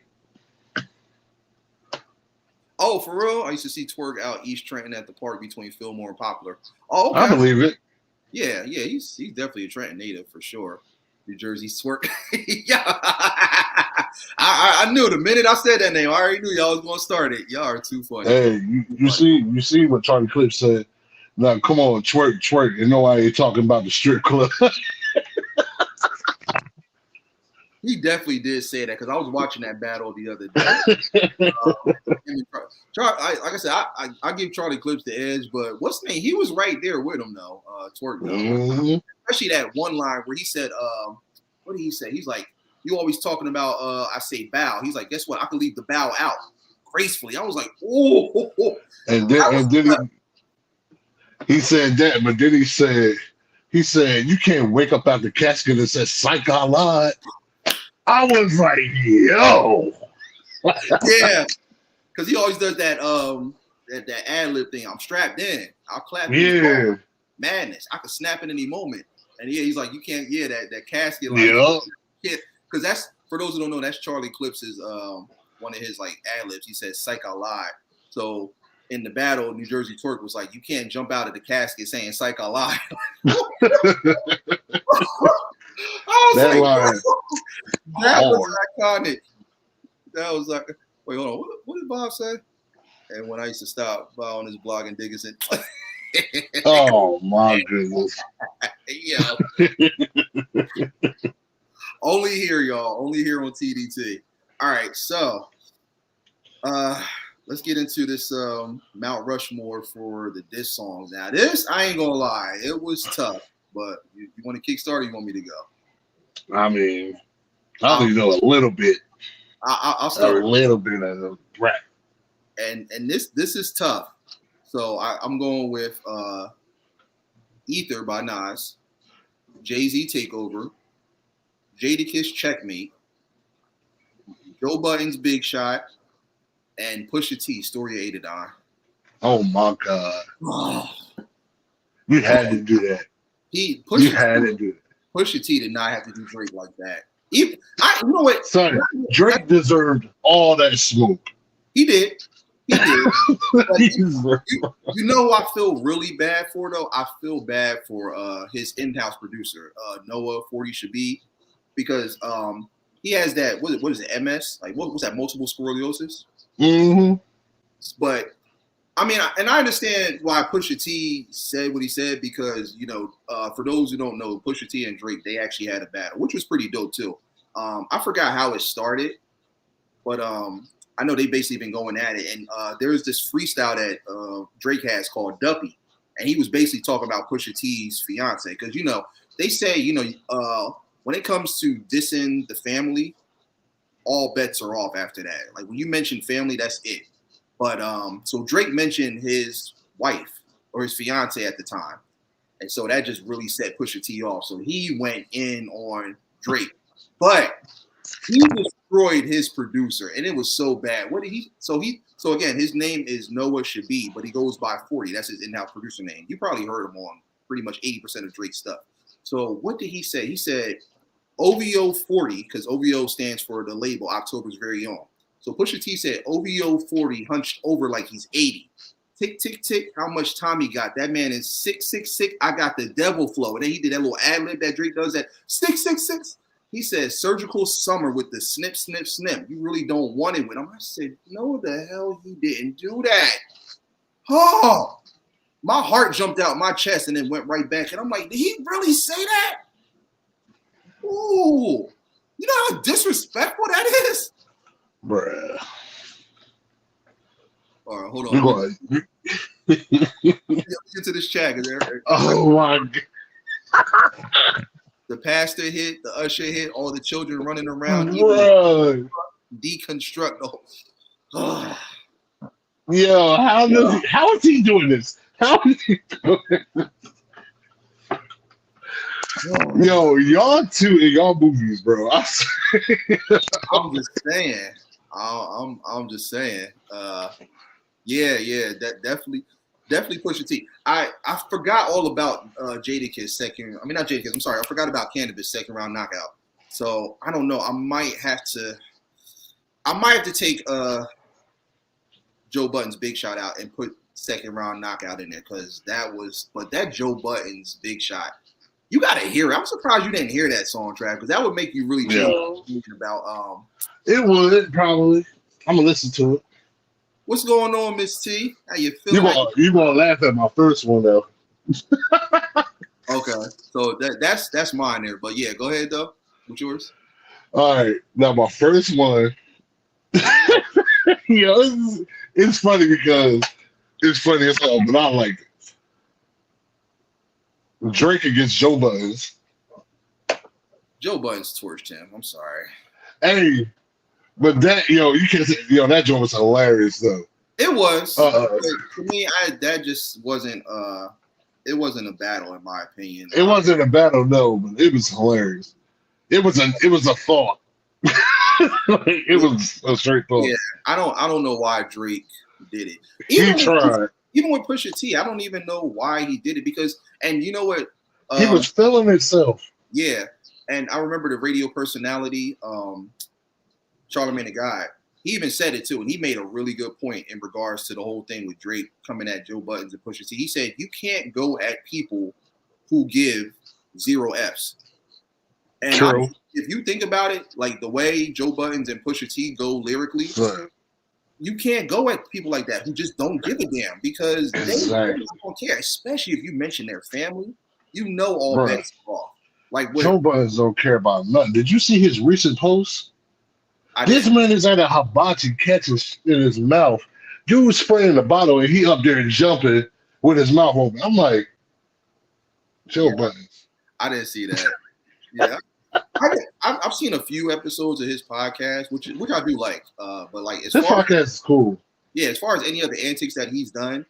Oh, for real? I used to see Twerk out East Trenton at the park between Fillmore and Poplar. Oh, okay. I believe it. Yeah, he's definitely a Trenton native for sure. New Jersey Twerk. Yeah. I knew the minute I said that name, I already knew y'all was gonna start it. Y'all are too funny. Hey, you see what Charlie Clips said. Now come on, twerk. You know why you're talking about the strip club. He definitely did say that because I was watching that battle the other day. Like I said, I give Charlie Clips the edge, but what's the name? He was right there with him though, Twerk though. Mm-hmm. Especially that one line where he said, what did he say? He's like, you always talking about I say bow. He's like, guess what? I can leave the bow out gracefully. I was like, oh. And then he said that, but then he said, you can't wake up out the casket and say psych I lied. I was like, yo. Yeah. Because he always does that that ad-lib thing. I'm strapped in. I'll clap. Yeah. Madness. I could snap at any moment. And yeah, he's like, you can't, that casket. Like, yeah. Because that's, for those who don't know, that's Charlie Clips' one of his like ad-libs. He says, psych I lied. So in the battle, New Jersey Twerk was like, you can't jump out of the casket saying psych I lied. That was iconic. That was like, wait, hold on. What did Bob say? And when I used to stop Bob on his blog and Dickinson. Oh my goodness. Yeah. Only here, y'all. Only here on TDT. All right, so let's get into this Mount Rushmore for the diss songs. Now, this, I ain't gonna lie, it was tough. But you want to kickstart or you want me to go? I mean, I only know a little bit. I'll start. A little bit of the rap. And this is tough. So I'm going with Ether by Nas, Jay-Z Takeover, Jadakiss Checkmate, Joe Budden's Big Shot, and Pusha T, Story of Adidon. Oh my God. You had to do that. Pusha T did not have to do Drake like that. You know what? Son, Drake deserved all that smoke. He did. He did. But you know who I feel really bad for though? I feel bad for his in-house producer, Noah 40 should be, because he has that what is it, MS? Like what's that, multiple sclerosis? Mm-hmm. But I mean, I understand why Pusha T said what he said because, for those who don't know, Pusha T and Drake, they actually had a battle, which was pretty dope too. I forgot how it started, but I know they basically been going at it. And there's this freestyle that Drake has called Duppy. And he was basically talking about Pusha T's fiance. Because, they say, when it comes to dissing the family, all bets are off after that. Like when you mention family, that's it. But so Drake mentioned his wife or his fiance at the time. And so that just really set Pusha T off. So he went in on Drake. But he destroyed his producer, and it was so bad. What did he? So again, his name is Noah Shabi, but he goes by 40. That's his in-house producer name. You probably heard him on pretty much 80% of Drake's stuff. So what did he say? He said OVO 40, because OVO stands for the label October's Very Own. So Pusha T said OVO 40 hunched over like he's 80. Tick, tick, tick. How much time he got? That man is 666. I got the devil flow. And then he did that little ad lib that Drake does, that 666. He said surgical summer with the snip, snip, snip. You really don't want it with him. I said, no, the hell he didn't do that. Oh, my heart jumped out my chest and then went right back. And I'm like, did he really say that? Ooh, you know how disrespectful that is? Bruh. All right, hold on. Get to this chat. Oh, my God. The pastor hit, the usher hit, all the children running around. Deconstruct. Yo, how is he doing this? How is he doing this? Yo, y'all two in y'all movies, bro. I'm just saying. I'm just saying. Yeah, that definitely Pusha T. I forgot all about Jadakiss second. I mean, not Jadakiss. I'm sorry. I forgot about Cannabis second round knockout. So I don't know. I might have to take Joe Budden's Big Shot out and put second round knockout in there because that Joe Budden's Big Shot. You gotta hear it. I'm surprised you didn't hear that song track because that would make you really change about. It would probably. I'm gonna listen to it. What's going on, Miss T? How you feeling? You gonna laugh at my first one though. Okay, so that's mine there. But yeah, go ahead though. What's yours? All right, now my first one. It's funny because it's funny as hell, but I like it. Drake against Joe Buttons. Joe Buttons torched him. I'm sorry. Hey, but that you can't say that joint was hilarious though. It was. To me, that just wasn't. It wasn't a battle in my opinion. It wasn't a battle, no, but it was hilarious. It was a thought. It was a straight thought. Yeah, I don't know why Drake did it. He tried. Even with Pusha T, I don't even know why he did it because, and you know what? He was feeling himself. Yeah, and I remember the radio personality, Charlamagne the God. He even said it too, and he made a really good point in regards to the whole thing with Drake coming at Joe Buttons and Pusha T. He said you can't go at people who give 0 Fs. And True. If you think about it, like the way Joe Buttons and Pusha T go lyrically. Right. You can't go at people like that who just don't give a damn because they don't care, especially if you mention their family. All bets are off. Like Joe Buttons don't care about nothing. Did you see his recent post? This man is at a hibachi catching in his mouth. Dude spraying the bottle and he up there jumping with his mouth open. I'm like, Joe Buttons. I didn't see that. Yeah. I've seen a few episodes of his podcast, which I do like. But like, this podcast is cool. Yeah, as far as any other antics that he's done,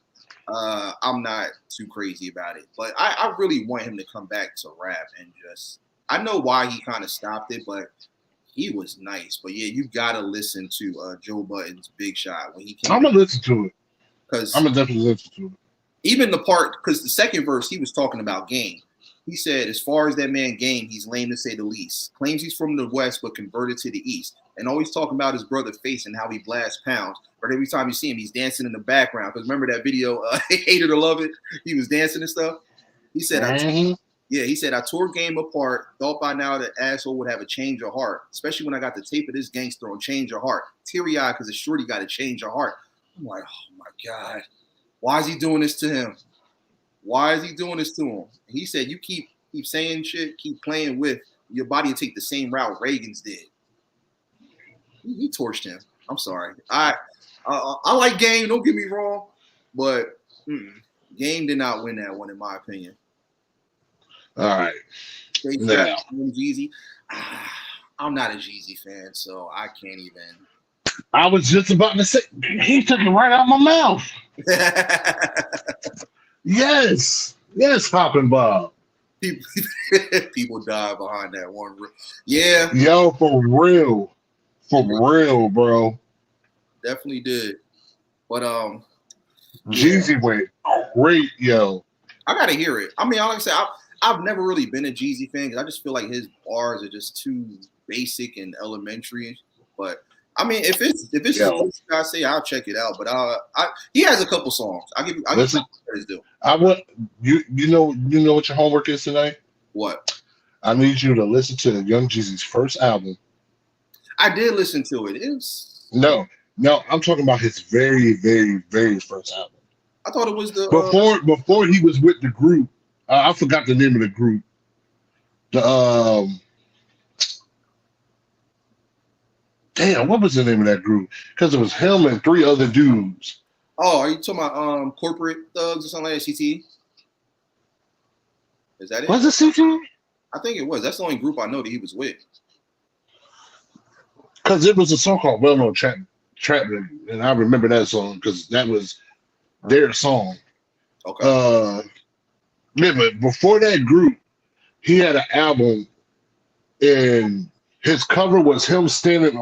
I'm not too crazy about it. But I really want him to come back to rap and just. I know why he kind of stopped it, but he was nice. But yeah, you gotta listen to Joe Budden's Big Shot when he came. I'm gonna listen to it because I'm gonna definitely listen to it. Even the part because the second verse he was talking about game. He said, as far as that man Game, he's lame to say the least. Claims he's from the West, but converted to the East. And always talking about his brother Face and how he blasts pounds. But every time you see him, he's dancing in the background. Because remember that video, Hate It or Love It? He was dancing and stuff. He said, he said, I tore Game apart. Thought by now that asshole would have a change of heart. Especially when I got the tape of this gangster on Change Your Heart. Teary-eyed because it's shorty got to change your heart. I'm like, oh my God. Why is he doing this to him? Why is he doing this to him? He said, you keep saying shit, keep playing with, your body will take the same route Reagan's did. He torched him. I'm sorry. I like Game, don't get me wrong, but Game did not win that one, in my opinion. All right. Now. Jeezy. I'm not a Jeezy fan, so I can't even. I was just about to say, he took it right out of my mouth. Yes, Hoppin' Bob. People die behind that one. Yeah. Yo, for real, bro. Definitely did. But Jeezy went great, yo. I gotta hear it. I mean, like I said, I've never really been a Jeezy fan because I just feel like his bars are just too basic and elementary. But I mean, if it's what I say, I'll check it out. But he has a couple songs. I'll give Listen, his due. You know what your homework is tonight? What? I need you to listen to Young Jeezy's first album. I did listen to it. No, I'm talking about his very, very, very first album. I thought it was the before he was with the group. I forgot the name of the group. Damn, what was the name of that group? Because it was him and 3 other dudes. Oh, are you talking about Corporate Thugs or something like that? CT? Is that it? Was it CT? I think it was. That's the only group I know that he was with. Because it was a song called Well Known Trap, and I remember that song because that was their song. Okay. Yeah, but before that group, he had an album, and his cover was him standing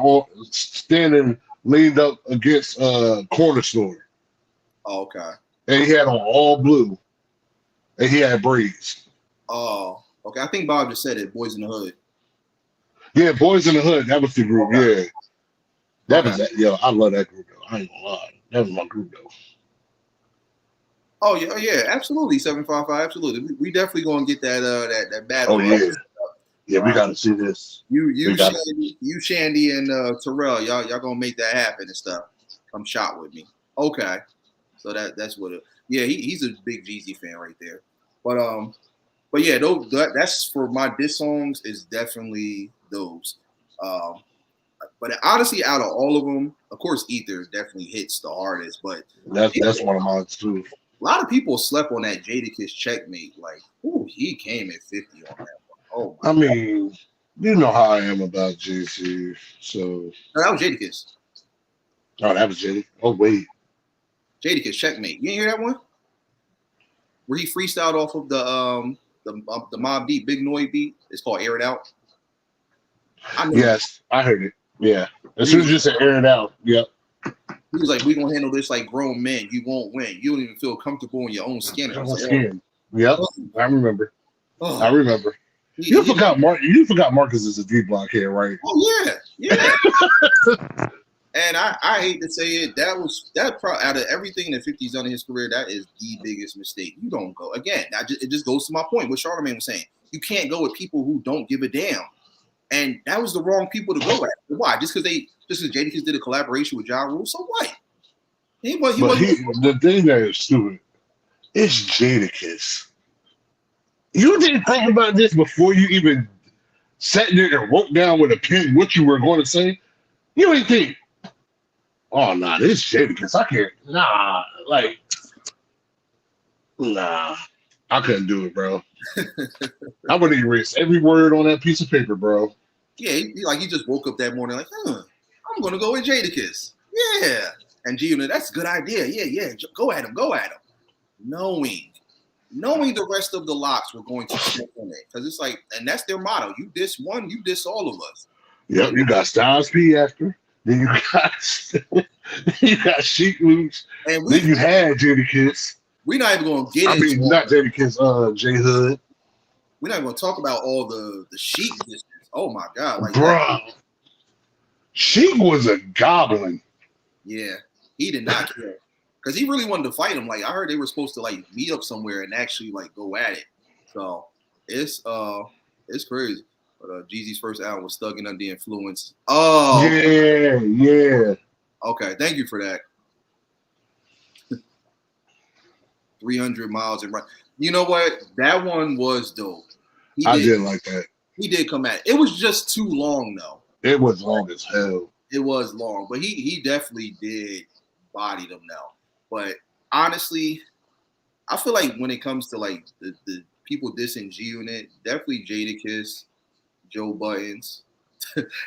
leaned up against a corner store. Oh, okay. And he had on all blue, and he had braids. Oh, okay. I think Bob just said it. Boys in the Hood. Yeah, Boys in the Hood. That was the group. Okay. Yeah, that was that. Yo, I love that group though. I ain't gonna lie. That was my group though. Oh yeah, absolutely. 755, absolutely. We definitely gonna get that battle. Oh yeah, yeah. We gotta see this. You, Shandy, and Terrell, y'all gonna make that happen and stuff. Come shot with me. Okay, so that's what. He's a big Jeezy fan right there. But yeah, that's for my diss songs is definitely those. But honestly, out of all of them, of course, Ether definitely hits the hardest. But that's one of mine too. A lot of people slept on that Jadakiss Checkmate. Like, ooh, he came at 50 on that one. Oh, I mean, you know how I am about JC. So no, that was Jadakiss. Oh, that was Jadakiss. Oh, wait. Jadakiss Checkmate. You didn't hear that one? Where he freestyled off of the Mob Deep Big Noise beat. It's called Air It Out. Yes, I heard it. Yeah. As soon as you said Air It Out, yep. He was like, "We gonna handle this like grown men. You won't win. You don't even feel comfortable in your own skin." Yep, I remember. I remember. You forgot Marcus is a D Block here, right? Oh yeah. And I hate to say it, that probably out of everything that 50's done in his career, that is the biggest mistake. You don't go again. It just goes to my point. What Charlamagne was saying, you can't go with people who don't give a damn, and that was the wrong people to go at. Why? Just because Jadakiss did a collaboration with Ja Rule, so what? The thing that is stupid is Jadakiss. You didn't think about this before you even sat there and wrote down with a pen what you were going to say. You didn't think, oh, nah, this Jadakiss. I can't. Nah, I couldn't do it, bro. I would erase every word on that piece of paper, bro. Yeah, he just woke up that morning like, I'm going to go with Jadakiss. Yeah. And G, that's a good idea. Yeah. Go at him. Knowing the rest of the locks were going to step on it. Because it's like, and that's their motto. You diss one, you diss all of us. Yep, you got Styles P after. Then you got Sheik Loose. And then you had Jadakiss. We're not even going to get into it. Not Jadakiss, J Hood. we're not going to talk about all the Sheik distance. Oh my God, like Bro, that. Sheik was a goblin. Yeah, he did not care because he really wanted to fight him. Like I heard they were supposed to like meet up somewhere and actually like go at it. So it's crazy. But Jeezy's first album was Thuggin' Under the Influence. Oh, Yeah. okay. Thank you for that. 300 miles and right. You know what? That one was dope. I did like that. He did come at it. It was just too long though. It was long as hell. It was long, but he definitely did body them now. But honestly, I feel like when it comes to like the people dissing G Unit, definitely Jadakiss, Joe Buttons.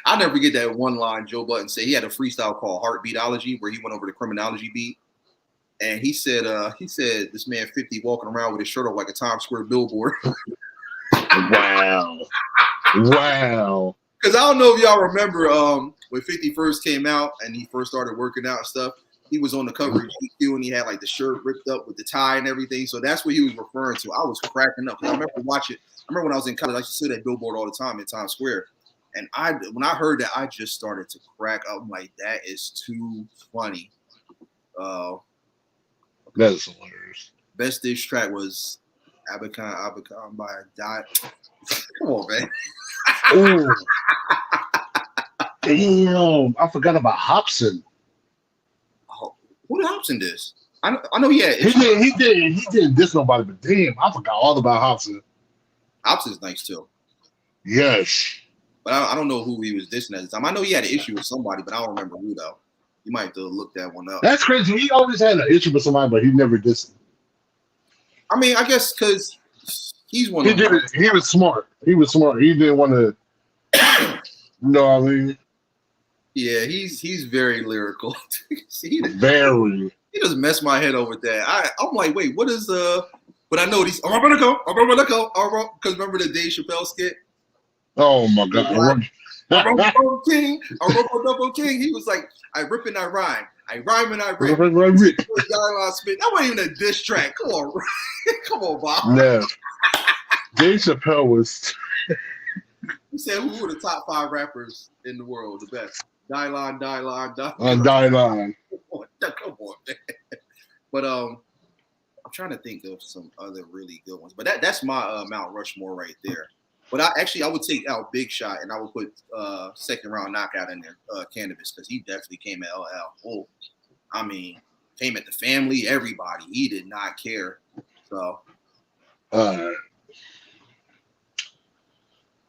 I'll never forget that one line Joe Button said. He had a freestyle called Heartbeatology where he went over the criminology beat. And he said this man 50 walking around with his shirt off like a Times Square billboard. Wow. Because I don't know if y'all remember when 50 first came out and he first started working out and stuff. He was on the cover of GQ and he had like the shirt ripped up with the tie and everything. So that's what he was referring to. I was cracking up. I remember watching. I remember when I was in college, I used to see that billboard all the time in Times Square. And when I heard that, I just started to crack up. I'm like, that is too funny. That is hilarious. Best diss track was Abacon by Dot. Come on, man. Ooh. Damn, I forgot about Hobson. Oh, who did Hobson diss? I know he had. He didn't diss nobody, but damn, I forgot all about Hobson. Hobson's nice too. Yes. But I don't know who he was dissing at the time. I know he had an issue with somebody, but I don't remember who though. You might have to look that one up. That's crazy. He always had an issue with somebody, but he never dissed. I mean, I guess because he's one. He did it. He was smart. He didn't want to. You know what I mean? Yeah, he's very lyrical. See, Very. He just messed my head over with that. I'm like, wait, what is But I know these. I'm gonna go. Because remember the Dave Chappelle skit? Oh my God. Double King. He was like, I rip and I rhyme. I rhyme and I rip. That wasn't even a diss track. Come on, come on, Bob. No. Dave Chappelle was. He said, who were the top 5 rappers in the world? The best. Dylan. Dylan. Come on, man. But I'm trying to think of some other really good ones. But that's my Mount Rushmore right there. But I would take out Big Shot and I would put second round knockout in there, Cannabis, because he definitely came at LL. Oh, I mean, came at the family, everybody. He did not care. So.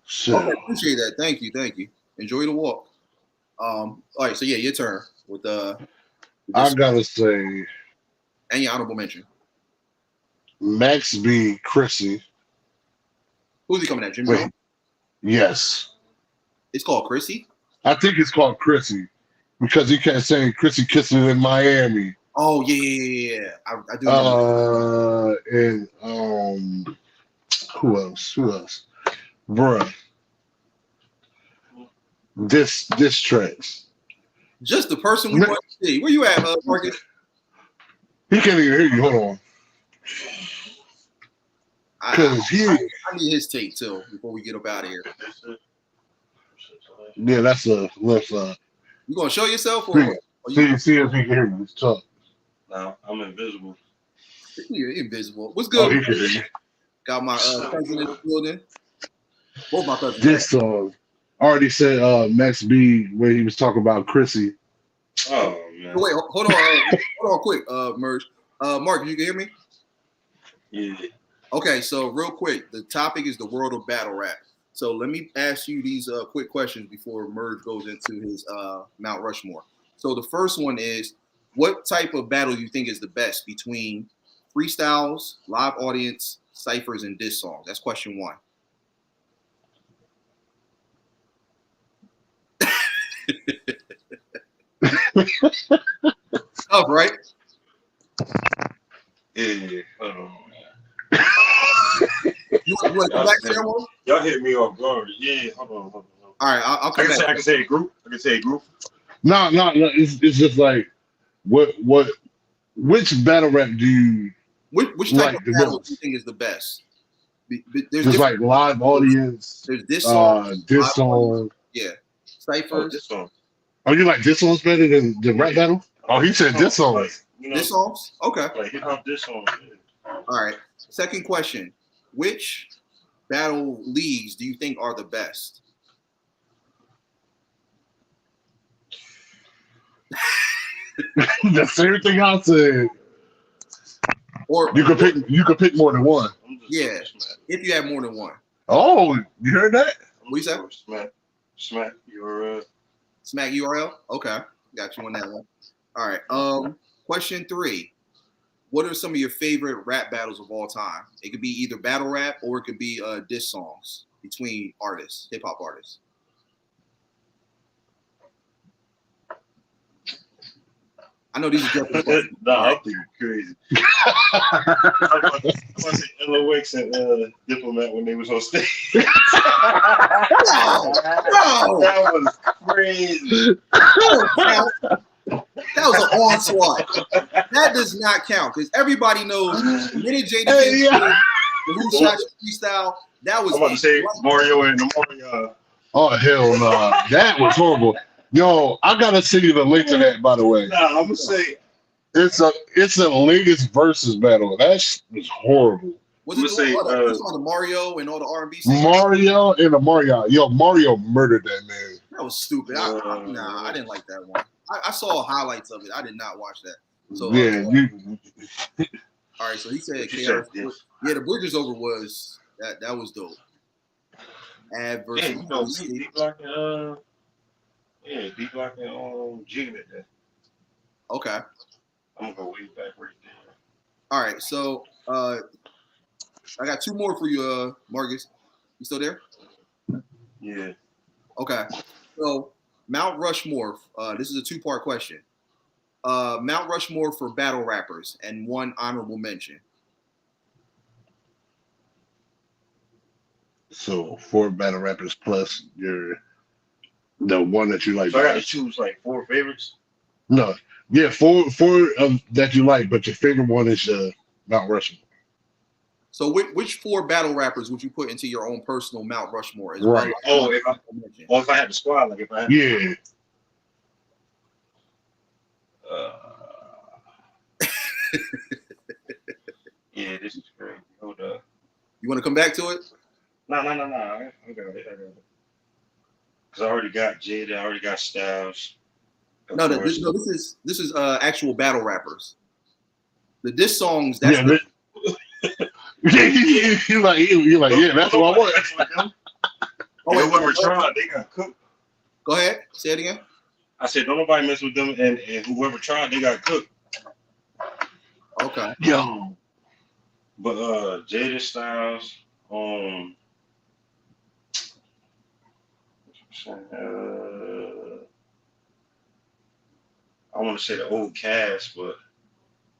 Sure. Okay, appreciate that. Thank you. Enjoy the walk. All right, so yeah, your turn with I gotta say, and your honorable mention. Max B. Chrissy. Who's he coming at? Jim Wait. Jones? Yes. It's called Chrissy? I think it's called Chrissy because he kept saying Chrissy kissing in Miami. Oh, yeah. I do remember. And who else? Bruh. This tracks. Just the person we want to see. Where you at, Marcus? He can't even hear you. Hold on. I need his take too before we get up out of here. Yeah, that's a left. You gonna show yourself? See if he can hear you. Talk. No, I'm invisible. You're invisible. What's good? Oh, he can hear you. Got my cousin in the building. Both my cousins. This song already said Max B where he was talking about Chrissy. Oh man. Wait, hold on, quick, Merge. Mark, you can hear me? Yeah. Okay, so real quick, the topic is the world of battle rap. So let me ask you these quick questions before Merge goes into his Mount Rushmore. So the first one is, what type of battle do you think is the best between freestyles, live audience, cyphers, and diss songs? That's question 1. Tough, right? Yeah. Hold on. You want to come back to that one? Y'all hit me off guard. Yeah. Hold on. All right, I'll come back. I can say a group. No. It's just like which battle rap do you which type of battle do you think is the best? There's Just different. like live audience, There's diss songs, diss live audience, song. yeah, Oh, ciphers, this song. Oh, you like diss songs better than the rap battle? Oh, he said diss songs. Like, you know, diss songs. Okay, like hip hop diss songs. all right. Second question: which battle leagues do you think are the best? That's everything I said. Or You could pick more than one. yeah, if you have more than one. Oh, you heard that? What you say? Smack your Smack URL. Okay, got you on that one. All right. Question 3. What are some of your favorite rap battles of all time? It could be either battle rap or it could be diss songs between artists, hip hop artists. I know these are different questions. Nah, I'm thinking crazy. I was say LOX and Diplomat when they was on stage. No, That was crazy. That was an onslaught. That does not count because everybody knows the minute JD Hey, yeah. the Who Shot You freestyle, that was I'm about to say Mario and the Mario. Oh hell no, that was horrible. Yo, I gotta send you the link to that. By the way, Nah, I'm gonna say it's the latest versus battle. That was horrible. Was it the Mario and all the R&B singers? Mario and the Mario. Yo, Mario murdered that man. That was stupid. I didn't like that one. I saw highlights of it. I did not watch that. So yeah, all right. So he said, yeah, the Bridges over was that was dope. Adverse. Yeah, you know, D-Block and D-Block and Jigga there. Okay. I'm gonna go way back right there. All right. So I got 2 more for you, Marcus. You still there? Yeah. Okay. So Mount Rushmore. This is a 2-part question. Mount Rushmore for battle rappers and 1 honorable mention. So 4 battle rappers plus the one that you like. So I gotta choose like 4 favorites. No, yeah, 4 that you like, but your favorite one is Mount Rushmore. So which 4 battle rappers would you put into your own personal Mount Rushmore? As right. Well? If I had the squad, like if I had yeah. Yeah, this is crazy. Hold up. You want to come back to it? No. I got it. Because I already got Jada, I already got Styles. This is actual battle rappers. The diss songs. That's you're like, yeah, that's what I want. Whoever tried, they got cooked. Go ahead, say it again. I said, don't nobody mess with them, and whoever tried, they got cooked. Okay. Yo. But Jada Styles, I want to say the old cast, but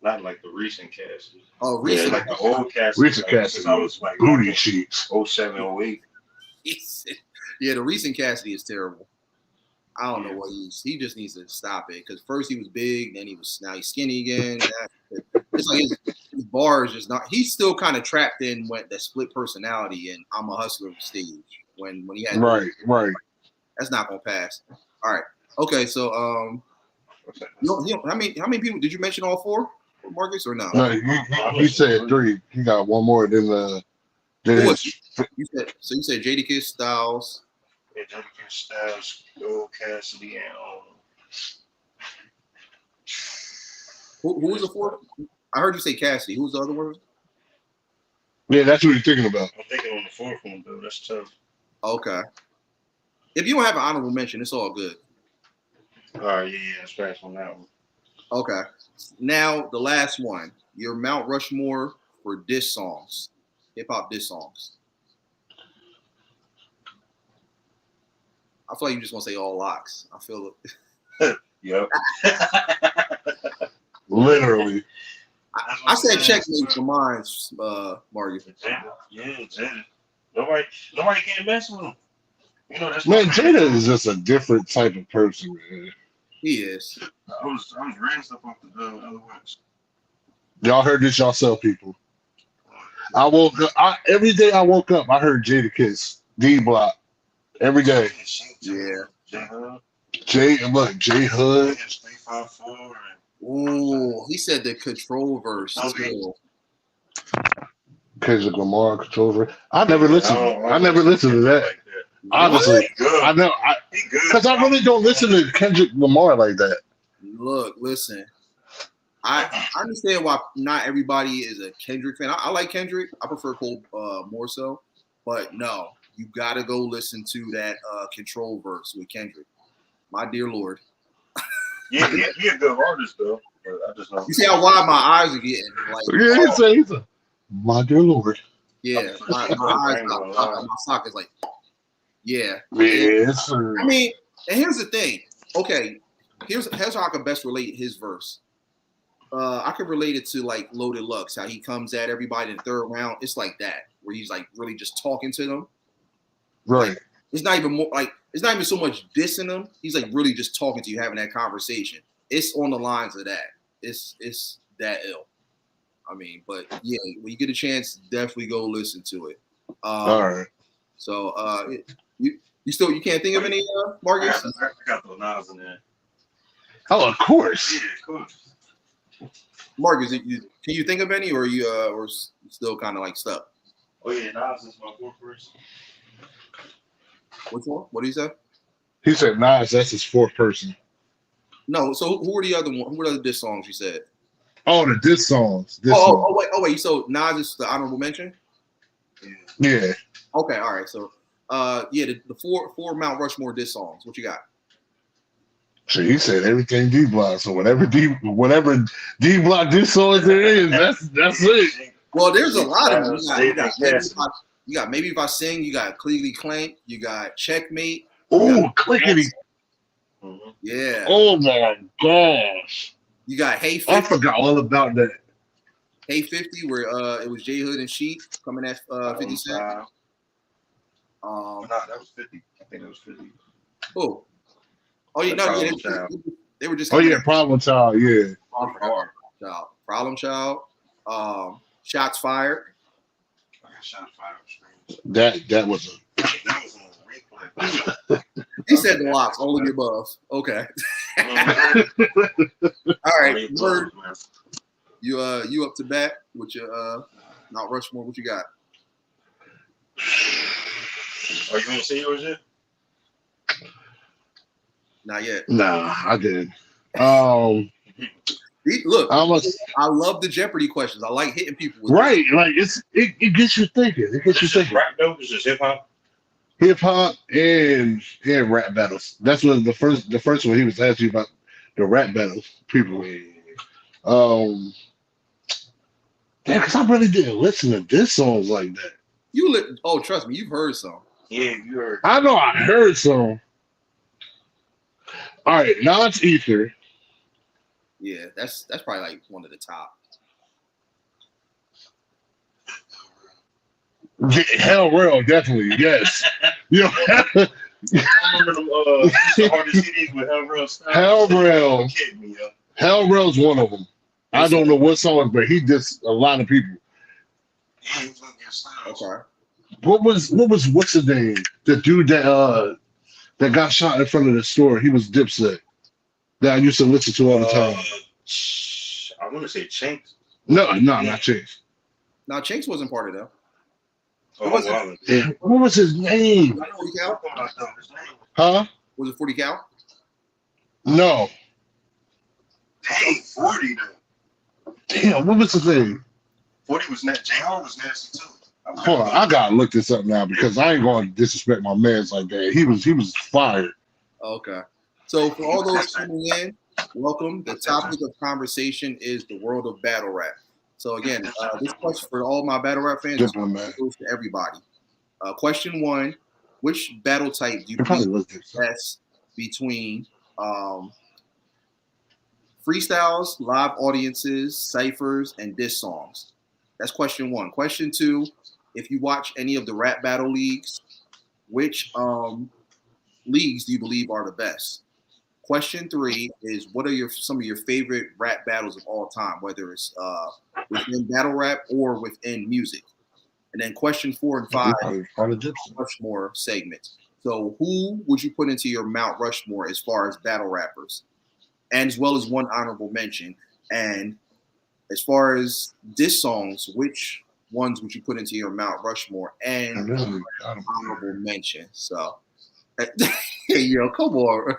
not like the recent cast. Oh, recent. Like the old cast. Recent cast. I was like booty sheets. 07, 08. Yeah, the recent Cassidy is terrible. I don't know what he just needs to stop it because first he was big, then now he's skinny again. It's like his bar is just not. He's still kind of trapped in that split personality and I'm a hustler stage when he had right. That's not gonna pass. All right, okay. So how many people did you mention? All 4, Marcus, or no? No, you said 3. You got one more than you said Jadakiss, Styles. Yeah, Jadakiss, Styles, old Cassidy, and who was the 4th? I heard you say Cassidy. Who's the other one? Yeah, that's what you're thinking about. I'm thinking on the 4th one, though. That's tough. Okay. If you don't have an honorable mention, it's all good. All right, yeah, scratch on that one. Okay. Now the last one. Your Mount Rushmore for diss songs, hip hop diss songs. I feel like you just want to say all locks. I feel it. Yep. Literally. I said checkmate for mine, Marcus. Jada. Nobody can mess with him. You know, that's Jada is just a different type of person, man. He is. I was reading stuff off the LOX. Y'all heard this yourself, people. I woke up. Every day I woke up, I heard Jadakiss, D Block every day. Yeah. J Hood. 354. Ooh, he said the control verse too. Kendrick Lamar, Controller. I Yeah, never listened. I never listened to that. Like that. Honestly, He good. I know. He good. Because I really don't listen to Kendrick Lamar like that. Look, listen. I understand why not everybody is a Kendrick fan. I like Kendrick. I prefer Cole more so. But no, you gotta go listen to that control verse with Kendrick. My dear Lord. Yeah, he a good artist though. But I just know. You see how wide my eyes are getting? Like, Yeah, he's a, my dear Lord. yeah, my eyes, my sock is like, yeah. Yes, sir. I mean, and here's the thing. Okay, here's how I can best relate his verse. I could relate it to like Loaded Lux, how he comes at everybody in the third round. It's like that, where he's like really just talking to them. Right. Like, it's not even so much dissing them. He's like really just talking to you, having that conversation. It's on the lines of that. It's that ill. I mean, but yeah, when you get a chance, definitely go listen to it. All right. So you can't think of any Marcus? I got those knives in there. Oh, of course. Yeah, of course. Marcus, can you think of any, or you or still kind of like stuck? Oh yeah, knives is my fourth person. Which one? What did he say? He said Nas, that's his fourth person. No. So who were the other one? Who were the other diss songs you said? Oh, the diss songs. Oh wait. So Nas is the honorable mention. Yeah. Okay. All right. So the four Mount Rushmore diss songs. What you got? So he said everything D Block. So whatever D Block diss songs there is, that's it. Well, there's a lot of them. You got Maybe If I Sing. You got Clearly Clank. You got Checkmate. Oh, clickety. Mm-hmm. Yeah. Oh my gosh. You got Hey 50. I forgot all about that. Hey 50, where it was J Hood and Sheep coming at 50 Cent. No, that was 50. I think it was 50. Oh yeah, they were just. Oh yeah, Problem Child. Yeah. Problem Child. Shots Fired. Shots fired. That was That was on replay. He said the locks, all of the above. Okay. All right, Bird. You up to bat with your Mount Rushmore? What you got? Are you gonna see yours yet? Not yet. Nah, I didn't. Look, I love the Jeopardy questions. I like hitting people with right. Like it gets you thinking. It gets you thinking. Rap though, it's just hip hop. Hip hop and rap battles. That's what the first one he was asking you about the rap battles. People. Yeah, because I really didn't listen to diss songs like that. Trust me, you've heard some. Yeah, you heard. I know I heard some. All right, Nas Ether. Yeah, that's probably like one of the top. Hell Rail, definitely, yes. You know, I remember the hardest CDs with Hell Rail style. Hell Rail. Kidding me, yo. Hell Rail's one of them. I don't know what songs, but he dissed a lot of people. Yeah, he was gonna get styles. Okay. What's his name? The dude that got shot in front of the store. He was Dipset. That I used to listen to all the time. I want to say Chinks. No, not Chinks. No, Chinks wasn't part of that. What was his name? 40 Cal? Huh? Was it 40 Cal? No. Dang, 40 though. Damn, what was his name? 40 was nasty. J-Hard was nasty too. Hold on, I gotta look this up now because I ain't gonna disrespect my man's like that. He was fired. Okay. So for all those tuning in, welcome. The topic of conversation is the world of battle rap. So again, this question for all my battle rap fans goes to everybody. Question 1: which battle type do you believe is best between freestyles, live audiences, cyphers, and diss songs? That's question 1. Question 2: if you watch any of the rap battle leagues, which leagues do you believe are the best? Question 3 is what are some of your favorite rap battles of all time, whether it's within battle rap or within music? And then question 4 and 5 Part of Gypsy. Rushmore segments. So who would you put into your Mount Rushmore as far as battle rappers? And as well as one honorable mention. And as far as diss songs, which ones would you put into your Mount Rushmore and honorable mention? So, hey, yo, come on.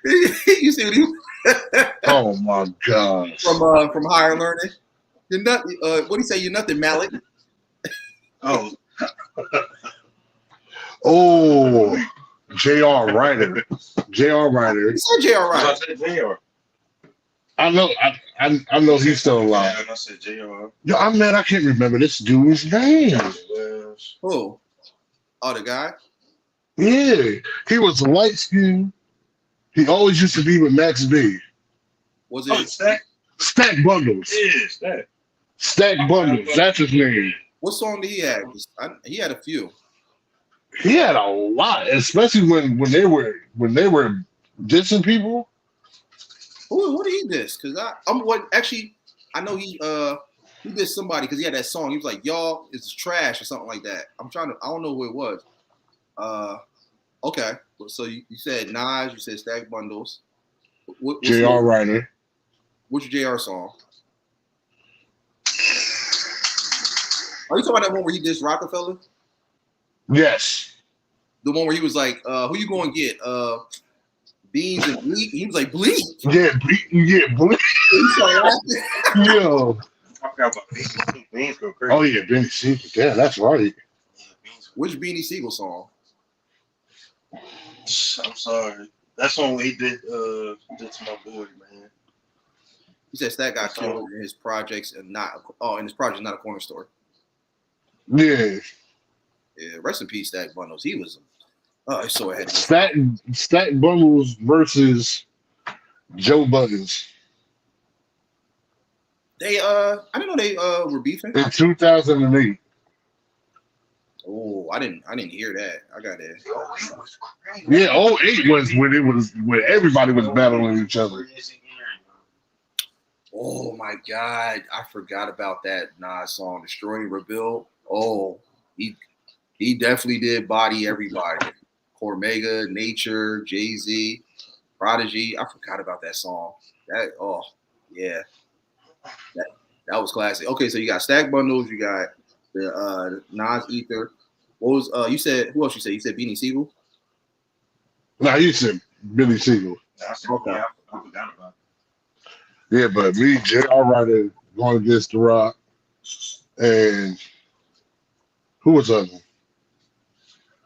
You see what he Oh my God. From Higher Learning? You're not, what do you say? You're nothing, Malik. Oh, Oh, J.R. Ryder. J.R. Ryder. You said J.R. I Ryder. said JR. I know. I know he's still alive. I said JR. Yo, I'm mad. I can't remember this dude's name. Who? Oh, the guy? Yeah, he was light skinned. He always used to be with Max B. Was Oh, it? Stack Bundles. Yeah, Stack. Stack Bundles. That's his name. What song did he have? He had a few. He had a lot, especially when they were dissing people. Who did he diss? Because I know he did somebody because he had that song. He was like, "Y'all, it's trash" or something like that. I don't know who it was. Okay. So you said Nas, you said Stack Bundles. J.R. Ryder. What's your JR song? Are you talking about that one where he dissed Rockefeller? Yes. The one where he was like, who you going to get? Beans and Bleak? He was like, Bleak? Yeah, Bleak. He started laughing. Yo. I forgot about Beans go crazy. Oh, yeah, Benny Siegel. Yeah, that's right. Which Beanie Siegel song? I'm sorry. That's one he did to my boy, man. He says that got killed in his projects and in his project, not a corner store. Yeah. Yeah, rest in peace, Stack Bundles. He was he's so ahead. Stack Bundles versus Joe Buttons. They I didn't know they were beefing. In 2008. Oh, I didn't hear that. I got it. Yeah, 08 was when everybody was battling each other. Oh my God, I forgot about that Nas song, Destroy and Rebuild. Oh, he definitely did body everybody. Cormega, Nature, Jay-Z, Prodigy. I forgot about that song. That was classic. Okay, so you got Stack Bundles, you got the Nas Ether. What was you said? Who else you said? You said Beanie Siegel? Nah, you said Billy Siegel. Okay. Yeah, I forgot about Yeah, but me, J.R. Ryder going against The Rock, and who was the other one?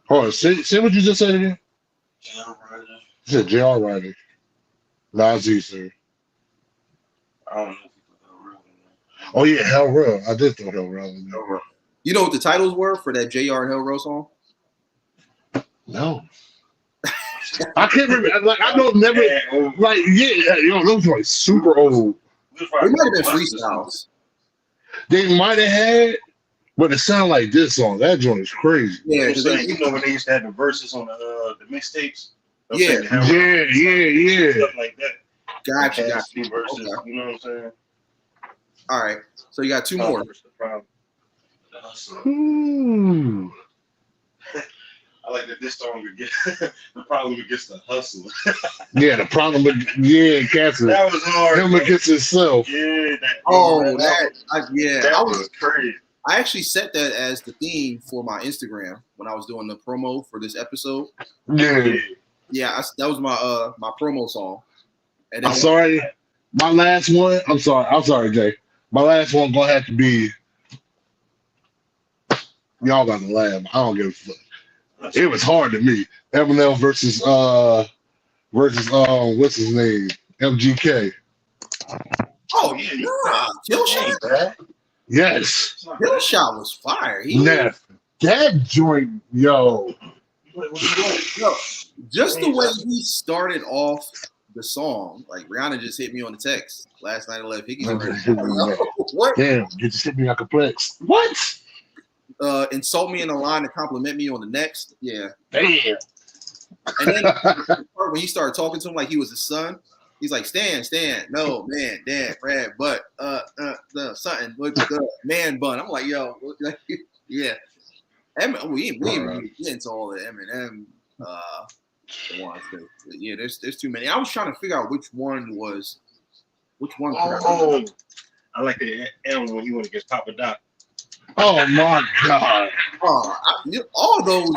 Hold on, say what you just said again. JR Ryder. You said J.R. Ryder, Nas Ether. I don't know if he put that real. Oh yeah, Hell Real. I did throw Hell Real in there. You know what the titles were for that JR and Hell Row song? No. I can't remember. Like I don't never like those are like super old. They might have been freestyles. They might have had, but it sounded like this song. That joint is crazy. Yeah, You know when they used to have the verses on the mixtapes? Yeah. Yeah. Stuff like that. Gotcha. Verses, Okay. you know what I'm saying? All right. So you got two more. Ooh. I like that this song the problem against the hustle. Yeah, the problem with Cassie. That was hard. Him against himself. Yeah, that was crazy. I actually set that as the theme for my Instagram when I was doing the promo for this episode. Yeah. That was my promo song. And I'm sorry. My last one. I'm sorry, Jay. My last one gonna have to be. Y'all got to laugh. I don't give a fuck. It was hard to me. Eminem versus what's his name? MGK. Oh yeah, Kill Shot. Yes. Kill Shot was fire. That joint, yo. Just the way he started off the song, like Rihanna just hit me on the text last night. I left Hickeys. What? Damn, you just hit me like a plex. What? Insult me in the line and compliment me on the next. Yeah. Damn. And then when he started talking to him like he was his son, He's like, Stan, no, man, Dan, Brad, but something with the man bun. I'm like, yo, yeah. We ain't get into all the Eminem ones. Yeah, there's too many. I was trying to figure out which one. Oh, I like the M when he went against Papa Doc. Oh my God! All those.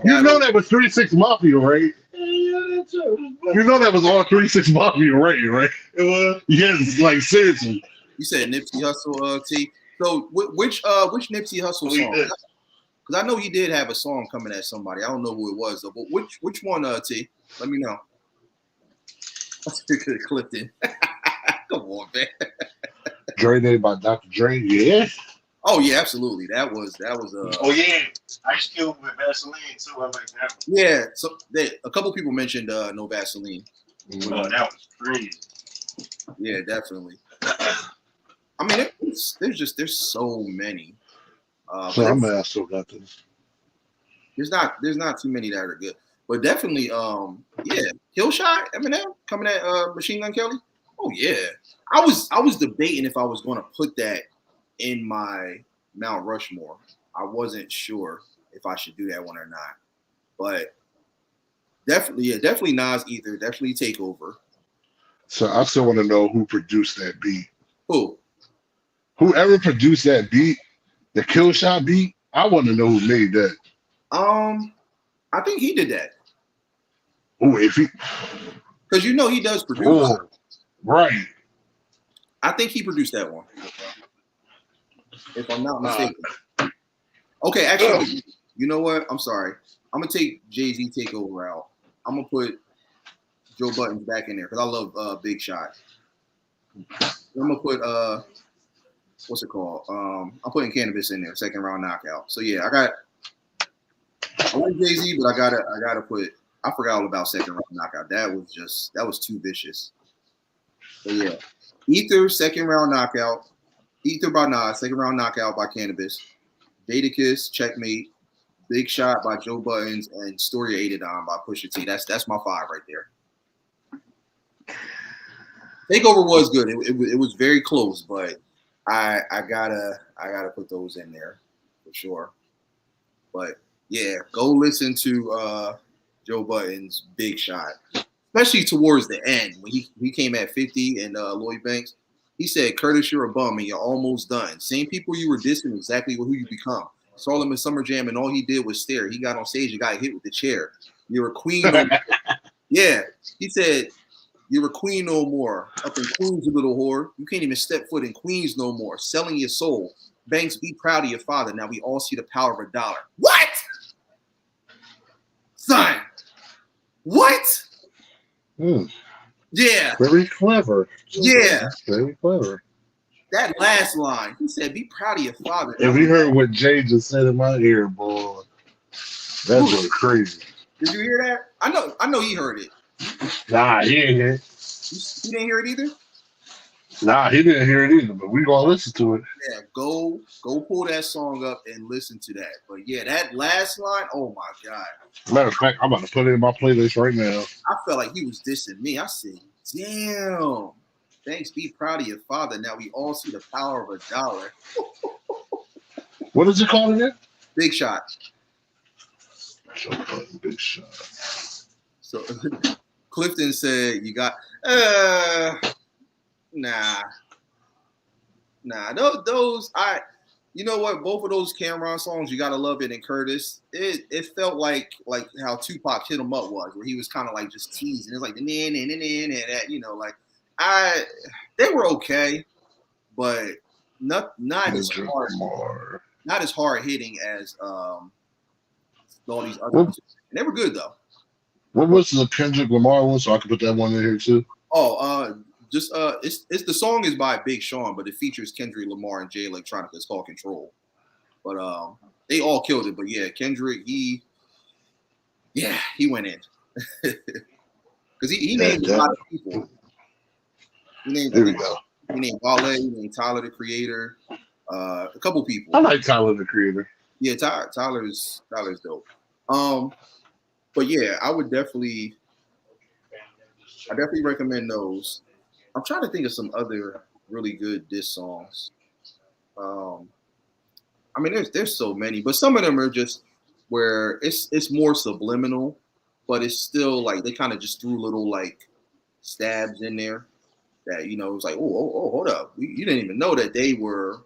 You know that was 3-6 Mafia, right? Yeah, that's true. You know that was all 3-6 Mafia, right? It was. Yes, like seriously. You said Nipsey Hussle, T. So which Nipsey Hussle song? Because I know he did have a song coming at somebody. I don't know who it was though. But which one, T? Let me know. That's good, Clifton. Come on, man. Dre Day by Dr. Dre. Yeah. Oh yeah, absolutely. That was. Oh yeah, Ice Cube with Vaseline too. I like that one. Yeah. So a couple people mentioned No Vaseline. Oh, that was crazy. Yeah, definitely. I mean, there's so many. So I'm gonna still got this. There's not too many that are good, but definitely, yeah, Killshot, Eminem coming at Machine Gun Kelly. Oh yeah, I was debating if I was going to put that in my Mount Rushmore. I wasn't sure if I should do that one or not, but definitely Nas Ether, definitely Takeover. So I still want to know who produced that beat. Who? Whoever produced that beat, the Killshot beat, I want to know who made that. I think he did that. Oh, if he, because he does produce. Oh, right. I think he produced that one, if I'm not mistaken. Okay, actually, you know what? I'm sorry. I'm gonna take Jay-Z Takeover out. I'm gonna put Joe Budden back in there because I love Big Shot. I'm gonna put what's it called? I'm putting Cannabis in there, second round knockout. So yeah, I like Jay-Z, but I gotta put. I forgot all about second round knockout. That was too vicious. So yeah, Ether second round knockout. Ether by Nas, second round knockout by Cannabis. Jadakiss, Checkmate. Big Shot by Joe Buttons and Story of Adidon by Pusha T. That's my 5 right there. Takeover was good. It was very close, but I gotta put those in there for sure. But yeah, go listen to Joe Budden's Big Shot, especially towards the end when he came at 50 and Lloyd Banks. He said, "Curtis, you're a bum and you're almost done. Same people you were dissing, exactly who you become." Saw him in Summer Jam and all he did was stare. He got on stage and got hit with the chair. You're a queen. Yeah, he said, "You're a queen no more. Up in Queens, you little whore. You can't even step foot in Queens no more. Selling your soul. Banks, be proud of your father. Now we all see the power of a dollar." What? Son. What? Yeah. Very clever. Yeah. Very clever. That last line, he said, "Be proud of your father." If you heard what Jay just said in my ear, boy, that's really crazy. Did you hear that? I know he heard it. Nah, he didn't hear it. You didn't hear it either? Nah, he didn't hear it either, but we gonna listen to it. Yeah, go pull that song up and listen to that. But yeah, that last line, oh my God. Matter of fact, I'm about to put it in my playlist right now. I felt like he was dissing me. I said, damn. Thanks, be proud of your father. Now we all see the power of a dollar. What is it called again? Big Shot. Big Shot. So Clifton said, "You got nah. Those you know what? Both of those Cameron songs, You Gotta Love It and Curtis, it felt like how Tupac Hit 'Em Up was, where he was kind of like just teasing. It's like the that, like they were okay, but not as hard. Not as hard hitting as all these other ones. And they were good though. What was the Kendrick Lamar one? So I can put that one in here too. Oh, it's the song is by Big Sean, but it features Kendrick Lamar and Jay Electronica. It's called Control. But they all killed it. But yeah, Kendrick, he went in because he named a lot of people. There we go. He named Wale, he named Tyler the Creator, a couple people. I like Tyler the Creator. Yeah, Tyler's dope. But yeah, I would definitely. I definitely recommend those. I'm trying to think of some other really good diss songs. Um, I mean, there's so many, but some of them are just where it's more subliminal, but it's still like they kind of just threw little like stabs in there that it was like, oh, hold up, you didn't even know that they were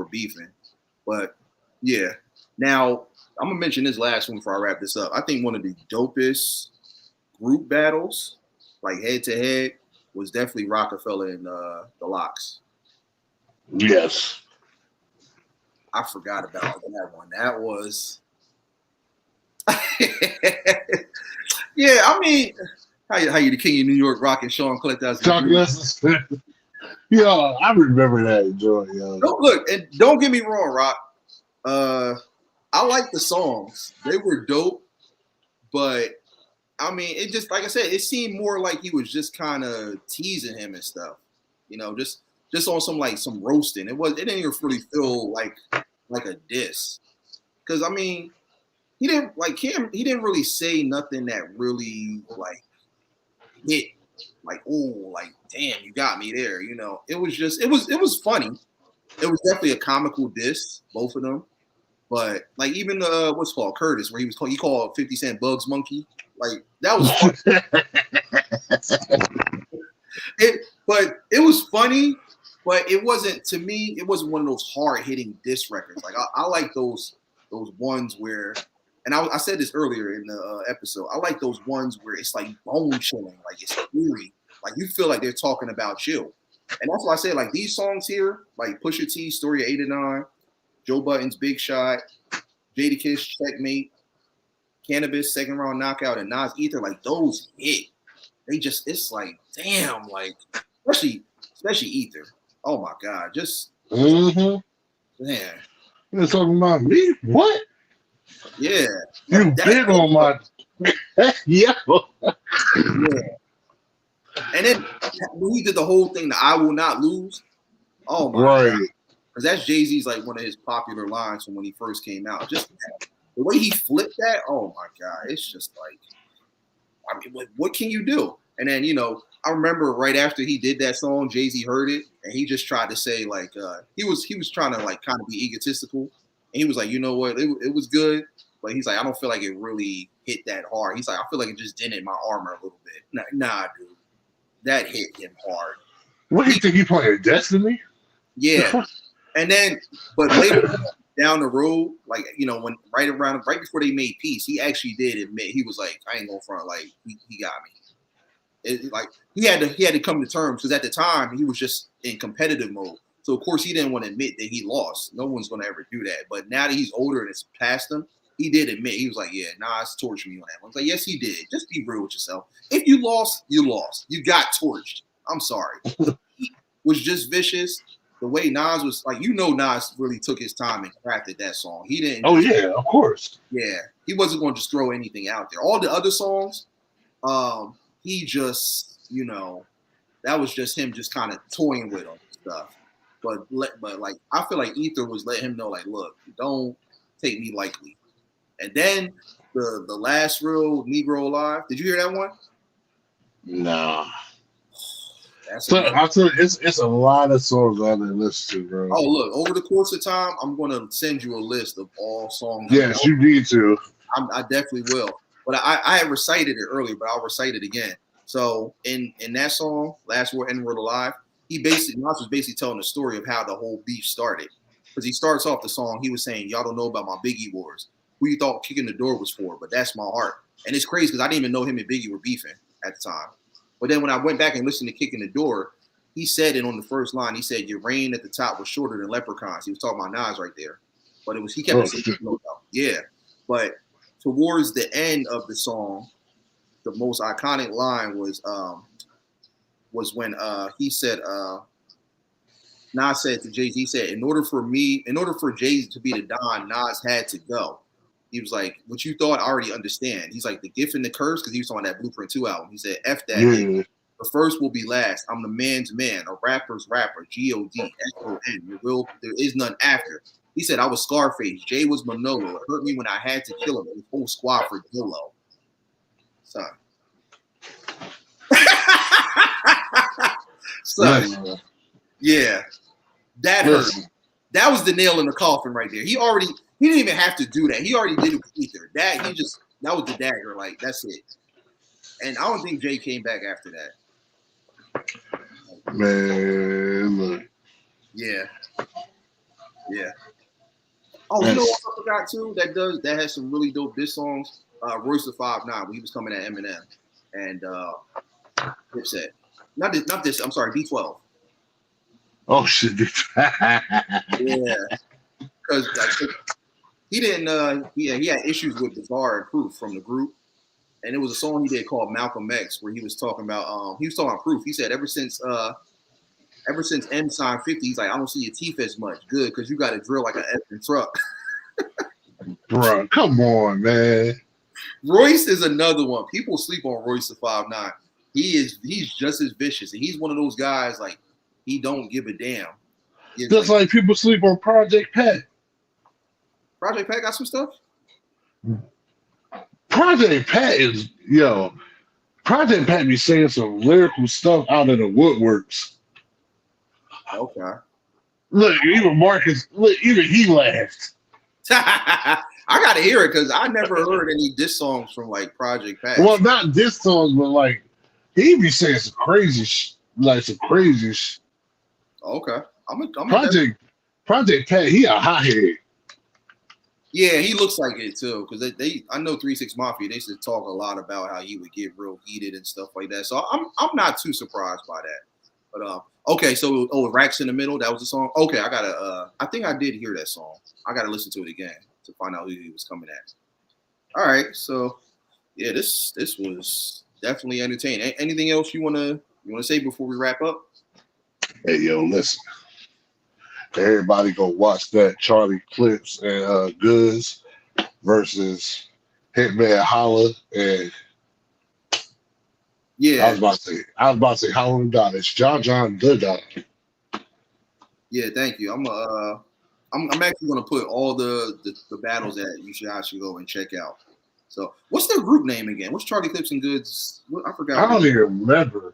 beefing, but yeah. Now I'm gonna mention this last one before I wrap this up. I think one of the dopest group battles, like head to head, was definitely Rockefeller and the Locks. Yes. I forgot about that one. That was, yeah. I mean, how you the king of New York rocking Sean Collect as the Chuck group. Lessons. Yo, I remember that joint, yo. Don't look, and don't get me wrong, Rock. I like the songs; they were dope. But I mean, it just like I said, it seemed more like he was just kind of teasing him and stuff. Just on some roasting. It didn't even really feel like a diss. Because I mean, he didn't like Cam. He didn't really say nothing that really like hit. Like, oh, like damn, you got me there. It was funny. It was definitely a comical diss, both of them. But like even what's called Curtis, where he called 50 Cent Bugs Monkey. Like that was funny. But it was funny, but it wasn't to me. It wasn't one of those hard hitting diss records. Like I like those ones where, and I said this earlier in the episode. I like those ones where it's like bone chilling, like it's eerie, like you feel like they're talking about you. And that's why I say like these songs here, like Pusha T, Story of 8 and 9, Joe Budden's Big Shot, Jadakiss Checkmate, Cannabis Second Round Knockout, and Nas Ether, like those hit. It's like damn, like especially Ether. Oh my god, just Mm-hmm. man, You're talking about me? What? yeah. You big on my yeah. Yeah. And then when he did the whole thing, the I Will Not Lose. Oh my god, Right. because that's Jay-Z's like one of his popular lines from when he first came out. Just the way he flipped that. Oh my god, it's just like, I mean, what can you do? And then I remember right after he did that song, Jay-Z heard it and he just tried to say like he was trying to like kind of be egotistical, and he was like, you know what, it was good, but he's like, I don't feel like it really hit that hard. He's like, I feel like it just dented my armor a little bit. Nah, dude, that hit him hard. What do you think he playing Destiny? Yeah, and then but later down the road, like when right before they made peace, he actually did admit, he was like, I ain't gonna front, like he got me. Like he had to come to terms, because at the time he was just in competitive mode. So of course he didn't want to admit that he lost. No one's gonna ever do that. But now that he's older and it's past him, he did admit. He was like, yeah, Nas torched me on that one. I was like, yes, he did. Just be real with yourself. If you lost, you lost. You got torched. I'm sorry. He was just vicious. The way Nas was like, Nas really took his time and crafted that song. He didn't. Oh yeah, of course. Yeah, he wasn't going to just throw anything out there. All the other songs, he just, that was just him just kind of toying with them and stuff. But like I feel like Ether was letting him know, like, look, don't take me lightly. And then the last real Negro Alive. Did you hear that one? Nah. That's So I tell you, it's a lot of songs I didn't listen to, bro. Oh, look, over the course of time, I'm going to send you a list of all songs. Yes, you need to. I definitely will. But I had recited it earlier, but I'll recite it again. So in that song, Last Word, N Word Alive, Nas was basically telling the story of how the whole beef started. Because he starts off the song, he was saying, y'all don't know about my Biggie wars. Who you thought kicking the door was for, but that's my heart. And it's crazy because I didn't even know him and Biggie were beefing at the time. But then when I went back and listened to Kicking the Door, he said it on the first line. He said, your reign at the top was shorter than leprechauns. He was talking about Nas right there. But he kept it. Yeah. But towards the end of the song, the most iconic line was when he said, Nas said to Jay-Z, he said, in order for Jay-Z to be the Don, Nas had to go. He was like, what you thought, I already understand. He's like, the gift and the curse, because he was on that Blueprint 2 album. He said, F that. Yeah. The first will be last. I'm the man's man, a rapper's rapper, G-O-D, S-O-N. There is none after. He said, I was Scarface. Jay was Manolo. It hurt me when I had to kill him. The whole squad for Dolo. Son. Son, Listen, yeah, that hurt. listen. That was the nail in the coffin right there. He didn't even have to do that. He already did it with Ether. That was the dagger. Like, that's it. And I don't think Jay came back after that. Man, look. Yeah. Yeah. Oh, you know That's, what I forgot too? That has some really dope diss songs. Royce the 5'9" when he was coming at Eminem and Dipset. Not this. I'm sorry, D12. oh shit. Yeah, because he didn't. He had issues with Bizarre and Proof from the group, and it was a song he did called Malcolm X where he was talking about Proof. He said ever since M signed 50, he's like, I don't see your teeth as much. Good, because you got to drill like an effing truck. Bro, come on, man. Royce is another one. People sleep on Royce the 5'9". He's just as vicious, and he's one of those guys like he don't give a damn. Just like people sleep on Project Pat. Project Pat got some stuff. Project Pat Project Pat be saying some lyrical stuff out of the woodworks. Okay. Look, even Marcus, even he laughed. I gotta hear it because I never heard any diss songs from like Project Pat. Well, not this song, but like he be saying some crazy Okay. Project Pat, he a hothead. Yeah, he looks like it too. Because I know 3-6 Mafia. They used to talk a lot about how he would get real heated and stuff like that. So I'm not too surprised by that. But okay, so Racks in the Middle, that was the song. Okay, I think I did hear that song. I gotta listen to it again to find out who he was coming at. All right, so yeah, this was definitely entertaining. Anything else you wanna say before we wrap up? Hey yo, listen. Everybody go watch that Charlie Clips and Goods versus Hitman Holla and Yeah. I was about to say Holla and Don. It's John the Don. Yeah, thank you. I'm actually gonna put all the battles that you should go and check out. So what's their group name again? What's Charlie Clips and Goods? I forgot. I don't even remember.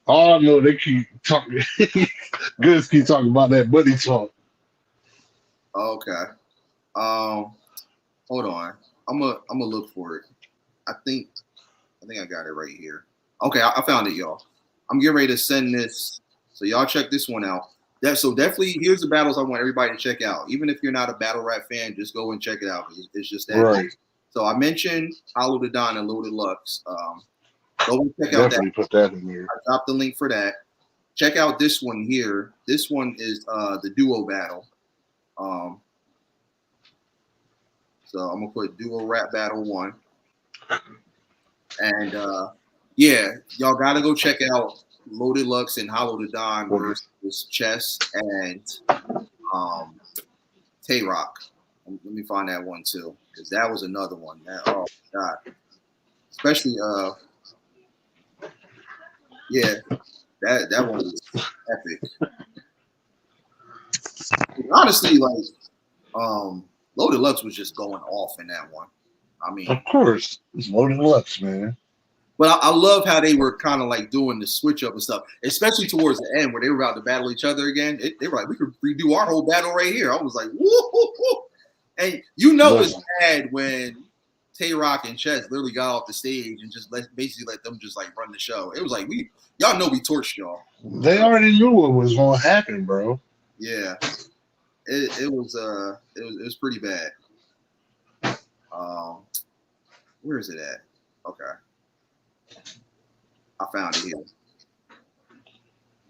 All I know, they keep talking. Goods keep talking about that buddy talk. Okay. Hold on. I'm gonna look for it. I think I got it right here. Okay, I found it, y'all. I'm getting ready to send this, so y'all check this one out. So definitely, here's the battles I want everybody to check out. Even if you're not a battle rap fan, just go and check it out because it's just that. Right. So I mentioned Hollow the Don and Loaded Lux. Go and check Definitely out that. put that in there. I dropped the link for that. Check out this one here. This one is the duo battle. So I'm gonna put duo rap battle 1. And yeah, y'all gotta go check out Loaded Lux and Hollow the Don versus Chess and Tay Rock. Let me find that one too, because that was another one. Oh God, especially yeah, that one was epic. Honestly, like Loaded Lux was just going off in that one. I mean, of course, it's Loaded Lux, man. But I love how they were kind of like doing the switch up and stuff, especially towards the end where they were about to battle each other again. They were like, we could redo our whole battle right here. I was like, woo. And it's bad when Tay Rock and Chess literally got off the stage and just basically let them just like run the show. It was like, y'all know we torched y'all. They already knew what was going to happen, bro. Yeah, it was pretty bad. Where is it at? Okay. I found it here.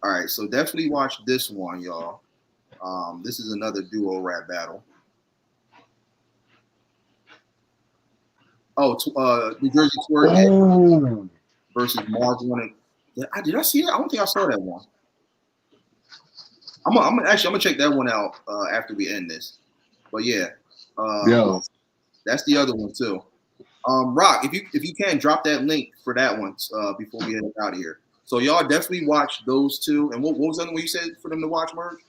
All right, so definitely watch this one, y'all. This is another duo rap battle. Oh, New Jersey Twerk versus Mark One. Did I see it? I don't think I saw that one. I'm gonna check that one out after we end this. But yeah, that's the other one too. Rock, if you can drop that link for that one before we head out of here. So y'all definitely watch those two. And what was the other one you said for them to watch, Merge?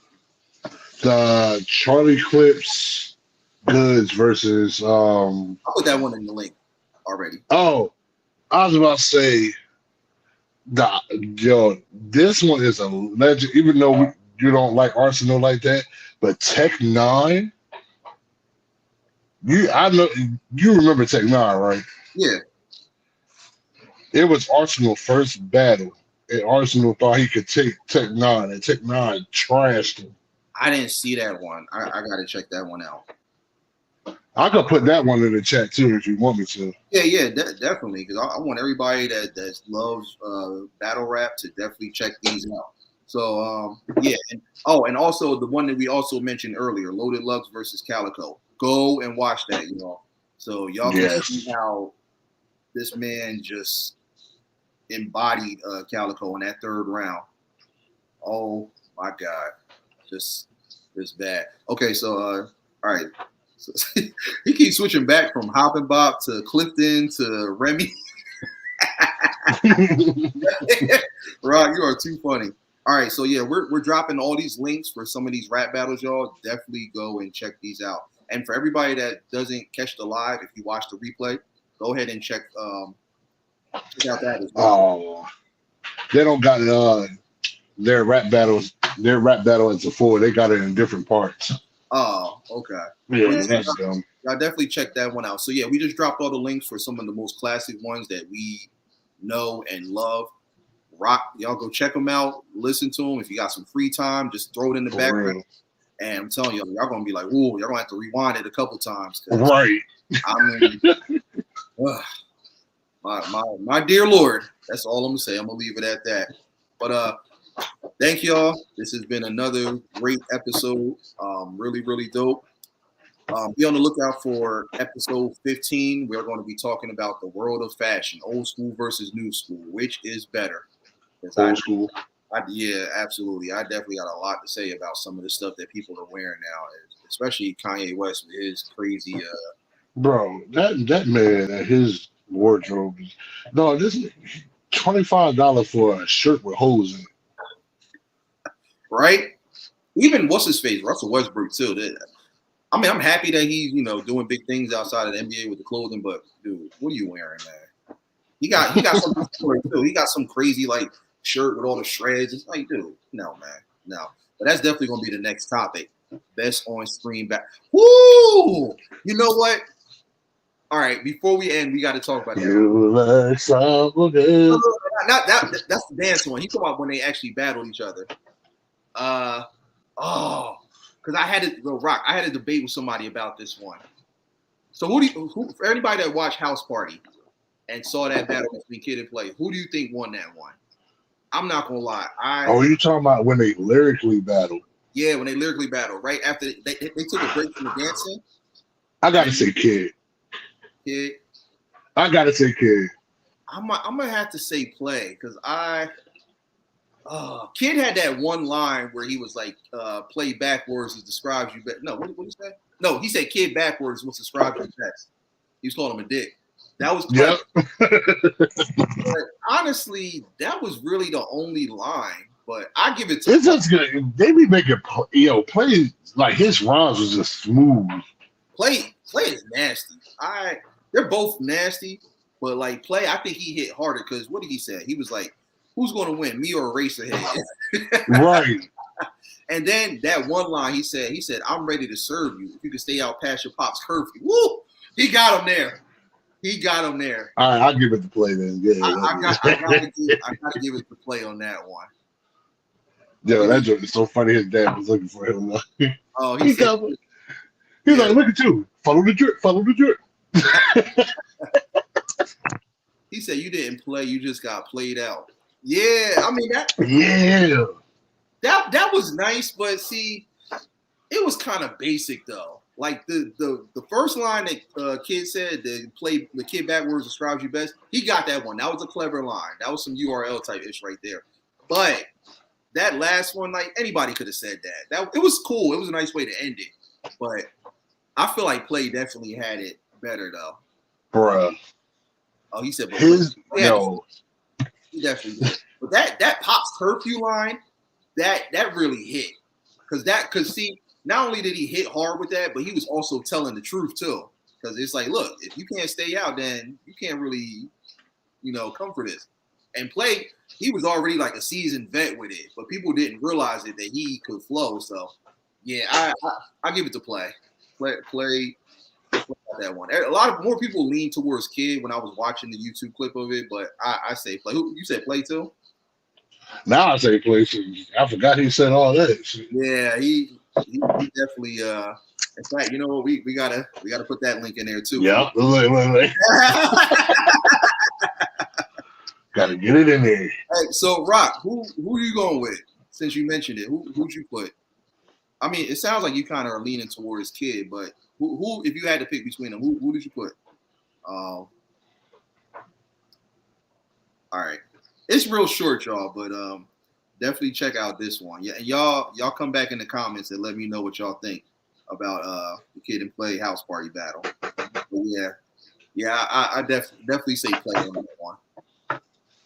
The Charlie Clips Goods versus I put that one in the link already. Oh, I was about to say Yo, this one is a legend. Even though you don't like Arsenal like that, but Tech Nine, I know you remember Tech Nine, right? Yeah, It was Arsenal's first battle, and Arsenal thought he could take Tech Nine, and Tech Nine trashed him. I didn't see that one. I got to check that one out. I could put that one in the chat too if you want me to. Yeah, definitely. Because I want everybody that loves battle rap to definitely check these out. So yeah, and also the one that we also mentioned earlier, Loaded Lux versus Calico. Go and watch that, y'all. So y'all can see Yes. how this man just embodied Calico in that third round. Oh my God, just bad. Okay, so all right. So, he keeps switching back from Hoppin' Bop to Clifton to Remy. Rod, you are too funny. All right, so yeah, we're dropping all these links for some of these rap battles, y'all. Definitely go and check these out. And for everybody that doesn't catch the live, if you watch the replay, go ahead and check out that as well. Oh, they don't got their rap battles. Their rap battle at Sephora, they got it in different parts. Oh, okay. Yeah, Well, that's dumb. Y'all definitely check that one out. So yeah, we just dropped all the links for some of the most classic ones that we know and love. Rock, y'all go check them out, listen to them. If you got some free time, just throw it in the For background. real. And I'm telling y'all gonna be like, "Ooh, y'all gonna have to rewind it a couple times." Right. I mean, my dear Lord, that's all I'm gonna say. I'm gonna leave it at that. But thank y'all. This has been another great episode. Really, really dope. Be on the lookout for episode 15. We're going to be talking about the world of fashion, old school versus new school, which is better. Old school. Yeah, absolutely. I definitely got a lot to say about some of the stuff that people are wearing now, especially Kanye West with his crazy. Bro, that man at his wardrobe is no. This is $25 for a shirt with holes in it. Right? Even what's his face, Russell Westbrook too. I mean, I'm happy that he's doing big things outside of the NBA with the clothing, but dude, what are you wearing, man? He got something for it too. He got some crazy like shirt with all the shreds. It's like, dude, no, man, no. But that's definitely gonna be the next topic. Best on screen back. Woo! You know what? All right, before we end, we got to talk about that. You look so good. Not that. That's the dance one. He talking about when they actually battled each other. Because I had to go rock. I had a debate with somebody about this one. So who for anybody that watched House Party and saw that battle between Kid and Play, who do you think won that one? I'm not gonna lie. You talking about when they lyrically battled? Yeah, when they lyrically battled, right after they took a break from the dancing. I gotta say Kid. Kid. I gotta say Kid. I'm gonna have to say Play because Kid had that one line where he was like, "Play backwards describes you best." No, what did he say? No, he said Kid backwards will describe you best. He was calling him a dick. That was clever. Yep. But honestly, that was really the only line. But I give it to. It's just good. They be making Play like his rhymes was just smooth. Play is nasty. They're both nasty, but like Play, I think he hit harder because what did he say? He was like, "Who's going to win, me or Eraserhead?" Right. And then that one line he said, "I'm ready to serve you if you can stay out past your pop's curfew." Woo! He got him there. All right, I'll give it to Play then. Yeah, I gotta give it to Play on that one. Yo, that joke is so funny. His dad was looking for him. Oh, he's like, "Look at you, follow the drip." He said, "You didn't play, you just got played out." Yeah, I mean that. Yeah, that was nice, but see, it was kind of basic though. Like the first line that Kid said, "The play the kid backwards describes you best." He got that one. That was a clever line. That was some URL type ish right there. But that last one, like anybody could have said that. It was cool. It was a nice way to end it. But I feel like Play definitely had it better though. Bruh. Oh, he said, but he definitely did. But that Pop's curfew line, that really hit. Because see, not only did he hit hard with that, but he was also telling the truth too. Because it's like, look, if you can't stay out, then you can't really, come for this. And Play, he was already like a seasoned vet with it, but people didn't realize it that he could flow. So yeah, I give it to Play. Play that one. A lot of more people lean towards Kid when I was watching the YouTube clip of it, but I say Play. Who you said Play too? Now I say Play. I forgot he said all that shit. Yeah, he definitely. In fact, you know what? We gotta put that link in there too. Yeah, look. Gotta get it in there. Hey, so Rock, who are you going with? Since you mentioned it, who'd you put? I mean, it sounds like you kind of are leaning towards Kid, but who if you had to pick between them, who did you put? All right, it's real short, y'all, but definitely check out this one. Yeah, and y'all come back in the comments and let me know what y'all think about the Kid and Play house party battle. But yeah, I definitely say Play on that one.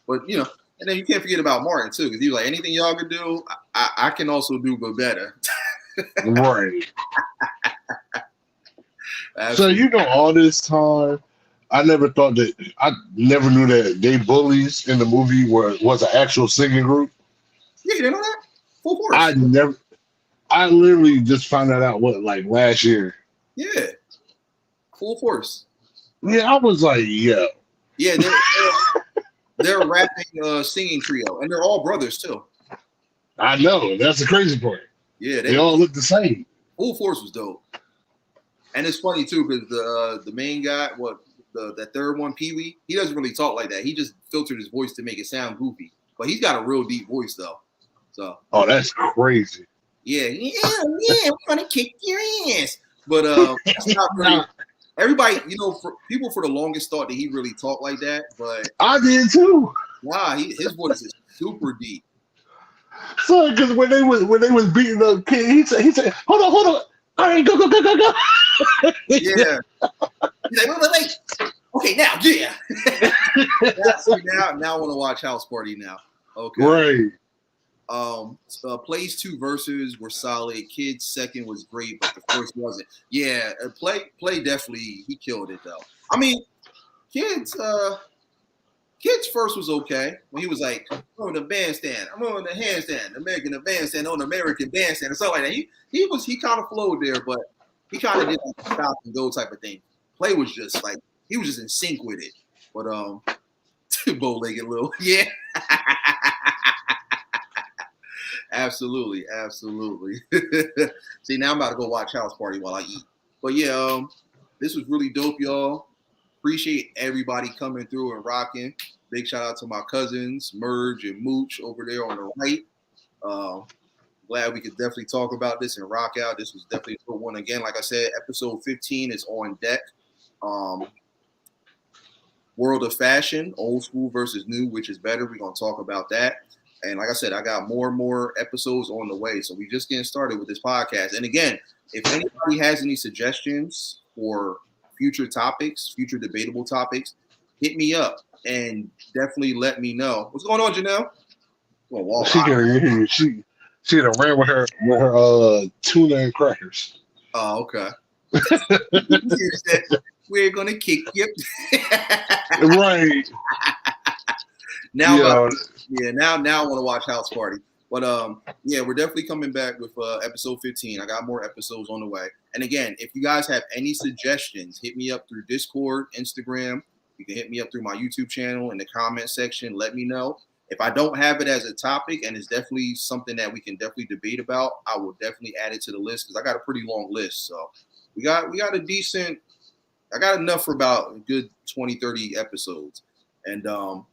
But you know, and then you can't forget about Martin too, because he was like, anything y'all can do, I can also do, but better. Right. So you know, all this time, I never knew that They Bullies in the movie was an actual singing group. Yeah, you didn't know that? Full Force. I literally just found that out last year. Yeah, Full Force. Yeah, I was like, yeah. Yeah, they're a rapping singing trio, and they're all brothers too. I know, that's the crazy part. Yeah, they all look the same. Full Force was dope, and it's funny too because the main guy, that third one, Pee Wee, he doesn't really talk like that. He just filtered his voice to make it sound goofy, but he's got a real deep voice though. So. Oh, that's crazy. Yeah, we're gonna kick your ass. But that's not really. Everybody, you know, people for the longest thought that he really talked like that, but I did too. Nah, his voice is super deep. So, because when they was beating up Kid, he said, hold on, all right, go. Yeah. He's like, wait. Okay, now, yeah. now I want to watch House Party now. Okay. Right. Play's 2 verses were solid. Kid's second was great, but the first wasn't. Yeah, Play definitely he killed it though. I mean, Kid's first was okay when he was like, I'm on the bandstand, I'm on the handstand, American bandstand on the American bandstand, and stuff like that. He kind of flowed there, but he kind of did like stop and go type of thing. Play was just like he was just in sync with it. But bow-legged little, yeah. Absolutely. See, now I'm about to go watch House Party while I eat. But yeah, this was really dope, y'all. Appreciate everybody coming through and rocking. Big shout out to my cousins, Merge and Mooch over there on the right. Glad we could definitely talk about this and rock out. This was definitely a good one. Again, like I said, episode 15 is on deck. World of Fashion, old school versus new, which is better. We're going to talk about that. And like I said, I got more and more episodes on the way. So we just getting started with this podcast. And again, if anybody has any suggestions for future topics, future debatable topics, hit me up and definitely let me know. What's going on, Janelle? She ran with her tuna and crackers. Oh, okay. We're gonna kick you. Right. Now I want to watch House Party. But yeah, we're definitely coming back with episode 15. I got more episodes on the way. And again, if you guys have any suggestions, hit me up through Discord, Instagram. You can hit me up through my YouTube channel in the comment section. Let me know. If I don't have it as a topic and it's definitely something that we can definitely debate about, I will definitely add it to the list because I got a pretty long list. So we got a decent, I got enough for about a good 20, 30 episodes. And and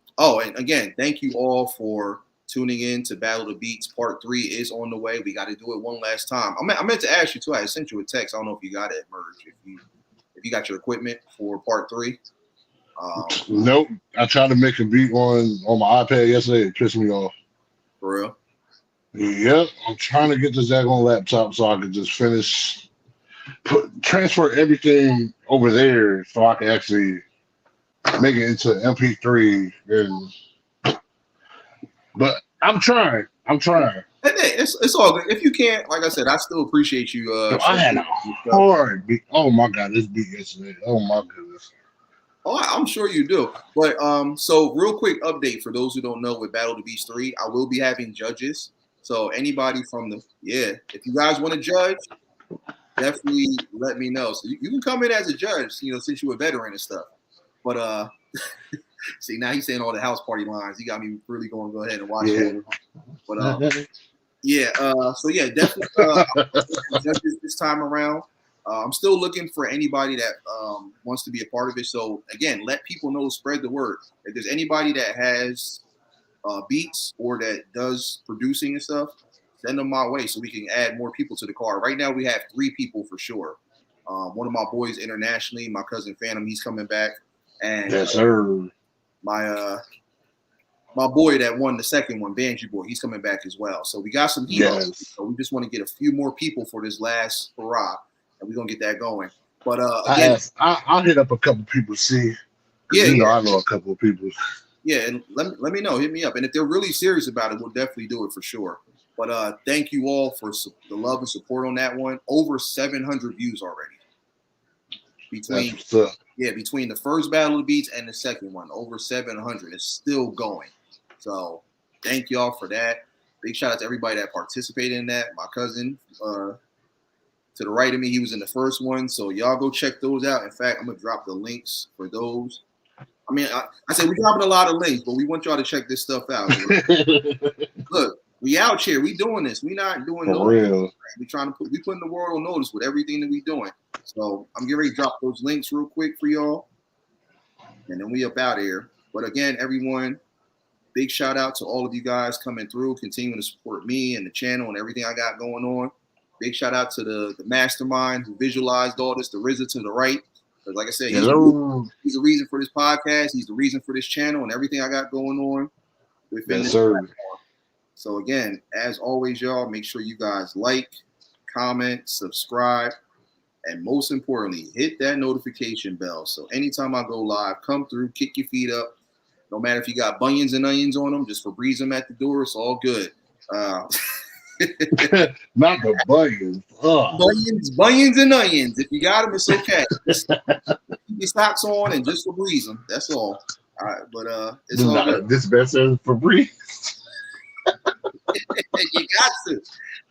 again, thank you all for tuning in to Battle the Beats. Part 3 is on the way. We got to do it one last time. I meant to ask you too. I sent you a text. I don't know if you got it, Merge. If you got your equipment for part 3. Nope. I tried to make a beat on my iPad yesterday. It pissed me off. For real? Yep. I'm trying to get this daggone laptop so I can just transfer everything over there so I can actually make it into MP3. But I'm trying. It's all good. If you can't, like I said, I still appreciate you. I had a hard beat. Oh my God, this beat yesterday. Oh my goodness. Oh, I'm sure you do. But so real quick update for those who don't know with Battle of the Beast 3, I will be having judges. So anybody from if you guys want to judge, definitely let me know. So you can come in as a judge, since you're a veteran and stuff. But see, now he's saying all the house party lines. He got me really going to go ahead and watch that. But so yeah, definitely judges this time around. I'm still looking for anybody that wants to be a part of it. So again, let people know, spread the word. If there's anybody that has beats or that does producing and stuff, send them my way so we can add more people to the card. Right now we have 3 people for sure. One of my boys internationally, my cousin Phantom, he's coming back, and yes, sir. My boy that won the second one, Banji Boy, he's coming back as well. So we got some heat. Yes. So we just want to get a few more people for this last hurrah, and we're gonna get that going. But again, I'll hit up a couple people, see. I know a couple of people. Yeah, and let me know. Hit me up, and if they're really serious about it, we'll definitely do it for sure. But thank you all for the love and support on that one. Over 700 views already. Between the first Battle of the Beats and the second one, over 700. It's still going. So thank y'all for that. Big shout out to everybody that participated in that. My cousin to the right of me, he was in the first one. So y'all go check those out. In fact, I'm going to drop the links for those. I mean, I said we're dropping a lot of links, but we want y'all to check this stuff out. Look, we out here. We doing this. We not doing for real. We putting the world on notice with everything that we doing. So I'm getting ready to drop those links real quick for y'all. And then we up out here. But again, everyone, big shout out to all of you guys coming through, continuing to support me and the channel and everything I got going on. Big shout out to the mastermind who visualized all this, the RZA to the right. Because like I said, he's the reason for this podcast. He's the reason for this channel and everything I got going on within this platform. So again, as always, y'all, make sure you guys like, comment, subscribe, and most importantly, hit that notification bell. So anytime I go live, come through, kick your feet up. No matter if you got bunions and onions on them, just breeze them at the door. It's all good. Not the bunions. Bunions and onions. If you got them, it's okay. Just keep your socks on and just breeze them. That's all. All right, but it's all good. This best is Febreze.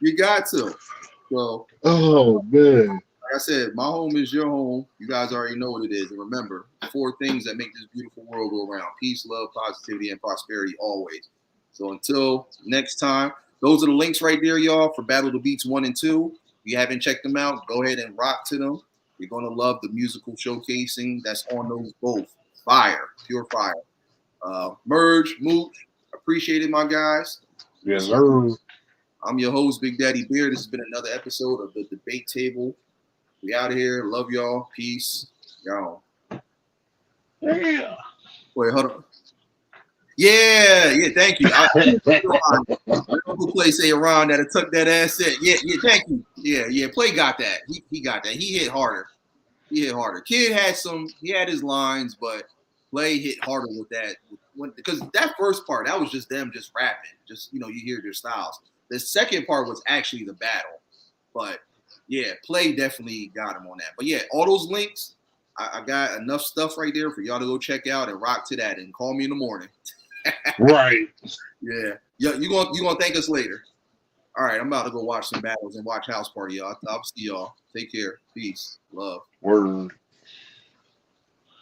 You got to. So, oh man. Like I said, my home is your home. You guys already know what it is. And remember, 4 things that make this beautiful world go around: peace, love, positivity, and prosperity always. So until next time, those are the links right there, y'all, for Battle of the Beats 1 and 2. If you haven't checked them out, go ahead and rock to them. You're going to love the musical showcasing that's on those both. Fire, pure fire. Merge, Mooch, appreciate it, my guys. Yes, sir. I'm your host, Big Daddy Beard. This has been another episode of the Debate Table. We out of here. Love y'all. Peace. Y'all. Yeah. Wait, hold on. Yeah, thank you. Uncle Play say around that took that ass in. Yeah, thank you. Yeah, Play got that. He got that. He hit harder. Kid had his lines, but Play hit harder with that. Because that first part, that was just them just rapping. Just, you hear their styles. The second part was actually the battle. But yeah, Play definitely got him on that. But yeah, all those links, I got enough stuff right there for y'all to go check out and rock to that and call me in the morning. Right. Yeah. You gonna thank us later. All right, I'm about to go watch some battles and watch House Party, y'all. I'll see y'all. Take care. Peace. Love. Word.